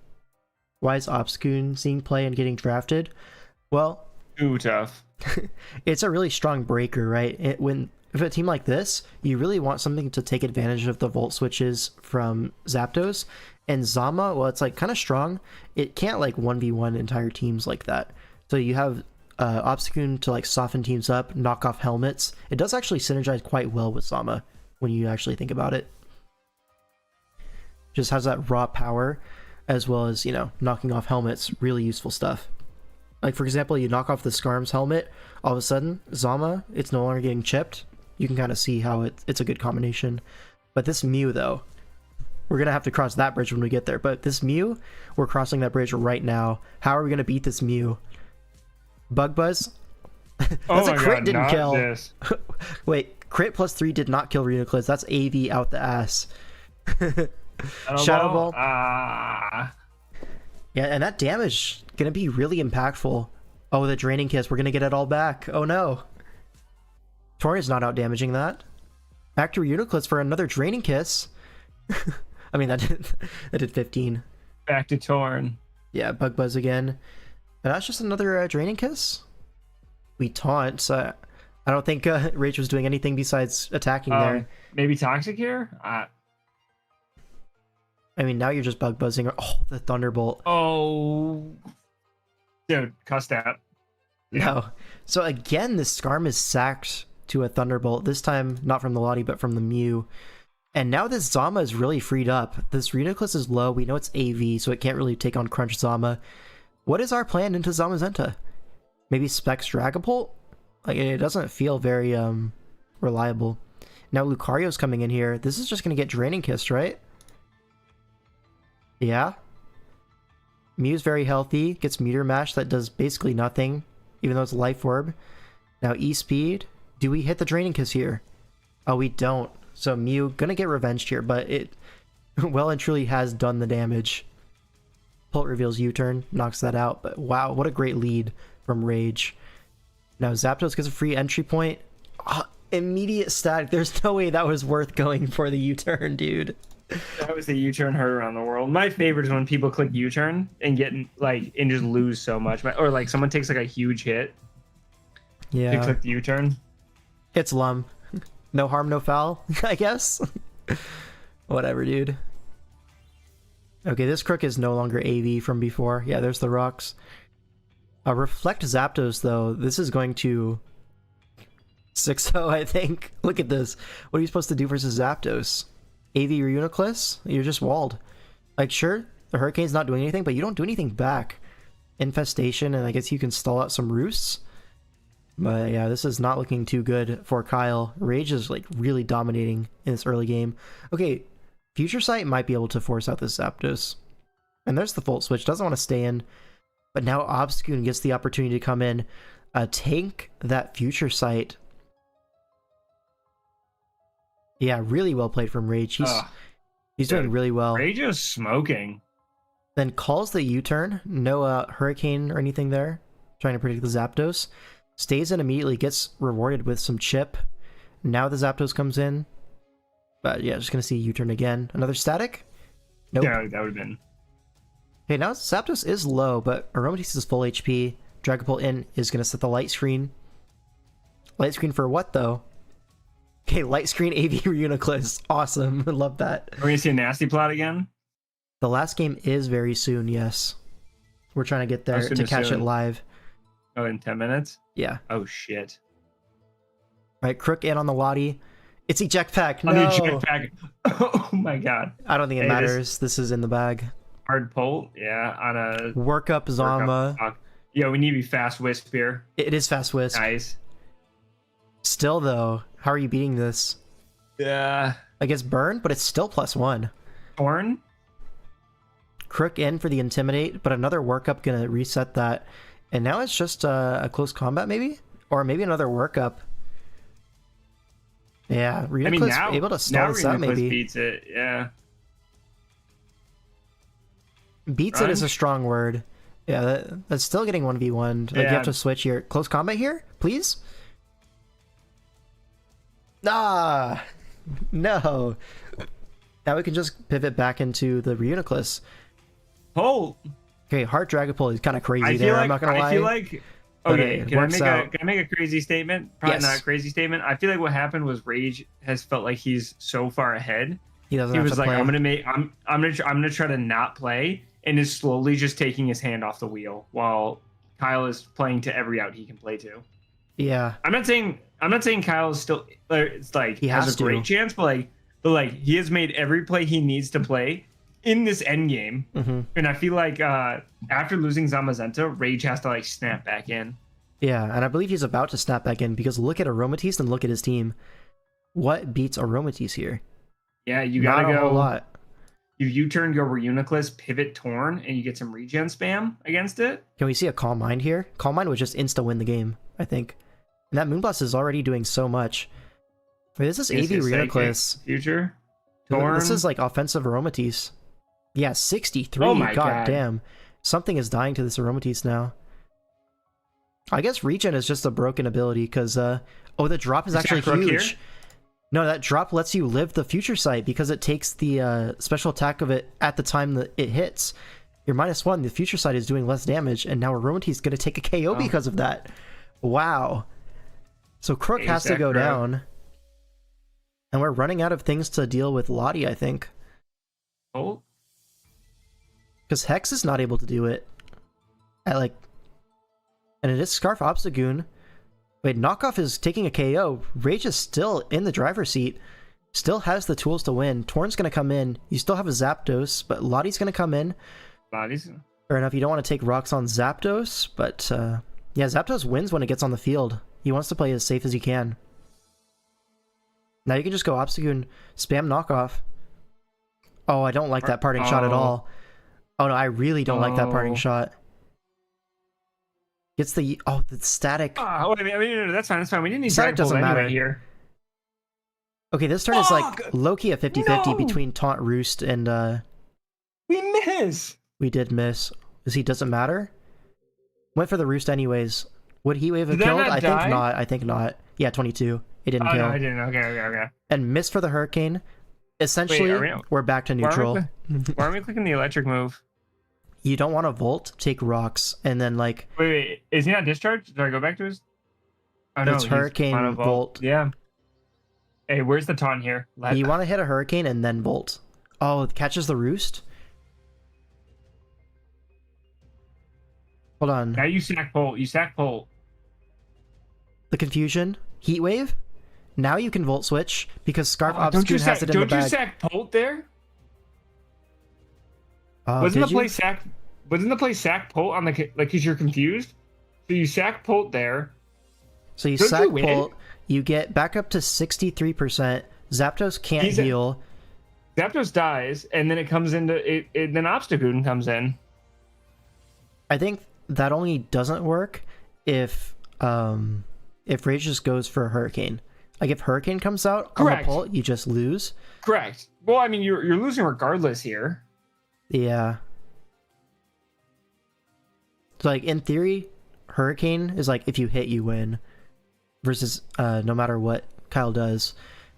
Why is Obscune seeing play and getting drafted? Well... Too tough. It's a really strong breaker, right? If a team like this, you really want something to take advantage of the Volt Switches from Zapdos. And Zama, well, it's like kind of strong. It can't like 1v1 entire teams like that. So you have Obscune to like soften teams up, knock off helmets. It does actually synergize quite well with Zama when you actually think about it. Just has that raw power as well as, you know, knocking off helmets. Really useful stuff. Like, for example, you knock off the Skarm's helmet, all of a sudden, Zama, it's no longer getting chipped. You can kind of see how it's a good combination. But this Mew, though, we're going to have to cross that bridge when we get there. But this Mew, we're crossing that bridge right now. How are we going to beat this Mew? Bug Buzz? That's a crit, didn't kill. Wait, crit plus 3 did not kill Reuniclus. That's AV out the ass. Shadow Ball. Yeah, and that damage going to be really impactful. Oh, the Draining Kiss. We're going to get it all back. Oh, no. Torn not out damaging that. Back to Reuniclus for another Draining Kiss. I mean, that did 15. Back to Torn. Yeah, Bug Buzz again. And that's just another Draining Kiss. We taunt. So I don't think Rage was doing anything besides attacking there. Maybe Toxic here? I mean, now you're just Bug Buzzing. Oh, the Thunderbolt. Oh. Dude, cuss that. Yeah. No. So again, this Skarm is sacked to a Thunderbolt. This time, not from the Lottie, but from the Mew. And now this Zama is really freed up. This Reuniclus is low. We know it's AV, so it can't really take on Crunch Zama. What is our plan into Zamazenta? Maybe Specs Dragapult? Like, it doesn't feel very reliable. Now Lucario's coming in here. This is just going to get Draining Kiss, right? Yeah. Mew's very healthy. Gets Meteor Mash that does basically nothing, even though it's Life Orb. Now E-Speed. Do we hit the Draining Kiss here? Oh, we don't. So Mew gonna get revenged here, but it well and truly has done the damage. Pult reveals U-turn, knocks that out, but wow, what a great lead from Rage. Now Zapdos gets a free entry point. Immediate static. There's no way that was worth going for the U-turn, dude. That was the U-turn heard around the world. My favorite is when people click U-turn and get like and just lose so much, or like someone takes like a huge hit. Yeah. They click the U-turn. It's Lum. No harm, no foul, I guess. Whatever, dude. Okay, this Crook is no longer AV from before. Yeah, there's the rocks. Reflect Zapdos, though. This is going to 6-0, I think. Look at this. What are you supposed to do versus Zapdos? AV or Uniclus? You're just walled. Like, sure, the Hurricane's not doing anything, but you don't do anything back. Infestation, and I guess you can stall out some Roosts. But yeah, this is not looking too good for Kyle. Rage is like really dominating in this early game. Okay, Future Sight might be able to force out this Zapdos. And there's the Volt Switch, doesn't want to stay in. But now Obscune gets the opportunity to come in, tank that Future Sight. Yeah, really well played from Rage. He's doing really well. Rage is smoking. Then calls the U-turn. No Hurricane or anything there. Trying to predict the Zapdos. Stays in immediately, gets rewarded with some chip. Now the Zapdos comes in. But yeah, just gonna see U-turn again. Another static? Nope. Yeah, that would have been. Okay, now Zapdos is low, but Aromatisse is full HP. Dragapult in is gonna set the light screen. Light screen for what though? Okay, light screen AV Reuniclus. Awesome. Love that. Are we gonna see a nasty plot again? The last game is very soon, yes. We're trying to get there to catch it live. Oh, in 10 minutes? Yeah. Oh, shit. Right, Crook in on the Waddy. It's eject pack. No. On the eject pack. Oh my god. I don't think it matters. This is in the bag. Hard pull? Yeah, on a... Workup Zama. Yeah, we need to be fast wisp here. It is fast wisp. Nice. Still, though, how are you beating this? Yeah. I guess burn, but it's still +1. Torn? Crook in for the Intimidate, but another workup gonna reset that. And now it's just a close combat, maybe? Or maybe another workup. Yeah, Reuniclus able to stall this out, maybe. Beats it, yeah. Beats it is a strong word. Yeah, that's still getting 1v1. Like, you have to switch here. Close combat here, please? Ah! No! Now we can just pivot back into the Reuniclus. Oh! Okay, Heart Dragapult is kind of crazy there, I'm not gonna lie. I feel like... Okay, can I make a crazy statement? Probably not a crazy statement. I feel like what happened was Rage has felt like he's so far ahead. He was like, I'm gonna try to not play, and is slowly just taking his hand off the wheel while Kyle is playing to every out he can play to. Yeah. I'm not saying Kyle is still it's like he has a great chance, but he has made every play he needs to play in this end game. Mm-hmm. And I feel like after losing Zamazenta, Rage has to like snap back in. Yeah, and I believe he's about to snap back in because look at Aromatisse and look at his team. What beats Aromatisse here? Yeah, you gotta Not a go. whole lot. You U-turn, go Reuniclus, pivot Torn, and you get some regen spam against it. Can we see a Calm Mind here? Calm Mind would just insta-win the game, I think. And that Moonblast is already doing so much. Wait, this is AV Reuniclus. Future? Torn? This is like offensive Aromatisse. Yeah, 63. Oh my God damn. Something is dying to this Aromatisse now. I guess regen is just a broken ability because, the drop is actually huge. Here? No, that drop lets you live the Future Sight because it takes the special attack of it at the time that it hits. You're -1, the Future Sight is doing less damage, and now Aromatisse is going to take a KO because of that. Wow. So Crook has to go down. And we're running out of things to deal with Lottie, I think. Oh. Because Hex is not able to do it. And it is Scarf Obstagoon. Wait, Knockoff is taking a KO. Rage is still in the driver's seat. Still has the tools to win. Torn's going to come in. You still have a Zapdos, but Lottie's going to come in. Lottie's. Fair enough, you don't want to take rocks on Zapdos, but yeah, Zapdos wins when it gets on the field. He wants to play as safe as he can. Now you can just go Obstagoon, spam knockoff. Oh, I don't like that parting shot at all. Oh no, I really don't like that parting shot. Gets the static. Oh, I mean, no, that's fine. That's fine. We didn't need Static doesn't anyway matter here. Okay, this turn is like low-key a 50-50 between Taunt Roost and we miss. we did miss. He doesn't matter? Went for the Roost anyways. Would Heat Wave have killed? I think not. I think not. Yeah, 22. It didn't kill. No, I didn't. Okay. And missed for the Hurricane. Essentially, we're back to neutral. Why aren't we clicking the electric move? You don't want to Volt, take rocks, and then like... Wait. Is he not discharged? Did I go back to his... Oh, no, it's Hurricane, Volt. Yeah. Hey, where's the taunt here? You want to hit a Hurricane and then Volt. Oh, it catches the Roost? Hold on. Now you sack Bolt. You sack Bolt. The confusion. Heat Wave. Now you can Volt Switch because Scarf Obstagoon has it in the bag. Don't you sack Bolt there? Wasn't the play sack Bolt on the like? Because you're confused. So you sack Bolt there. So you sack Bolt. You get back up to 63%. Zapdos can't heal. Zapdos dies, and then it comes into it. Then Obstagoon comes in. I think that only doesn't work if Rage just goes for a Hurricane. Like if Hurricane comes out on the pull, you just lose. Correct. Well, I mean, you're losing regardless here. Yeah. So like in theory, Hurricane is like if you hit, you win. Versus no matter what Kyle does.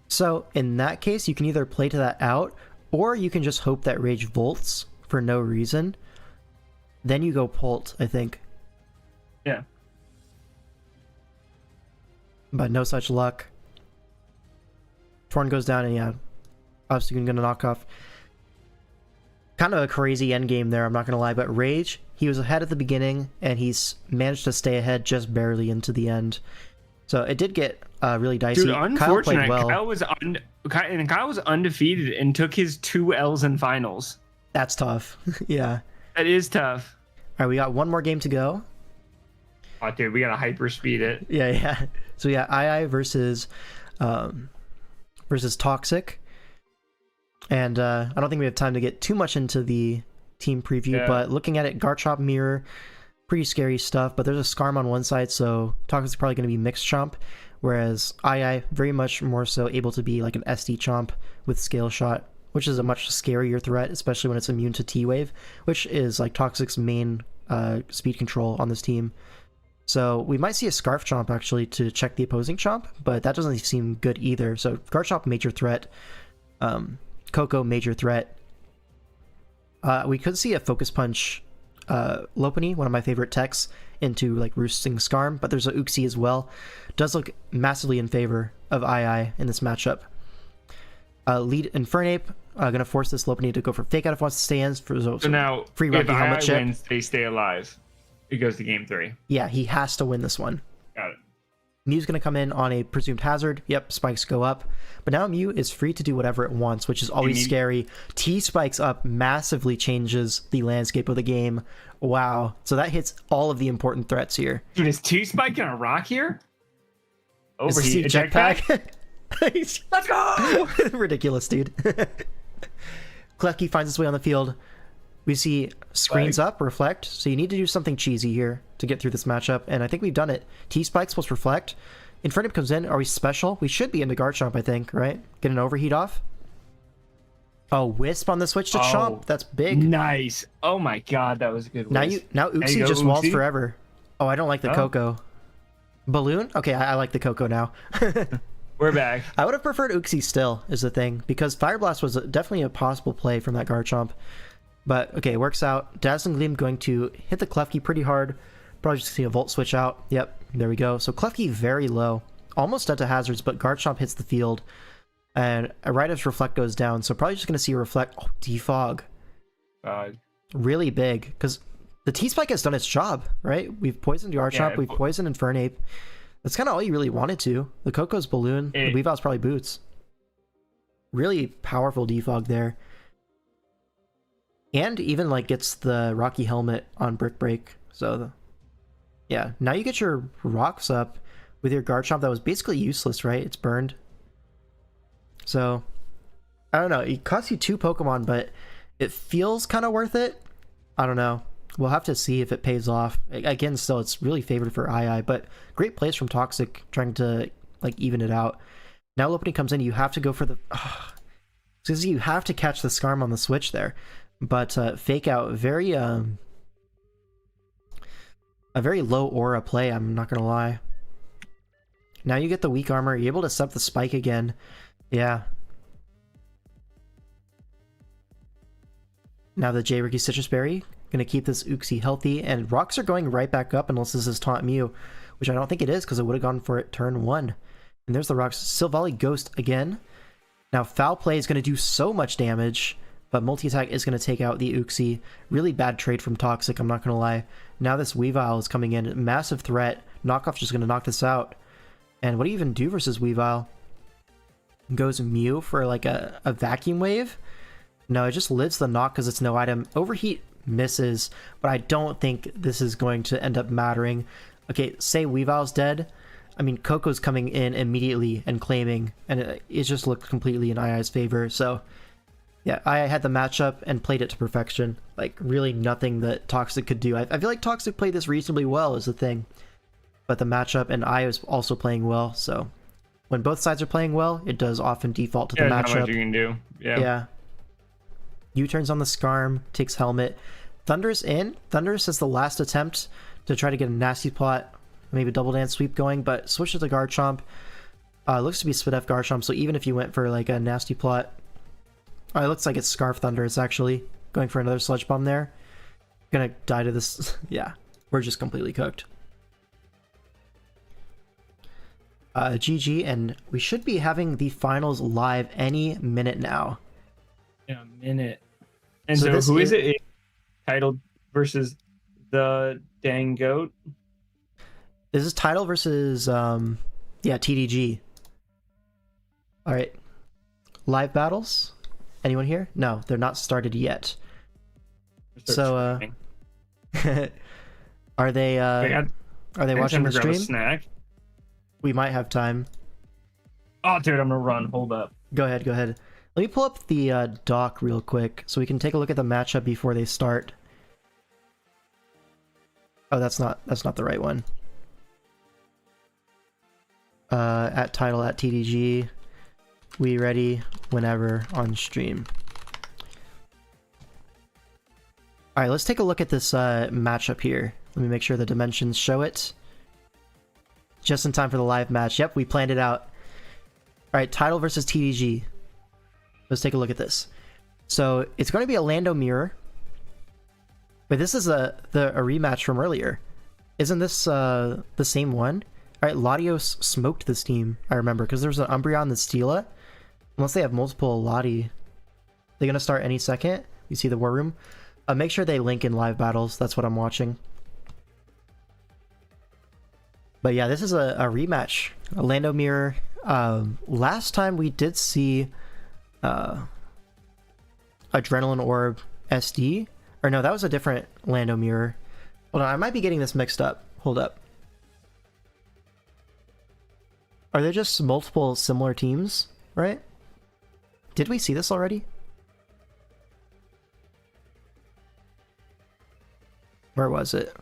So in that case, you can either play to that out, or you can just hope that Rage Volts for no reason. Then you go Pult, I think. Yeah. But no such luck. Torn goes down, and yeah, Obstagoon gonna knock off. Kind of a crazy endgame there, I'm not gonna lie, but Rage, he was ahead at the beginning, and he's managed to stay ahead just barely into the end. So it did get really dicey. Dude, unfortunate. Kyle was undefeated and took his 2 L's in finals. That's tough. Yeah. That is tough. All right, we got one more game to go. Oh, dude, we gotta hyper speed it. Yeah. So yeah, II versus Toxic, and I don't think we have time to get too much into the team preview. But looking at it, Garchomp Mirror, pretty scary stuff. But there's a Skarm on one side, so Toxic's probably going to be mixed Chomp, whereas II very much more so able to be like an SD Chomp with Scale Shot, which is a much scarier threat, especially when it's immune to T-Wave, which is like Toxic's main speed control on this team. So we might see a Scarf Chomp actually to check the opposing Chomp, but that doesn't seem good either. So Garchomp major threat, Coco major threat. We could see a Focus Punch Lopunny, one of my favorite techs, into like Roosting Skarm, but there's a Uxie as well. Does look massively in favor of II in this matchup. Lead Infernape, gonna force this Lopunny to go for Fake Out if it wants to stay in. So now, free Rocky Helmet chip. Wins, they stay alive. It goes to game 3. Yeah, he has to win this one. Got it. Mew's going to come in on a presumed hazard. Yep, spikes go up. But now Mew is free to do whatever it wants, which is always scary. T spikes up massively changes the landscape of the game. Wow. So that hits all of the important threats here. Dude, is T spike going to rock here? Overheat jetpack. Let's go! Ridiculous, dude. Klefki finds his way on the field. We see screens up, reflect, so you need to do something cheesy here to get through this matchup, and I think we've done it. T-Spikes plus reflect. Infernape comes in. Are we special? We should be into Garchomp, I think, right? Get an overheat off. Oh, Wisp on the switch to Chomp. That's big. Nice. Oh my god, that was a good Wisp. Now Uxie just walls forever. Oh, I don't like the Coco. Balloon? Okay, I like the Coco now. We're back. I would have preferred Uxie still, is the thing, because Fire Blast was definitely a possible play from that Garchomp. But, okay, it works out. Dazzling Gleam going to hit the Klefki pretty hard. Probably just see a Volt switch out. Yep, there we go. So Klefki very low. Almost dead to hazards, but Garchomp hits the field. And right as Reflect goes down, so probably just going to see a Reflect. Oh, Defog. Really big, because the T-Spike has done its job, right? We've poisoned Garchomp, we've poisoned Infernape. That's kind of all you really wanted to. The Coco's Balloon, the Weavile's probably Boots. Really powerful defog there. And even like gets the Rocky Helmet on Brick Break. So yeah, now you get your rocks up with your Garchomp that was basically useless, right? It's burned. So I don't know, it costs you 2 Pokemon, but it feels kind of worth it. I don't know. We'll have to see if it pays off. Again, still, it's really favored for II, but great plays from Toxic trying to like even it out. Now Lopunny comes in, you have to go for the... because you have to catch the Skarm on the switch there. But Fake Out, a very low aura play, I'm not going to lie. Now you get the weak armor, you're able to sub the Spike again. Yeah. Now the J-Ricky Citrus Berry, going to keep this Uxie healthy, and rocks are going right back up unless this is Taunt Mew, which I don't think it is because it would have gone for it turn 1. And there's the rocks. Silvally Ghost again. Now Foul Play is going to do so much damage, but Multi-Attack is going to take out the Uxie. Really bad trade from Toxic, I'm not going to lie. Now this Weavile is coming in. Massive threat. Knockoff just going to knock this out. And what do you even do versus Weavile? Goes Mew for like a Vacuum Wave? No, it just lives the knock because it's no item. Overheat misses, but I don't think this is going to end up mattering. Okay, say Weavile's dead. I mean, Coco's coming in immediately and claiming, and it just looked completely in II's favor. So, yeah, I had the matchup and played it to perfection. Like, really nothing that Toxic could do. I feel like Toxic played this reasonably well is the thing. But the matchup, and I was also playing well, so... when both sides are playing well, it does often default to the matchup. Not much you can do. Yeah. U-turns on the Skarm, takes Helmet. Thunderous in. Thunderous is the last attempt to try to get a nasty plot, maybe double dance sweep going, but switches to Garchomp. Looks to be Spit F Garchomp, so even if you went for like a nasty plot... it looks like it's Scarf Thunderous actually. Going for another Sludge Bomb there. Gonna die to this. Yeah, we're just completely cooked. GG, and we should be having the finals live any minute now. In a minute. And so who is it? Titled versus the dang goat? This is Title versus, yeah, TDG. Alright. Live battles? Anyone here? No, they're not started yet. So, are they watching the stream? Snack. We might have time. Oh, dude, I'm gonna run. Hold up. Go ahead, go ahead. Let me pull up the doc real quick so we can take a look at the matchup before they start. Oh, that's not the right one. At title at TDG. We ready whenever on stream. Alright, let's take a look at this matchup here. Let me make sure the dimensions show it. Just in time for the live match. Yep, we planned it out. Alright, Title versus TDG. Let's take a look at this. So, it's going to be a Lando Mirror. But this is a rematch from earlier. Isn't this the same one? Alright, Latios smoked this team, I remember, because there's an Umbreon and the Steela. Unless they have multiple Lati. They're going to start any second. You see the War Room. Make sure they link in live battles. That's what I'm watching. But yeah, this is a rematch. A Lando Mirror. Last time we did see Adrenaline Orb SD. Or no, that was a different Lando Mirror. Hold on, I might be getting this mixed up. Hold up. Are there just multiple similar teams, right? Did we see this already? Where was it?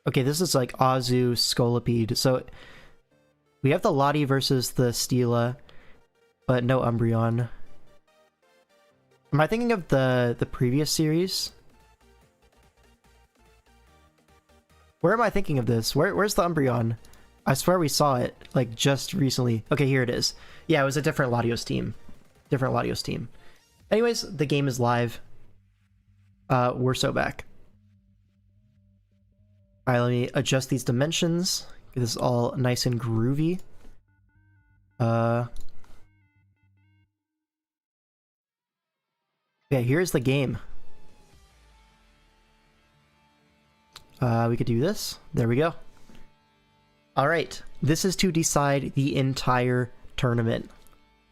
Okay, this is like Azu, Scolipede. So we have the Lati versus the Steela, but no Umbreon. Am I thinking of the previous series? Where am I thinking of this? Where's the Umbreon? I swear we saw it, like, just recently. Okay, here it is. Yeah, it was a different Latios team. Different Latios team. Anyways, the game is live. We're so back. Alright, let me adjust these dimensions. Get this all nice and groovy. Okay, here's the game. We could do this. There we go. Alright, this is to decide the entire tournament.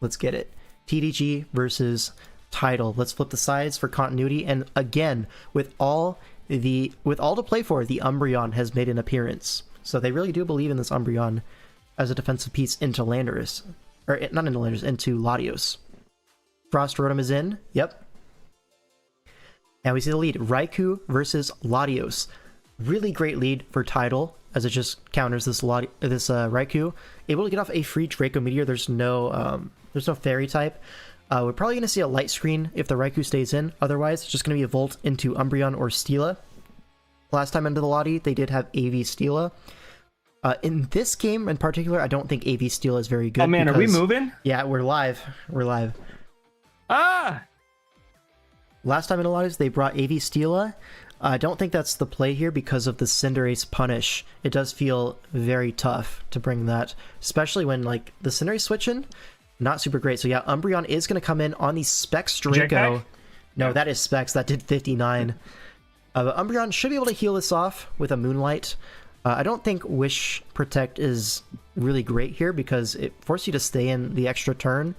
Let's get it. TDG versus Tidal. Let's flip the sides for continuity. And again, with all to play for, the Umbreon has made an appearance. So they really do believe in this Umbreon as a defensive piece into Landorus. Or not into Landorus, into Latios. Frost Rotom is in. Yep. And we see the lead. Raikou versus Latios. Really great lead for Tidal, as it just counters this Raikou. Able to get off a free Draco Meteor. There's no Fairy type. We're probably going to see a light screen if the Raikou stays in. Otherwise, it's just going to be a Volt into Umbreon or Steela. Last time into the Lottie, they did have AV Steela. In this game in particular, I don't think AV Steela is very good. Oh man, because, are we moving? Yeah, we're live. We're live. Ah! Last time in the Lotties, they brought AV Steela. I don't think that's the play here because of the Cinderace punish. It does feel very tough to bring that, especially when like the Cinderace switching, not super great. So yeah, Umbreon is going to come in on the Specs Draco. No, yeah. That is Specs. That did 59. But Umbreon should be able to heal this off with a Moonlight. I don't think Wish Protect is really great here because it forces you to stay in the extra turn.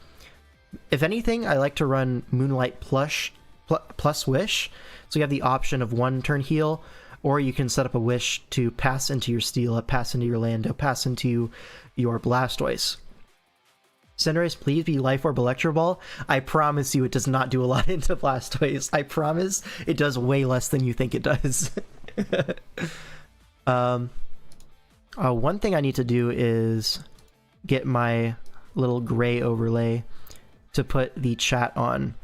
If anything, I like to run Moonlight plus Wish. So you have the option of 1 turn heal, or you can set up a Wish to pass into your Steela, pass into your Lando, pass into your Blastoise. Cinderace, please be Life Orb Electro Ball. I promise you it does not do a lot into Blastoise. I promise it does way less than you think it does. One thing I need to do is get my little gray overlay to put the chat on,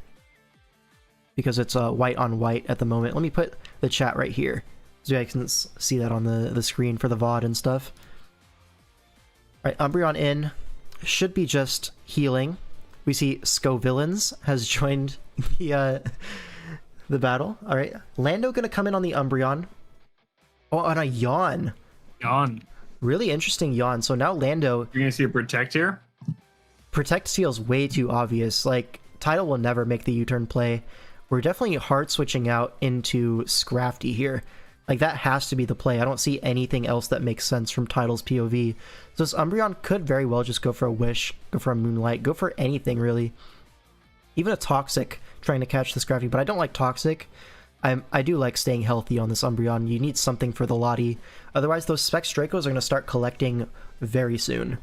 because it's white on white at the moment. Let me put the chat right here so I can see that on the screen for the VOD and stuff. Alright, Umbreon in. Should be just healing. We see Scovillains has joined the battle. Alright, Lando gonna come in on the Umbreon. Oh, on a Yawn. Yawn. Really interesting Yawn. So now Lando... You're gonna see a Protect here? Protect feels way too obvious. Like, Tidal will never make the U-turn play. We're definitely hard switching out into Scrafty here. Like, that has to be the play. I don't see anything else that makes sense from Tidal's POV. So this Umbreon could very well just go for a Wish, go for a Moonlight, go for anything, really. Even a Toxic, trying to catch the Scrafty, but I don't like Toxic. I do like staying healthy on this Umbreon. You need something for the Lottie. Otherwise, those Specs Dracos are going to start collecting very soon.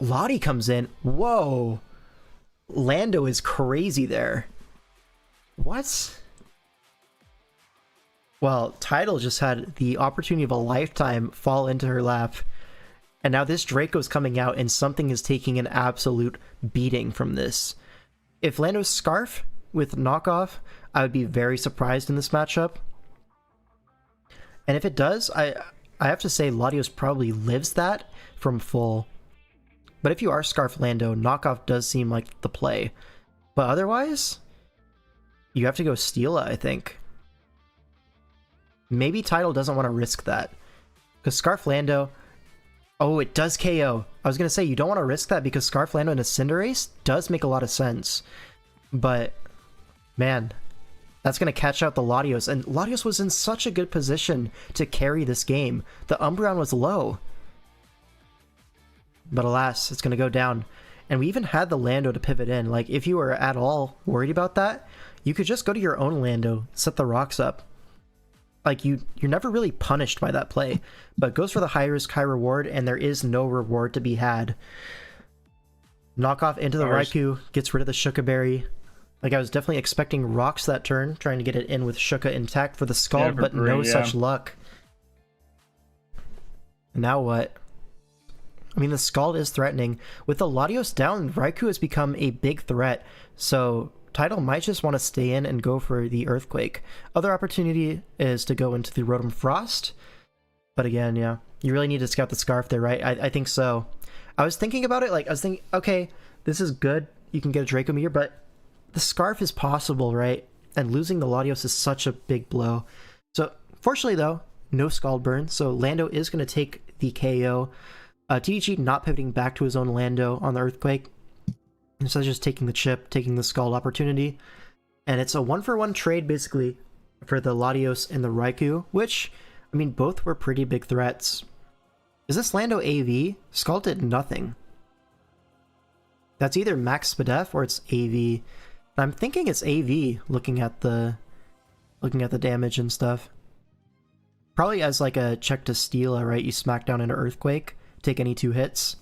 Lottie comes in. Whoa! Lando is crazy there. What? Well, Tidal just had the opportunity of a lifetime fall into her lap. And now this Draco's coming out and something is taking an absolute beating from this. If Lando's Scarf with knockoff, I would be very surprised in this matchup. And if it does, I have to say Latios probably lives that from full. But if you are Scarf Lando, knockoff does seem like the play. But otherwise, you have to go Steela, I think. Maybe Tidal doesn't want to risk that. Because Scarf Lando... Oh, it does KO. I was going to say, you don't want to risk that because Scarf Lando and a Cinderace does make a lot of sense. But, man, that's going to catch out the Latios. And Latios was in such a good position to carry this game. The Umbreon was low. But alas, it's going to go down. And we even had the Lando to pivot in. Like, if you were at all worried about that, you could just go to your own Lando, set the rocks up. Like, you're never really punished by that play, but goes for the high risk, high reward, and there is no reward to be had. Knockoff into the Raikou, gets rid of the Shuka Berry. Like, I was definitely expecting rocks that turn, trying to get it in with Shuka intact for the Scald, but no such luck. And now what? I mean, the Scald is threatening. With the Latios down, Raikou has become a big threat, so Tidal might just want to stay in and go for the Earthquake. Other opportunity is to go into the Rotom Frost. But again, yeah, you really need to scout the Scarf there, right? I think so. I was thinking about it, like, I was thinking, okay, this is good. You can get a Draco Meteor, but the Scarf is possible, right? And losing the Latios is such a big blow. So, fortunately, though, no Scald Burn, so Lando is going to take the KO. TDG not pivoting back to his own Lando on the Earthquake. Instead of just taking the chip, taking the Scald opportunity. And it's a 1-for-1 trade, basically, for the Latios and the Raikou, which, I mean, both were pretty big threats. Is this Lando AV? Skull did nothing. That's either max SPDEF or it's AV. I'm thinking it's AV, looking at the damage and stuff. Probably as like a check to Steela, right? You smack down into Earthquake, take any 2 hits.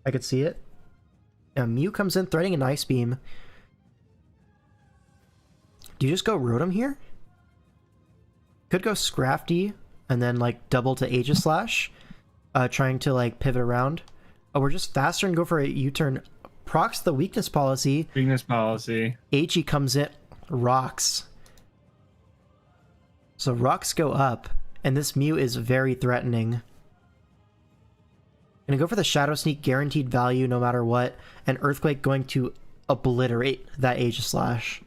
I could see it. Now Mew comes in threading an Ice Beam. Do you just go Rotom here? Could go Scrafty and then like double to Aegislash, trying to like pivot around. Oh, we're just faster and go for a U-turn. Procs the weakness policy. Weakness policy. AG comes in, rocks. So rocks go up, and this Mew is very threatening. Gonna go for the Shadow Sneak, guaranteed value no matter what, and Earthquake going to obliterate that Aegislash.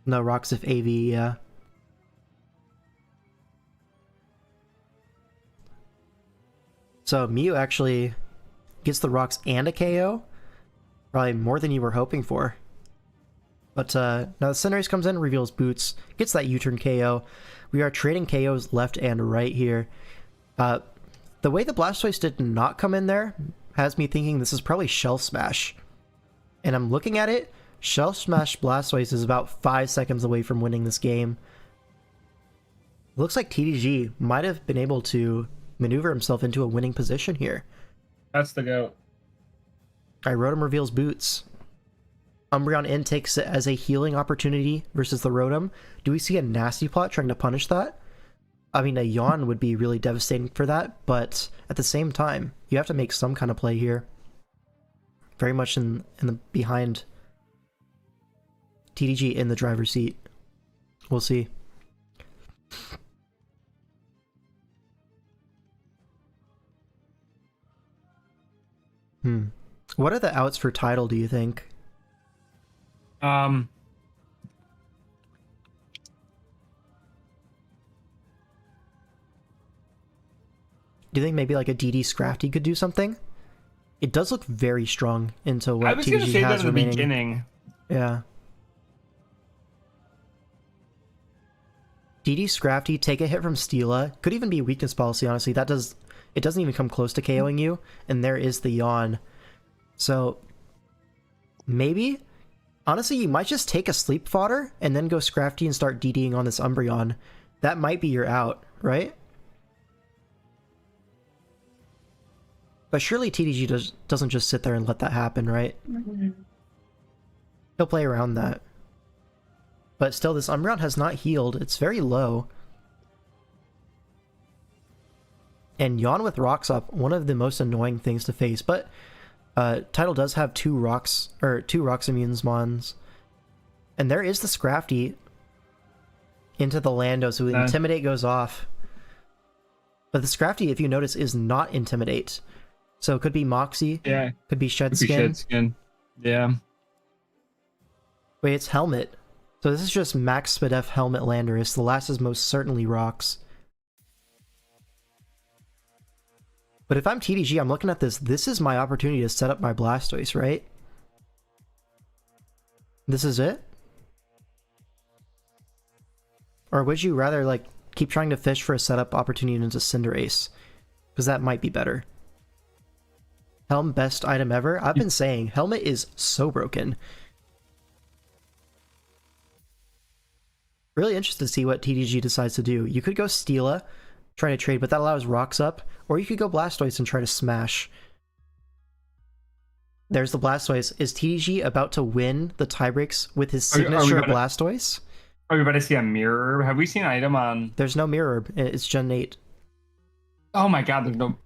No rocks if AV, yeah. So Mew actually gets the rocks and a KO. Probably more than you were hoping for. But now the Cinderace comes in, reveals Boots, gets that U-turn KO. We are trading KOs left and right here. The way the Blastoise did not come in there has me thinking this is probably Shell Smash. And I'm looking at it, Shell Smash Blastoise is about 5 seconds away from winning this game. Looks like TDG might have been able to maneuver himself into a winning position here. That's the goat. Alright, Rotom reveals Boots. Umbreon in takes it as a healing opportunity versus the Rotom. Do we see a Nasty Plot trying to punish that? I mean, a Yawn would be really devastating for that, but at the same time, you have to make some kind of play here. Very much in the behind TDG in the driver's seat. We'll see. What are the outs for Tidal, do you think? Um, Do you think maybe like a DD Scrafty could do something? It does look very strong into what I was going to TDG say that has at the remaining. beginning. Yeah. DD Scrafty, take a hit from Steela. Could even be weakness policy, honestly. It doesn't even come close to KOing you, and there is the Yawn. So maybe, honestly, you might just take a Sleep Fodder and then go Scrafty and start DDing on this Umbreon. That might be your out, right? But surely TDG doesn't just sit there and let that happen, right? He'll play around that. But still, this Umbreon has not healed. It's very low. And Yawn with Rocks up, one of the most annoying things to face. But Tidal does have two Rocks Immunes Mons. And there is the Scrafty into the Lando, so the Intimidate goes off. But the Scrafty, if you notice, is not Intimidate. So it could be Moxie. Yeah. Could be Shed Skin. Yeah. Wait, it's Helmet. So this is just Max SPDEF Helmet Landorus. The last is most certainly Rocks. But if I'm TDG, I'm looking at this. This is my opportunity to set up my Blastoise, right? This is it? Or would you rather, like, keep trying to fish for a setup opportunity into Cinderace? Because that might be better. Helm, best item ever? I've been saying, Helmet is so broken. Really interested to see what TDG decides to do. You could go Steela, trying to trade, but that allows Rocks up. Or you could go Blastoise and try to smash. There's the Blastoise. Is TDG about to win the tiebreaks with his signature Blastoise? Are we about to see a Mirror? Have we seen an item on... There's no Mirror. It's Gen 8. Oh my god, there's no...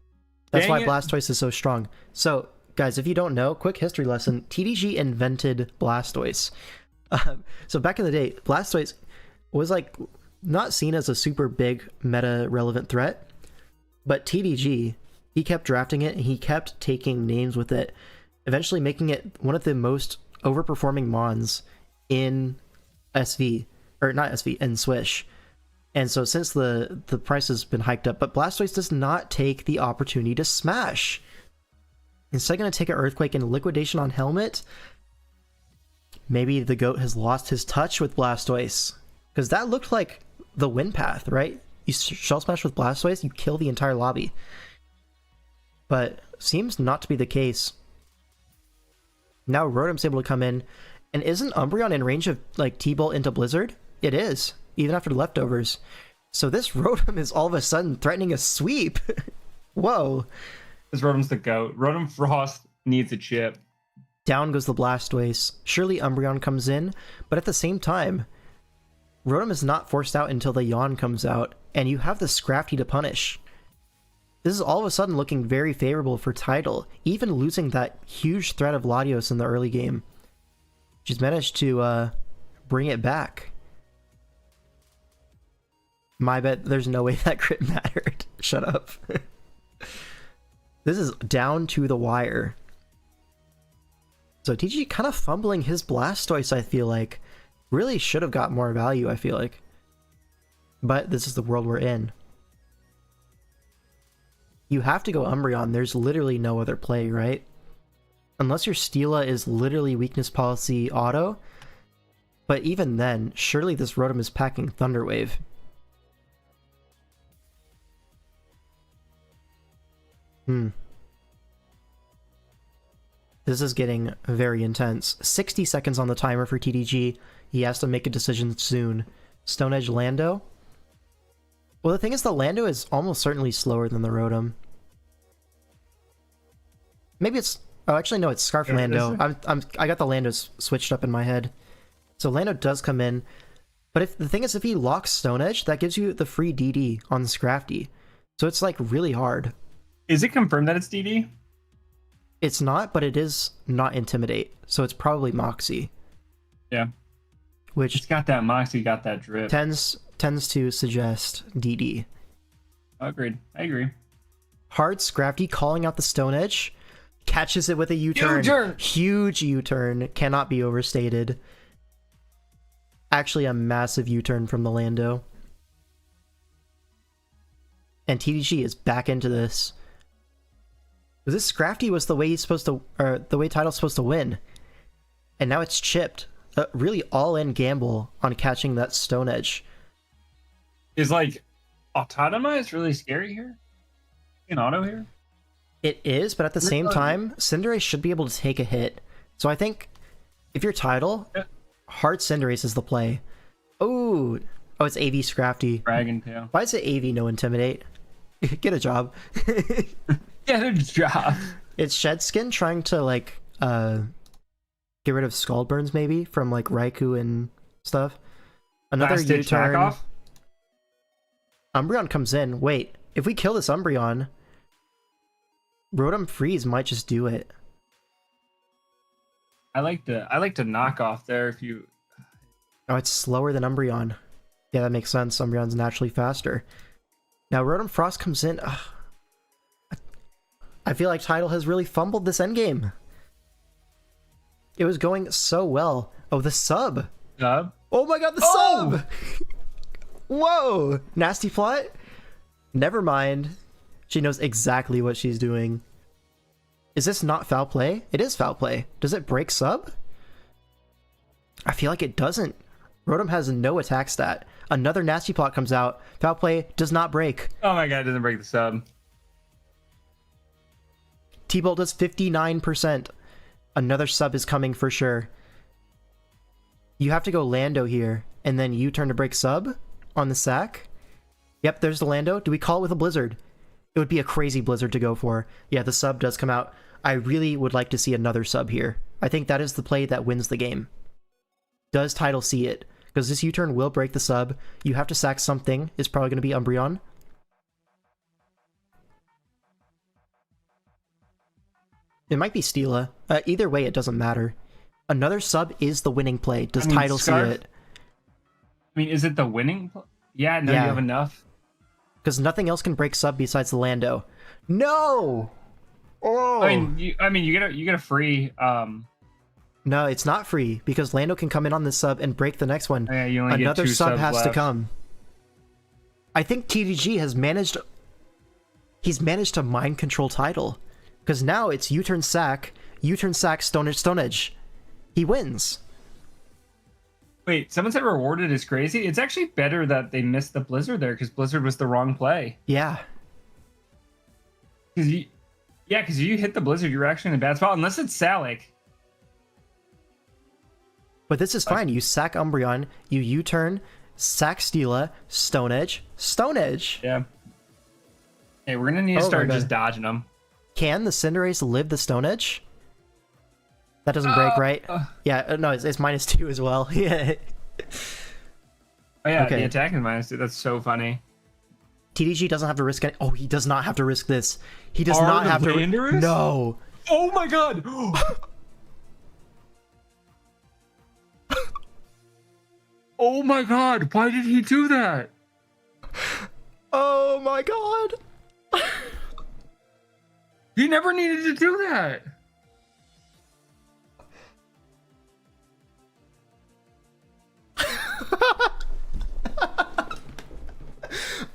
That's why Blastoise is so strong. So, guys, if you don't know, quick history lesson. TDG invented Blastoise. So back in the day, Blastoise was like not seen as a super big meta relevant threat, but TDG, he kept drafting it and he kept taking names with it, eventually making it one of the most overperforming mons in SV, or not SV, in Swish. And so since the price has been hiked up, but Blastoise does not take the opportunity to smash. Instead going to take an Earthquake and Liquidation on Helmet. Maybe the GOAT has lost his touch with Blastoise. Because that looked like the win path, right? You shell smash with Blastoise, you kill the entire lobby. But seems not to be the case. Now Rotom's able to come in, and isn't Umbreon in range of like T-Bolt into Blizzard? It is, even after leftovers. So this Rotom is all of a sudden threatening a sweep. Whoa. This Rotom's the GOAT. Rotom Frost needs a chip. Down goes the Blastoise. Surely Umbreon comes in, but at the same time, Rotom is not forced out until the Yawn comes out, and you have the Scrafty to punish. This is all of a sudden looking very favorable for Tidal, even losing that huge threat of Latios in the early game. She's managed to bring it back. My bet, there's no way that crit mattered. Shut up. This is down to the wire. So TG kind of fumbling his Blastoise, I feel like. Really should have got more value, I feel like. But this is the world we're in. You have to go Umbreon. There's literally no other play, right? Unless your Steela is literally weakness policy auto. But even then, surely this Rotom is packing Thunder Wave. This is getting very intense. 60 seconds on the timer for TDG. He has to make a decision soon. Stone Edge Lando? Well, the thing is, the Lando is almost certainly slower than the Rotom. Maybe it's... Oh, actually, no, it's Scarf Lando. I got the Landos switched up in my head. So Lando does come in. But if the thing is, if he locks Stone Edge, that gives you the free DD on the Scrafty. So it's, like, really hard. Is it confirmed that it's DD? It's not, but it is not Intimidate. So it's probably Moxie. Yeah. Which it's got that Moxie, got that drip. Tends to suggest DD. Agreed. I agree. Hard Scrafty calling out the Stone Edge. Catches it with a U-turn. U-turn! Huge U-turn. Cannot be overstated. Actually a massive U-turn from the Lando. And TDG is back into this. This Scrafty was the way he's supposed to, or the way Tidal's supposed to win. And now it's chipped. A really all-in gamble on catching that Stone Edge. Is like Autotomized really scary here? In auto here? It is, but at the same time, Cinderace should be able to take a hit. So I think if you're Tidal, hard Cinderace is the play. Oh, it's AV Scrafty. Dragon Tail. Why is it AV no Intimidate? Get a job. Get a job. It's Shedskin trying to like get rid of Scald Burns maybe from like Raikou and stuff. Another U-turn. Umbreon comes in. Wait, if we kill this Umbreon, Rotom Freeze might just do it. I like to knock off there if you... Oh, it's slower than Umbreon. Yeah, that makes sense. Umbreon's naturally faster. Now Rotom Frost comes in. Ugh. I feel like Tidal has really fumbled this endgame. It was going so well. Oh, the sub. Sub? Oh my god, the sub! Whoa! Nasty plot? Never mind. She knows exactly what she's doing. Is this not foul play? It is foul play. Does it break sub? I feel like it doesn't. Rotom has no attack stat. Another nasty plot comes out. Foul play does not break. Oh my god, it doesn't break the sub. T-Bolt does 59%. Another sub is coming for sure. You have to go Lando here, and then U-turn to break sub on the sack. Yep, there's the Lando. Do we call it with a Blizzard? It would be a crazy Blizzard to go for. Yeah, the sub does come out. I really would like to see another sub here. I think that is the play that wins the game. Does Tidal see it? Because this U-turn will break the sub. You have to sack something. It's probably going to be Umbreon. It might be Steela. Either way, it doesn't matter. Another sub is the winning play. Does Tidal see it? I mean, is it the winning play? Yeah, no, you have enough. Because nothing else can break sub besides the Lando. No! Oh! I mean, you get a free. No, it's not free because Lando can come in on this sub and break the next one. Yeah, you only Another get 2 sub subs has left. to come. I think TDG has managed. He's managed to mind control Tidal, because now it's U-turn sack, Stone Edge, Stone Edge. He wins. Wait, someone said rewarded is crazy. It's actually better that they missed the Blizzard there because Blizzard was the wrong play. Yeah. Because you hit the Blizzard, you're actually in a bad spot unless it's Salic. But this is fine. You sack Umbreon, you U-turn, sack Steela, Stone Edge, Stone Edge. Yeah. Hey, we're gonna need to start just dodging them. Can the Cinderace live the Stone Edge? That doesn't break, right? Yeah, no, it's -2 as well. Yeah. Oh yeah, Okay. the attack is -2. That's so funny. TDG doesn't have to risk any. Oh, he does not have to risk this. He does Are not the have to. Landorus? No. Oh my god! Oh my god! Why did he do that? Oh my god. He never needed to do that.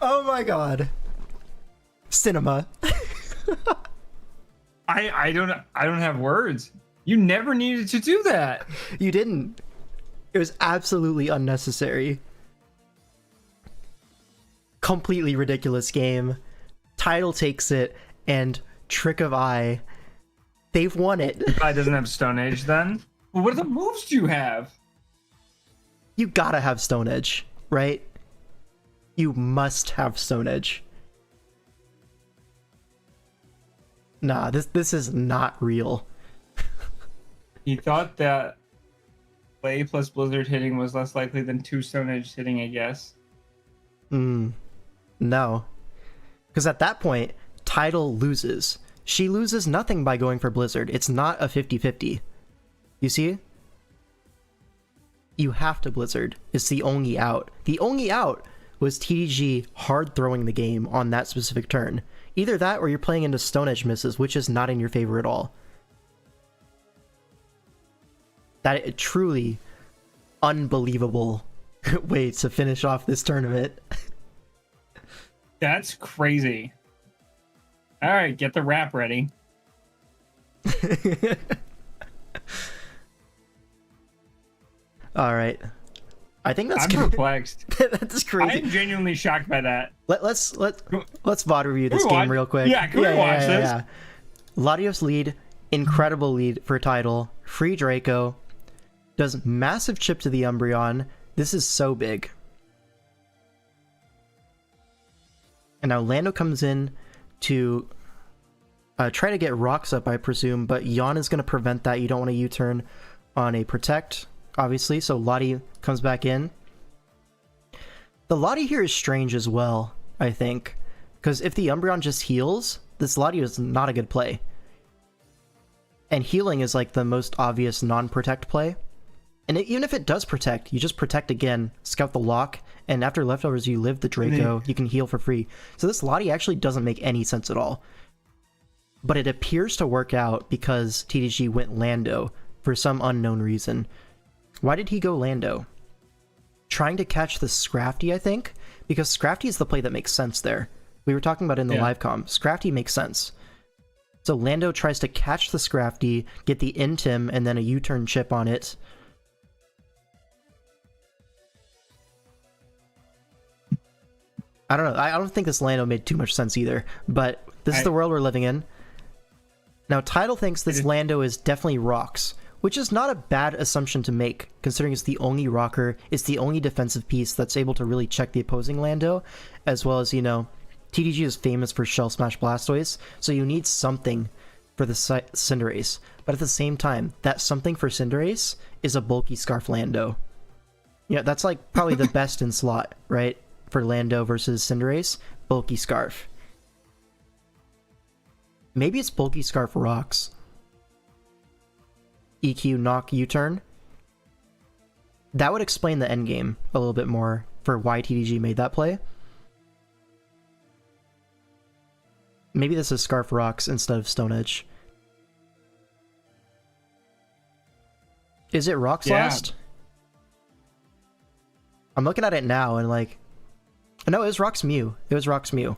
Oh my god. Cinema. I don't have words. You never needed to do that. You didn't. It was absolutely unnecessary. Completely ridiculous game. Title takes it, and Trick of Eye. They've won it. I doesn't have Stone Age then. Well, what are the moves do you have? You gotta have Stone Edge, right? You must have Stone Edge. Nah, this is not real. He thought that Play plus Blizzard hitting was less likely than 2 Stone Edge hitting, I guess. No. Because at that point, Tidal loses. She loses nothing by going for Blizzard. It's not a 50-50. You see? You have to Blizzard. It's the only out. The only out was TDG hard throwing the game on that specific turn. Either that or you're playing into Stone Edge misses, which is not in your favor at all. That truly unbelievable way to finish off this tournament. That's crazy. All right, get the rap ready. All right. I think that's I'm perplexed. that's crazy. I'm genuinely shocked by that. Let's VOD review this Can we game watch- real quick. Yeah, can we watch this? Yeah. Latios lead, incredible lead for title. Free Draco. Does massive chip to the Umbreon. This is so big. And now Lando comes in to try to get rocks up, I presume, but Yawn is going to prevent that. You don't want to U-turn on a Protect, obviously, so Lottie comes back in. The Lottie here is strange as well, I think, because if the Umbreon just heals, this Lottie is not a good play. And healing is like the most obvious non-Protect play. And even if it does Protect, you just Protect again, scout the lock, and after leftovers you live the Draco, you can heal for free. So this Lottie actually doesn't make any sense at all. But it appears to work out because TDG went Lando for some unknown reason. Why did he go Lando? Trying to catch the Scrafty, I think? Because Scrafty is the play that makes sense there. We were talking about it in the live comm. Scrafty makes sense. So Lando tries to catch the Scrafty, get the Intim, and then a U-turn chip on it. I don't know. I don't think this Lando made too much sense either. But this is the world we're living in. Now, Tidal thinks this Lando is definitely rocks, which is not a bad assumption to make, considering it's the only rocker, it's the only defensive piece that's able to really check the opposing Lando, as well as, you know, TDG is famous for Shell Smash Blastoise, so you need something for the Cinderace. But at the same time, that something for Cinderace is a bulky Scarf Lando. Yeah, that's like probably the best in slot, right? For Lando versus Cinderace, bulky Scarf. Maybe it's bulky Scarf rocks. EQ, knock, U-turn. That would explain the endgame a little bit more for why TDG made that play. Maybe this is Scarf rocks instead of Stone Edge. Is it rocks last? I'm looking at it now and like... No, it was rocks Mew. It was rocks Mew.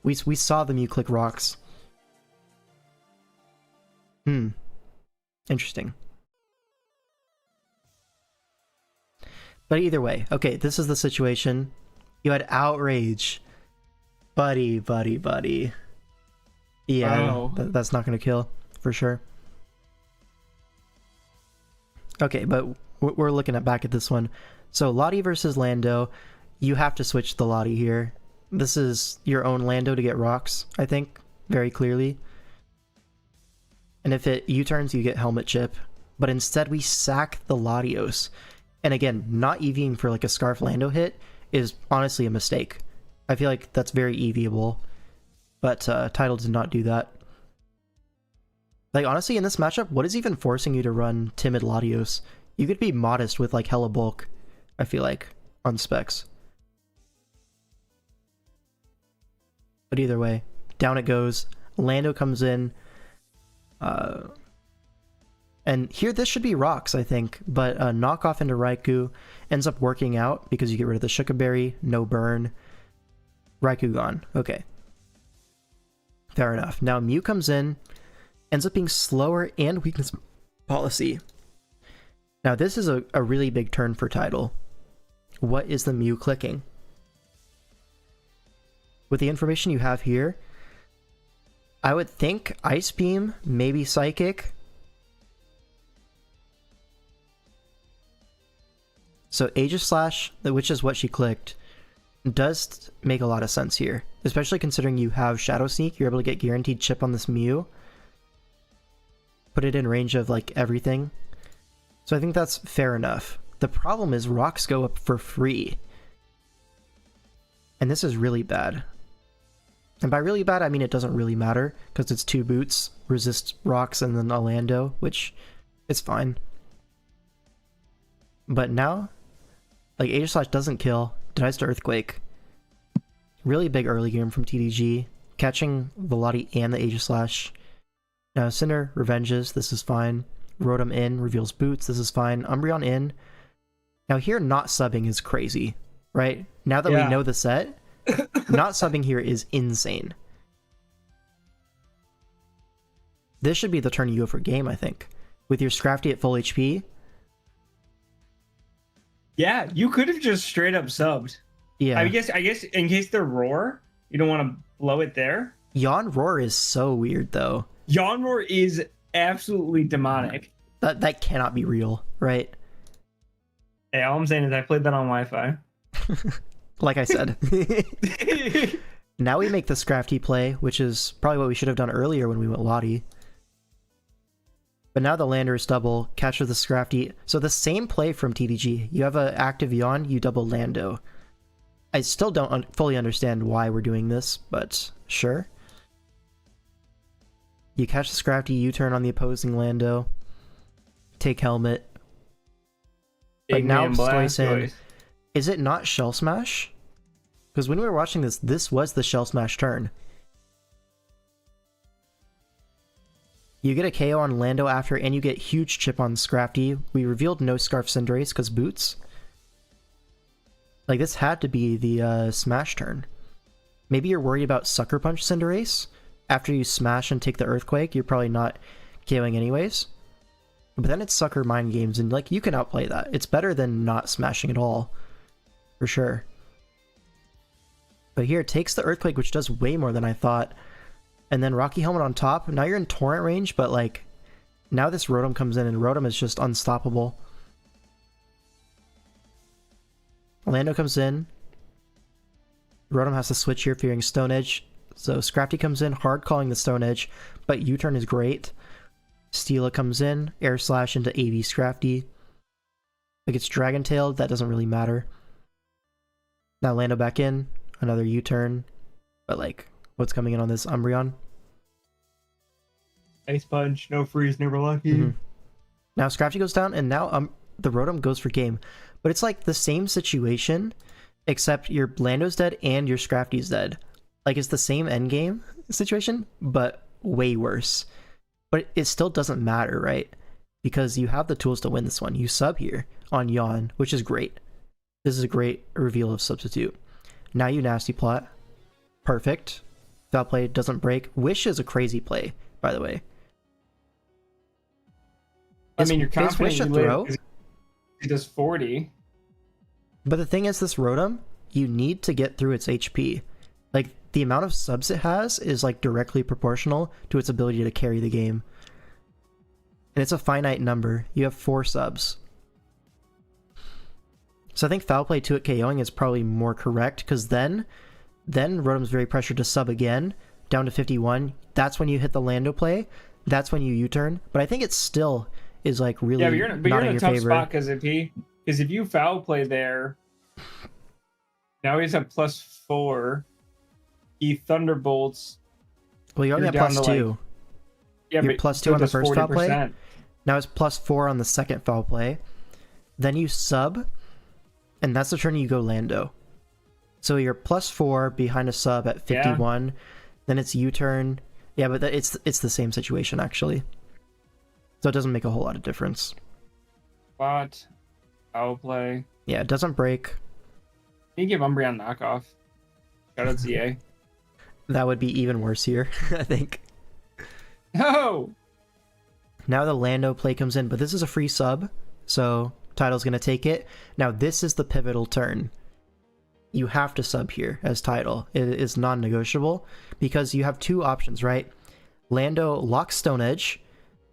We saw the Mew click rocks. Interesting. But either way, okay, this is the situation. You had Outrage. Buddy. Yeah, Oh. that's not going to kill, for sure. Okay, but we're looking back at this one. So Lottie versus Lando. You have to switch the Lottie here. This is your own Lando to get rocks, I think, very clearly. And if it U-turns, you get helmet chip. But instead, we sack the Latios. And again, not EVing for like a Scarf Lando hit is honestly a mistake. I feel like that's very EVable. But Tidal did not do that. Like, honestly, in this matchup, what is even forcing you to run Timid Latios? You could be modest with like hella bulk, I feel like, on specs. But either way, down it goes. Lando comes in. And here, this should be rocks, I think. But knockoff into Raikou ends up working out because you get rid of the Shukaberry, no burn. Raikou gone. Okay. Fair enough. Now Mew comes in, ends up being slower and weakness policy. Now this is a really big turn for Tidal. What is the Mew clicking? With the information you have here, I would think Ice Beam, maybe Psychic. So Aegis Slash, which is what she clicked, does make a lot of sense here. Especially considering you have Shadow Sneak, you're able to get guaranteed chip on this Mew. Put it in range of like everything. So I think that's fair enough. The problem is rocks go up for free. And this is really bad. And by really bad, I mean it doesn't really matter, because it's 2 boots, resist rocks, and then a Lando, which is fine. But now, like, Aegis Slash doesn't kill, denies to Earthquake. Really big early game from TDG, catching the Lottie and the Aegis Slash. Now Cinder revenges, this is fine. Rotom in, reveals boots, this is fine. Umbreon in. Now here, not subbing is crazy, right? Now that we know the set, not subbing here is insane. This should be the turn you go for game, I think. With your Scrafty at full HP. Yeah, you could have just straight up subbed. Yeah. I guess in case they're roar, you don't want to blow it there. Yawn Roar is so weird though. Yawn Roar is absolutely demonic. That cannot be real, right? Hey, all I'm saying is I played that on Wi-Fi. Like I said. Now we make the Scrafty play, which is probably what we should have done earlier when we went Lottie. But now the Lander is double, catch with the Scrafty. So the same play from TDG. You have an active Yawn, you double Lando. I still don't fully understand why we're doing this, but sure. You catch the Scrafty, U-turn on the opposing Lando. Take helmet. But now Stoyson, is it not Shell Smash? Because when we were watching this, this was the Shell Smash turn. You get a KO on Lando after, and you get huge chip on Scrafty. We revealed no Scarf Cinderace because boots. Like, this had to be the Smash turn. Maybe you're worried about Sucker Punch Cinderace. After you smash and take the Earthquake, you're probably not KOing anyways. But then it's Sucker Mind Games, and like, you can outplay that. It's better than not smashing at all. For sure. But here, it takes the Earthquake, which does way more than I thought. And then Rocky Helmet on top. Now you're in Torrent range, but like, now this Rotom comes in, and Rotom is just unstoppable. Lando comes in. Rotom has to switch here, fearing Stone Edge. So Scrafty comes in, hard calling the Stone Edge, but U-turn is great. Steela comes in, Air Slash into AV Scrafty. Like, it's Dragon Tailed, that doesn't really matter. Now Lando back in, another U-turn. But like, what's coming in on this Umbreon? Ice Punch, no freeze, never lucky. Mm-hmm. Now Scrafty goes down, and now the Rotom goes for game. But it's like the same situation, except your Lando's dead and your Scrafty's dead. Like, it's the same endgame situation, but way worse. But it still doesn't matter, right? Because you have the tools to win this one. You sub here on Yawn, which is great. This is a great reveal of Substitute. Now you Nasty Plot. Perfect. Foul play doesn't break. Wish is a crazy play, by the way. I mean, you're confident Wish a you throw? live. He does 40. But the thing is, this Rotom, you need to get through its HP. Like, the amount of subs it has is like directly proportional to its ability to carry the game. And it's a finite number. You have 4 subs. So I think Foul Play 2 at KOing is probably more correct, because then Rotom's very pressured to sub again, down to 51. That's when you hit the Lando play. That's when you U-turn. But I think it still is like really but you're in a tough spot, because if you Foul Play there, now he's at +4. He Thunderbolts. Well, you're only at +2. Like, yeah, you're but +2 on the first 40%. Foul play. Now it's +4 on the second foul play. Then you sub, and that's the turn you go Lando. So you're +4 behind a sub at 51. Yeah. Then it's U-turn. Yeah, but it's the same situation actually. So it doesn't make a whole lot of difference. Spot, foul play. Yeah, it doesn't break. Can you give Umbreon knockoff? Shout out ZA. That would be even worse here, I think. No! Now the Lando play comes in, but this is a free sub, so Tidal's going to take it. Now this is the pivotal turn. You have to sub here as Tidal. It is non-negotiable, because you have 2 options, right? Lando locks Stone Edge,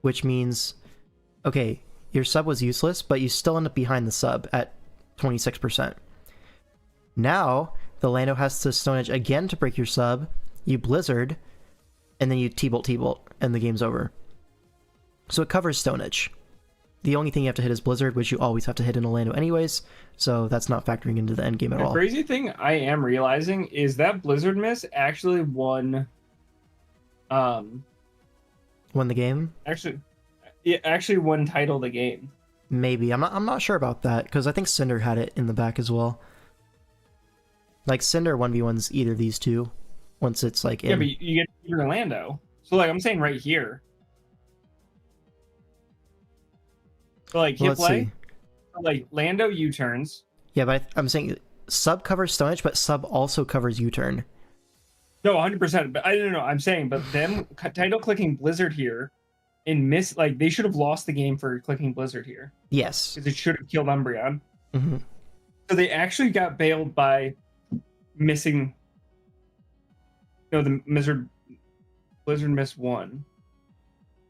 which means, okay, your sub was useless, but you still end up behind the sub at 26%. Now, the Lando has to Stone Edge again to break your sub, you Blizzard, and then you T-Bolt, and the game's over. So it covers Stone Edge. The only thing you have to hit is Blizzard, which you always have to hit in a Lando anyways, so that's not factoring into the end game at all. The crazy thing I am realizing is that Blizzard miss actually won... won the game? It actually won Title the game. Maybe. I'm not sure about that, because I think Cinder had it in the back as well. Like, Cinder 1v1s either of these two, once it's, like, in. Yeah, but you get your Lando. So, like, I'm saying right here. So, like, hit play. So, like, Lando U-turns. Yeah, but I'm saying sub covers Stone Edge, but sub also covers U-turn. No, 100%. But I don't know. I'm saying, but them title clicking Blizzard here and miss, like, they should have lost the game for clicking Blizzard here. Yes. Because it should have killed Umbreon. Mm-hmm. So they actually got bailed by missing. No, the Blizzard missed 1.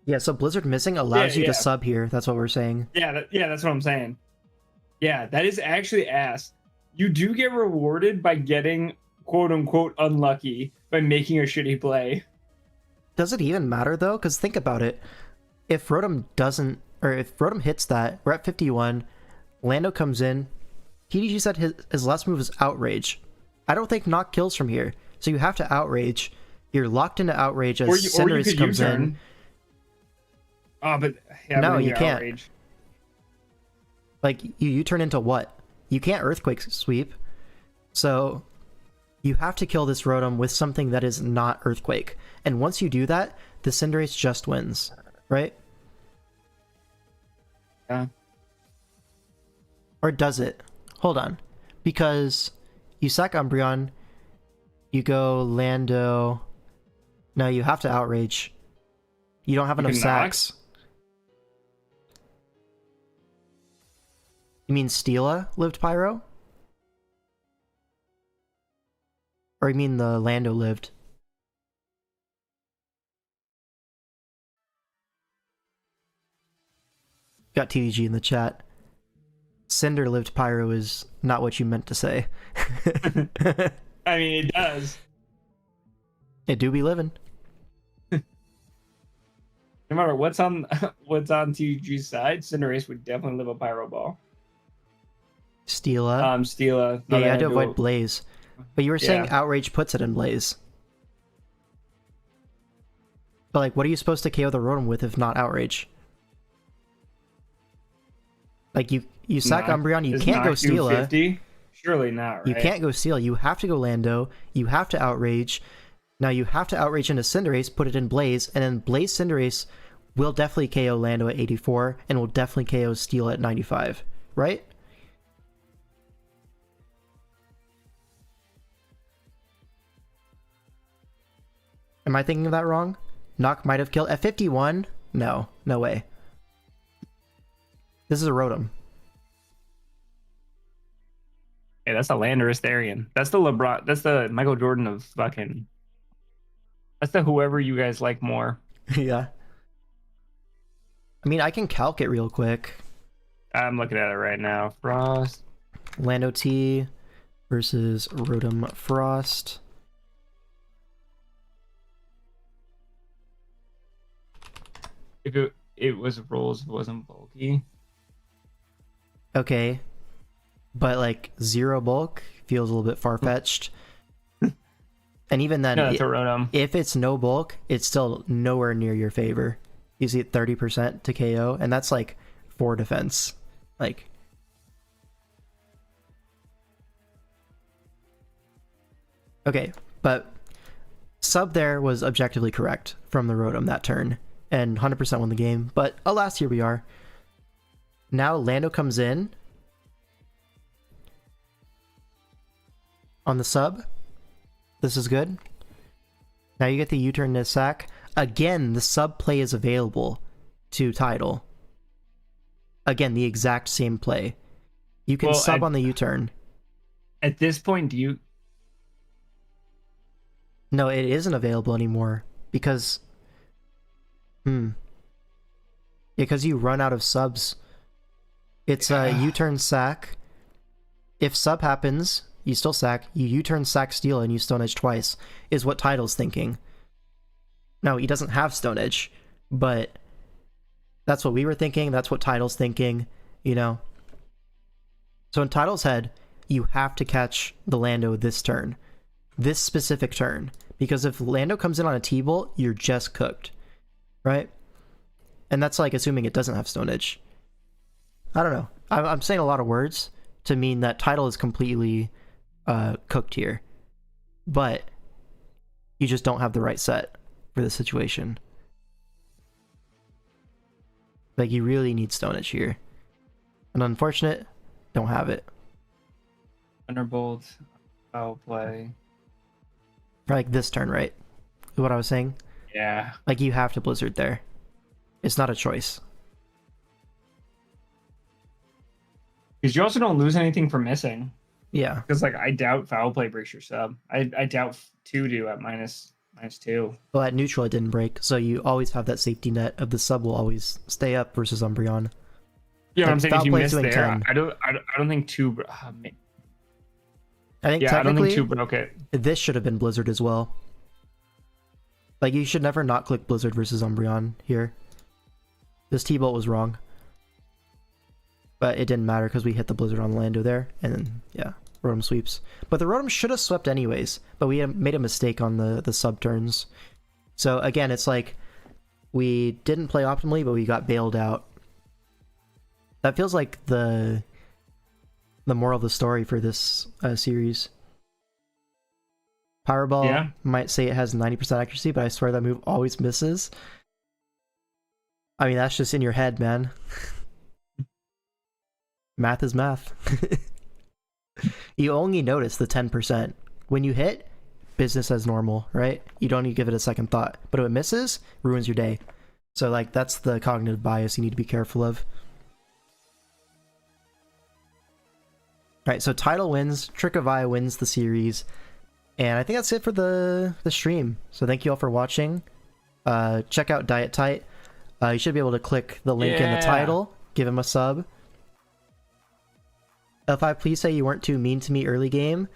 Yeah, so Blizzard missing allows you to sub here. That's what we're saying. Yeah, that's what I'm saying. Yeah, that is actually ass. You do get rewarded by getting quote-unquote unlucky by making a shitty play. Does it even matter, though? Because think about it. If Rotom doesn't... Or if Rotom hits that, we're at 51, Lando comes in, TDG said his last move is Outrage. I don't think Knock kills from here. So you have to Outrage. You're locked into Outrage as Cinderace comes in. Oh, but... Yeah, no, you can't. Outrage. Like, you turn into what? You can't Earthquake Sweep. So, you have to kill this Rotom with something that is not Earthquake. And once you do that, the Cinderace just wins. Right? Yeah. Or does it? Hold on. Because you sack Umbreon, you go Lando... No, you have to Outrage. You don't have enough sacks. You mean Steela lived Pyro? Or you mean the Lando lived? Got TDG in the chat. Cinder lived Pyro is not what you meant to say. I mean, it does. It do be living. No matter what's on TDG's side, Cinderace would definitely live a Pyro Ball. Steela. Steela. Yeah, you had to avoid Blaze. But you were saying Outrage puts it in Blaze. But, like, what are you supposed to KO the Rotom with if not Outrage? Like, you sack Umbreon, you can't go Steela. Surely not, right? You can't go Steela. You have to go Lando. You have to Outrage. Now you have to Outrage into Cinderace, put it in Blaze, and then Blaze Cinderace will definitely KO Lando at 84, and will definitely KO Steela at 95. Right? Am I thinking of that wrong? Knock might have killed... At 51? No. No way. This is a Rotom. Hey, that's the Landorus Therian. That's the LeBron. That's the Michael Jordan of fucking. That's the whoever you guys like more. Yeah. I mean, I can calc it real quick. I'm looking at it right now. Frost. Lando T versus Rotom Frost. If it was rolls, it wasn't bulky. Okay. But like 0 bulk feels a little bit far-fetched. And even then, No, that's a Rotom. if it's no bulk, it's still nowhere near your favor. You see it 30% to KO, and that's like 4 defense. Like, okay, but sub there was objectively correct from the Rotom that turn, and 100% won the game. But alas, here we are. Now Lando comes in on the sub. This is good. Now you get the U-turn to sack. Again, the sub play is available to Tidal. Again, the exact same play. You can sub on the U-turn. At this point, do you... No, it isn't available anymore. Because... Because you run out of subs. It's a U-turn sack. If sub happens, you still sack. You U-turn sack steal and you Stone Edge twice, is what Tidal's thinking. No, he doesn't have Stone Edge, but that's what we were thinking. That's what Tidal's thinking, you know? So in Tidal's head, you have to catch the Lando this turn. This specific turn. Because if Lando comes in on a T-Bolt, you're just cooked. Right? And that's like assuming it doesn't have Stone Edge. I don't know. I'm saying a lot of words to mean that Tidal is completely cooked here. But you just don't have the right set for the situation. Like, you really need Stone Edge here. And unfortunate, don't have it. Thunderbolt, foul play. Like this turn, right? Is what I was saying? Yeah. Like, you have to Blizzard there. It's not a choice. Because you also don't lose anything for missing. Yeah. Because, like, I doubt foul play breaks your sub. I doubt 2 do at -2. Well, at neutral it didn't break, so you always have that safety net of the sub will always stay up versus Umbreon. Yeah, Like, I'm saying foul if you play's miss doing there, 10. I don't think 2... I think yeah, I don't think technically 2 broke it. this should have been Blizzard as well. Like, you should never not click Blizzard versus Umbreon here. This T-Bolt was wrong. But it didn't matter because we hit the Blizzard on Lando there, and then, yeah, Rotom sweeps. But the Rotom should have swept anyways, but we made a mistake on the sub turns. So again, it's like, we didn't play optimally, but we got bailed out. That feels like the moral of the story for this series. Powerball might say it has 90% accuracy, but I swear that move always misses. I mean, that's just in your head, man. Math is math. You only notice the 10%. When you hit, business as normal, right? You don't need to give it a second thought. But if it misses, ruins your day. So, like, that's the cognitive bias you need to be careful of. Alright, so Tidal wins, Trick of Eye wins the series, and I think that's it for the stream. So thank you all for watching. Check out Diet Tight. You should be able to click the link in the title, give him a sub. L5, please say you weren't too mean to me early game.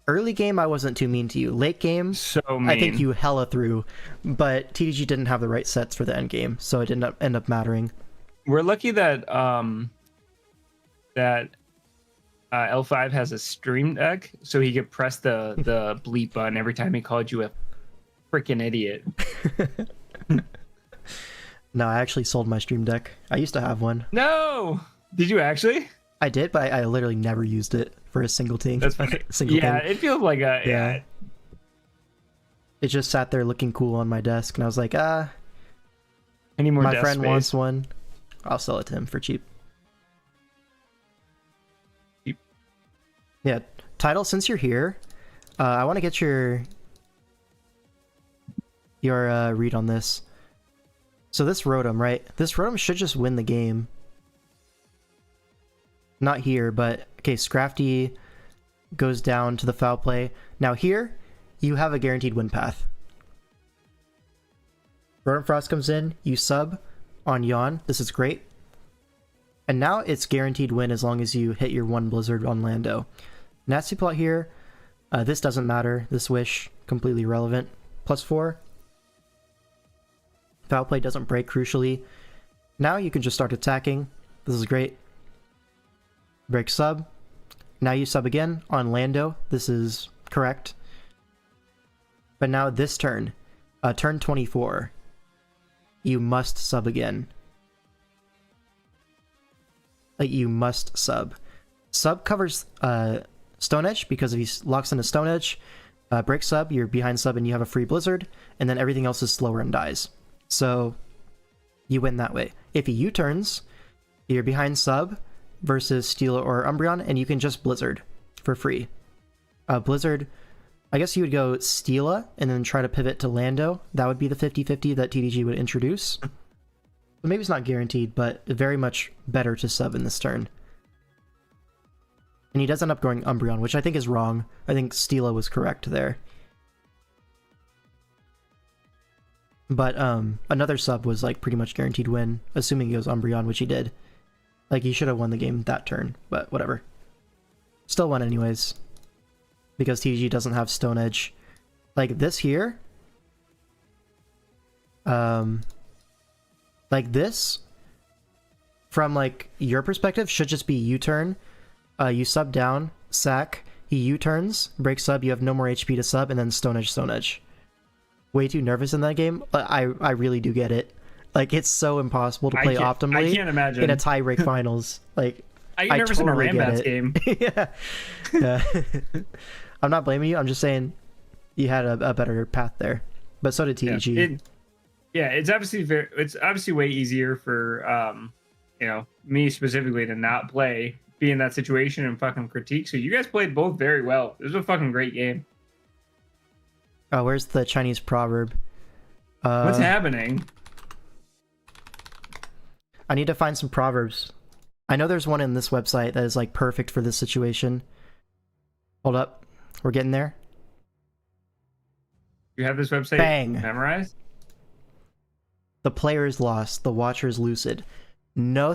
Early game, I wasn't too mean to you. Late game, So mean. I think you hella through, but TDG didn't have the right sets for the end game, so it didn't end up mattering. We're lucky that L5 has a stream deck, so he could press the bleep button every time he called you a freaking idiot. No, I actually sold my stream deck. I used to have one. No! Did you actually? I did, but I literally never used it for a single thing. That's funny. Single Yeah, thing. it feels like a... Yeah. It just sat there looking cool on my desk, and I was like, Any more my desk friend space? wants one. I'll sell it to him for cheap. Cheap. Yeah, Tidal, since you're here, I want to get your read on this. So this Rotom, right? This Rotom should just win the game. Not here, but okay, Scrafty goes down to the foul play. Now here, you have a guaranteed win path. Rodent Frost comes in, you sub on Yawn. This is great. And now it's guaranteed win as long as you hit your 1 Blizzard on Lando. Nasty Plot here, this doesn't matter. This wish, completely irrelevant. +4. Foul play doesn't break, crucially. Now you can just start attacking. This is great. Break sub. Now you sub again on Lando. This is correct. But now this turn, turn 24, you must sub again. Like, you must sub. Sub covers Stone Edge, because if he locks into Stone Edge, break sub, you're behind sub and you have a free Blizzard, and then everything else is slower and dies. So you win that way. If he U-turns, you're behind sub versus Steela or Umbreon, and you can just Blizzard for free. Blizzard, I guess you would go Steela and then try to pivot to Lando. That would be the 50-50 that TDG would introduce. So maybe it's not guaranteed, but very much better to sub in this turn. And he does end up going Umbreon, which I think is wrong. I think Steela was correct there. But another sub was like pretty much guaranteed win, assuming he goes Umbreon, which he did. Like, he should have won the game that turn, but whatever. Still won anyways, because TDG doesn't have Stone Edge. Like this here, like this, from like your perspective, should just be U-turn. You sub down, sack, he U-turns, break sub, you have no more HP to sub, and then Stone Edge, Stone Edge. Way too nervous in that game. I really do get it. Like, it's so impossible to play optimally. I can't imagine in a tie-break finals. Like, I get nervous totally in a Rambats game. Yeah. I'm not blaming you. I'm just saying you had a better path there, but so did TDG. Yeah, it's obviously way easier for me specifically to not play, be in that situation and fucking critique. So you guys played both very well. It was a fucking great game. Oh, where's the Chinese proverb? What's happening? I need to find some proverbs. I know there's one in this website that is like perfect for this situation. Hold up. We're getting there. You have this website memorized? The player is lost, the watcher is lucid. No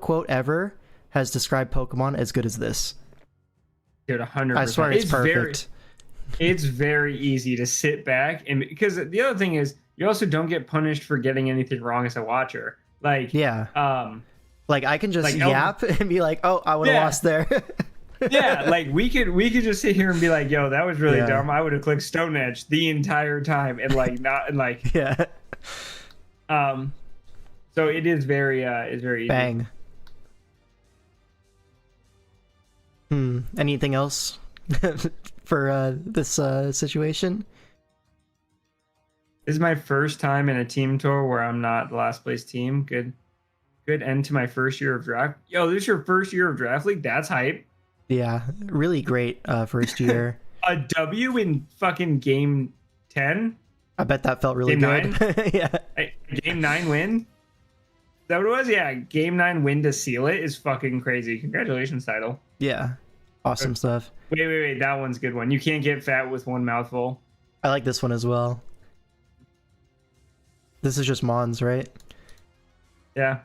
quote ever has described Pokemon as good as this. Dude, 100%. I swear it's perfect. It's very easy to sit back, and because the other thing is you also don't get punished for getting anything wrong as a watcher. Like, yeah, like I can just like, yap and be like, oh, I would have lost there. Yeah, like we could just sit here and be like, yo, that was really dumb. I would have clicked Stone Edge the entire time and like not and like yeah. So it is very it's very easy. Bang. Anything else for this situation? This is my first time in a team tour where I'm not the last place team. Good end to my first year of draft. Yo, this is your first year of draft league? That's hype. Yeah, really great first year. A W in fucking game 10? I bet that felt really game good. 9? Yeah. Game 9 win? Is that what it was? Yeah, game 9 win to seal it is fucking crazy. Congratulations, title. Yeah, awesome stuff. Wait, that one's a good one. You can't get fat with one mouthful. I like this one as well. This is just Mons, right? Yeah.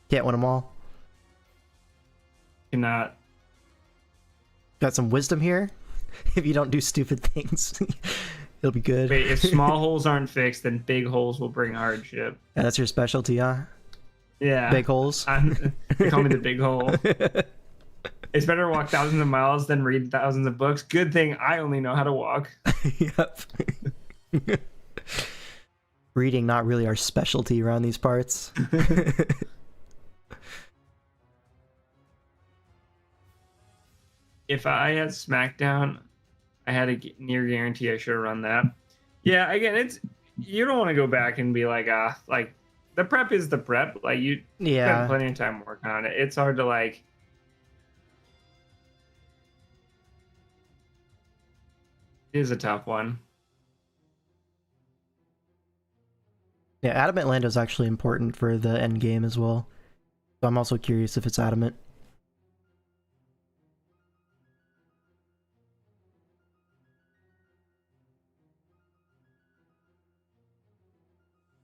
Can't win them all. Cannot. Got some wisdom here. If you don't do stupid things, it'll be good. Wait, if small holes aren't fixed, then big holes will bring hardship. Yeah, that's your specialty, huh? Yeah. Big holes. They call me the big hole. It's better to walk thousands of miles than read thousands of books. Good thing I only know how to walk. Yep. Reading not really our specialty around these parts. If I had SmackDown, I had a near guarantee I should have run that. Yeah, again, you don't want to go back and be like, like the prep is the prep. Like you spend plenty of time working on it. It's hard to like. It is a tough one. Yeah, Adamant Lando is actually important for the end game as well. So I'm also curious if it's Adamant.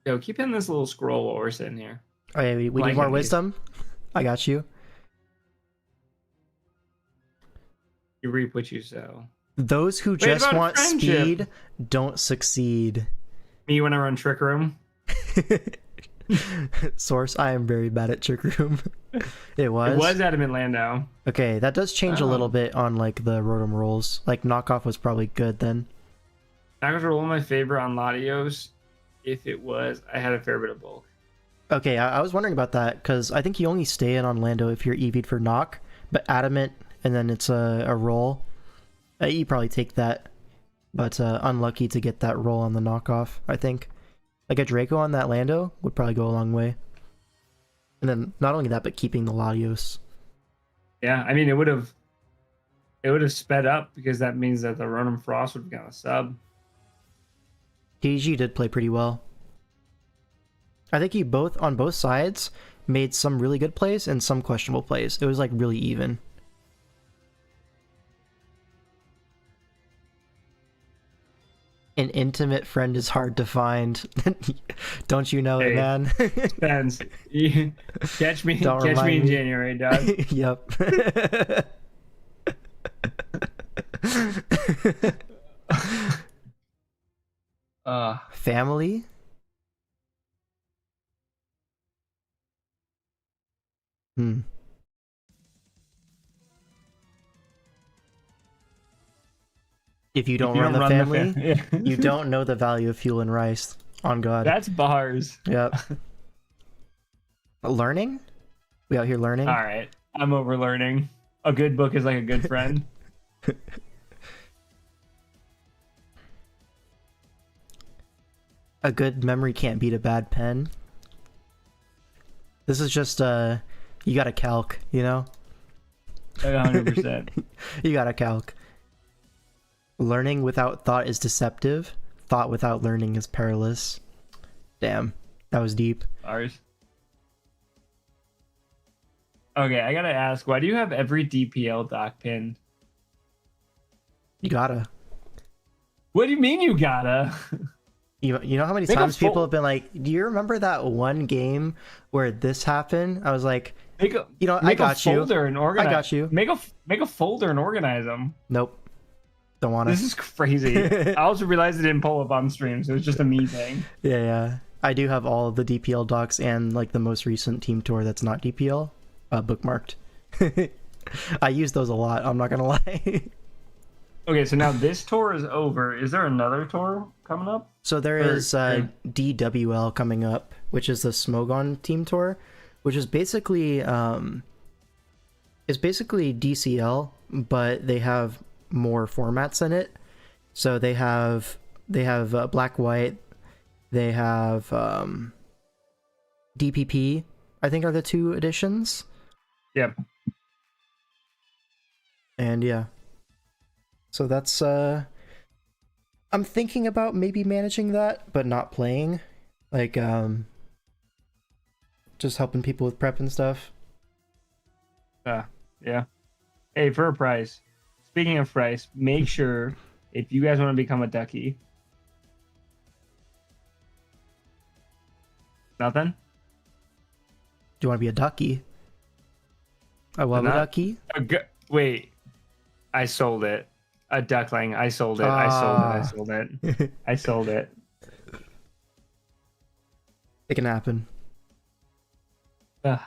Yo, keep hitting this little scroll while we're sitting here. Oh yeah, we need Like more these. wisdom. I got you. You reap what you sow. Those who Wait, just about want friendship. speed don't succeed. Me when I run Trick Room. Source, I am very bad at Trick Room. It was? It was Adamant Landau. Okay, that does change a little bit on like the Rotom rolls. Like knockoff was probably good then. Knockers were one of my favorite on Latios. If it was, I had a fair bit of bulk. Okay, I was wondering about that because I think you only stay in on Lando if you're EV'd for knock, but adamant and then it's a roll. You probably take that, but unlucky to get that roll on the knockoff, I think. Like a Draco on that Lando would probably go a long way. And then not only that, but keeping the Latios. Yeah, I mean it would have sped up because that means that the Rotom Frost would have gone a sub. TG did play pretty well. I think he on both sides made some really good plays and some questionable plays. It was like really even. An intimate friend is hard to find. Don't you know it, man? Depends. Catch me in January, dog. Yep. Family? If you don't run the family, you don't know the value of fuel and rice. On God. That's bars. Yep. Learning? We out here learning? All right. I'm over learning. A good book is like a good friend. A good memory can't beat a bad pen. This is just, you gotta calc, you know? 100%. You gotta calc. Learning without thought is deceptive. Thought without learning is perilous. Damn, that was deep. Ours. Okay, I gotta ask, why do you have every DPL doc pinned? You gotta. What do you mean you gotta? You know how many times people have been like, do you remember that one game where this happened? I was like, I got you. I got you. Make a folder and organize them. Nope. Don't want to. This is crazy. I also realized it didn't pull up on stream, so it's just a me thing. Yeah. I do have all of the DPL docs and like the most recent team tour that's not DPL bookmarked. I use those a lot, I'm not gonna lie. Okay, so now this tour is over. Is there another tour coming up? So there is DWL coming up, which is the Smogon team tour, which is basically DCL, but they have more formats in it. So they have black white, they have DPP, I think are the two editions. Yep. And yeah. So that's I'm thinking about maybe managing that, but not playing. Like just helping people with prep and stuff. Yeah. Hey, for a price. Speaking of price, make sure if you guys want to become a ducky. Nothing? Do you want to be a ducky? I love a ducky. Wait. I sold it. A duckling. I sold it. I sold it. I sold it. It can happen. I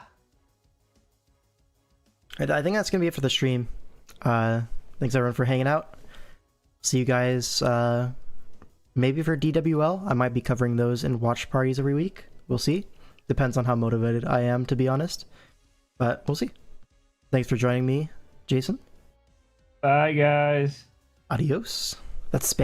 think that's going to be it for the stream. Thanks everyone for hanging out. See you guys maybe for DWL. I might be covering those in watch parties every week. We'll see. Depends on how motivated I am, to be honest. But we'll see. Thanks for joining me, Jason. Bye, guys. Adios. That's spam.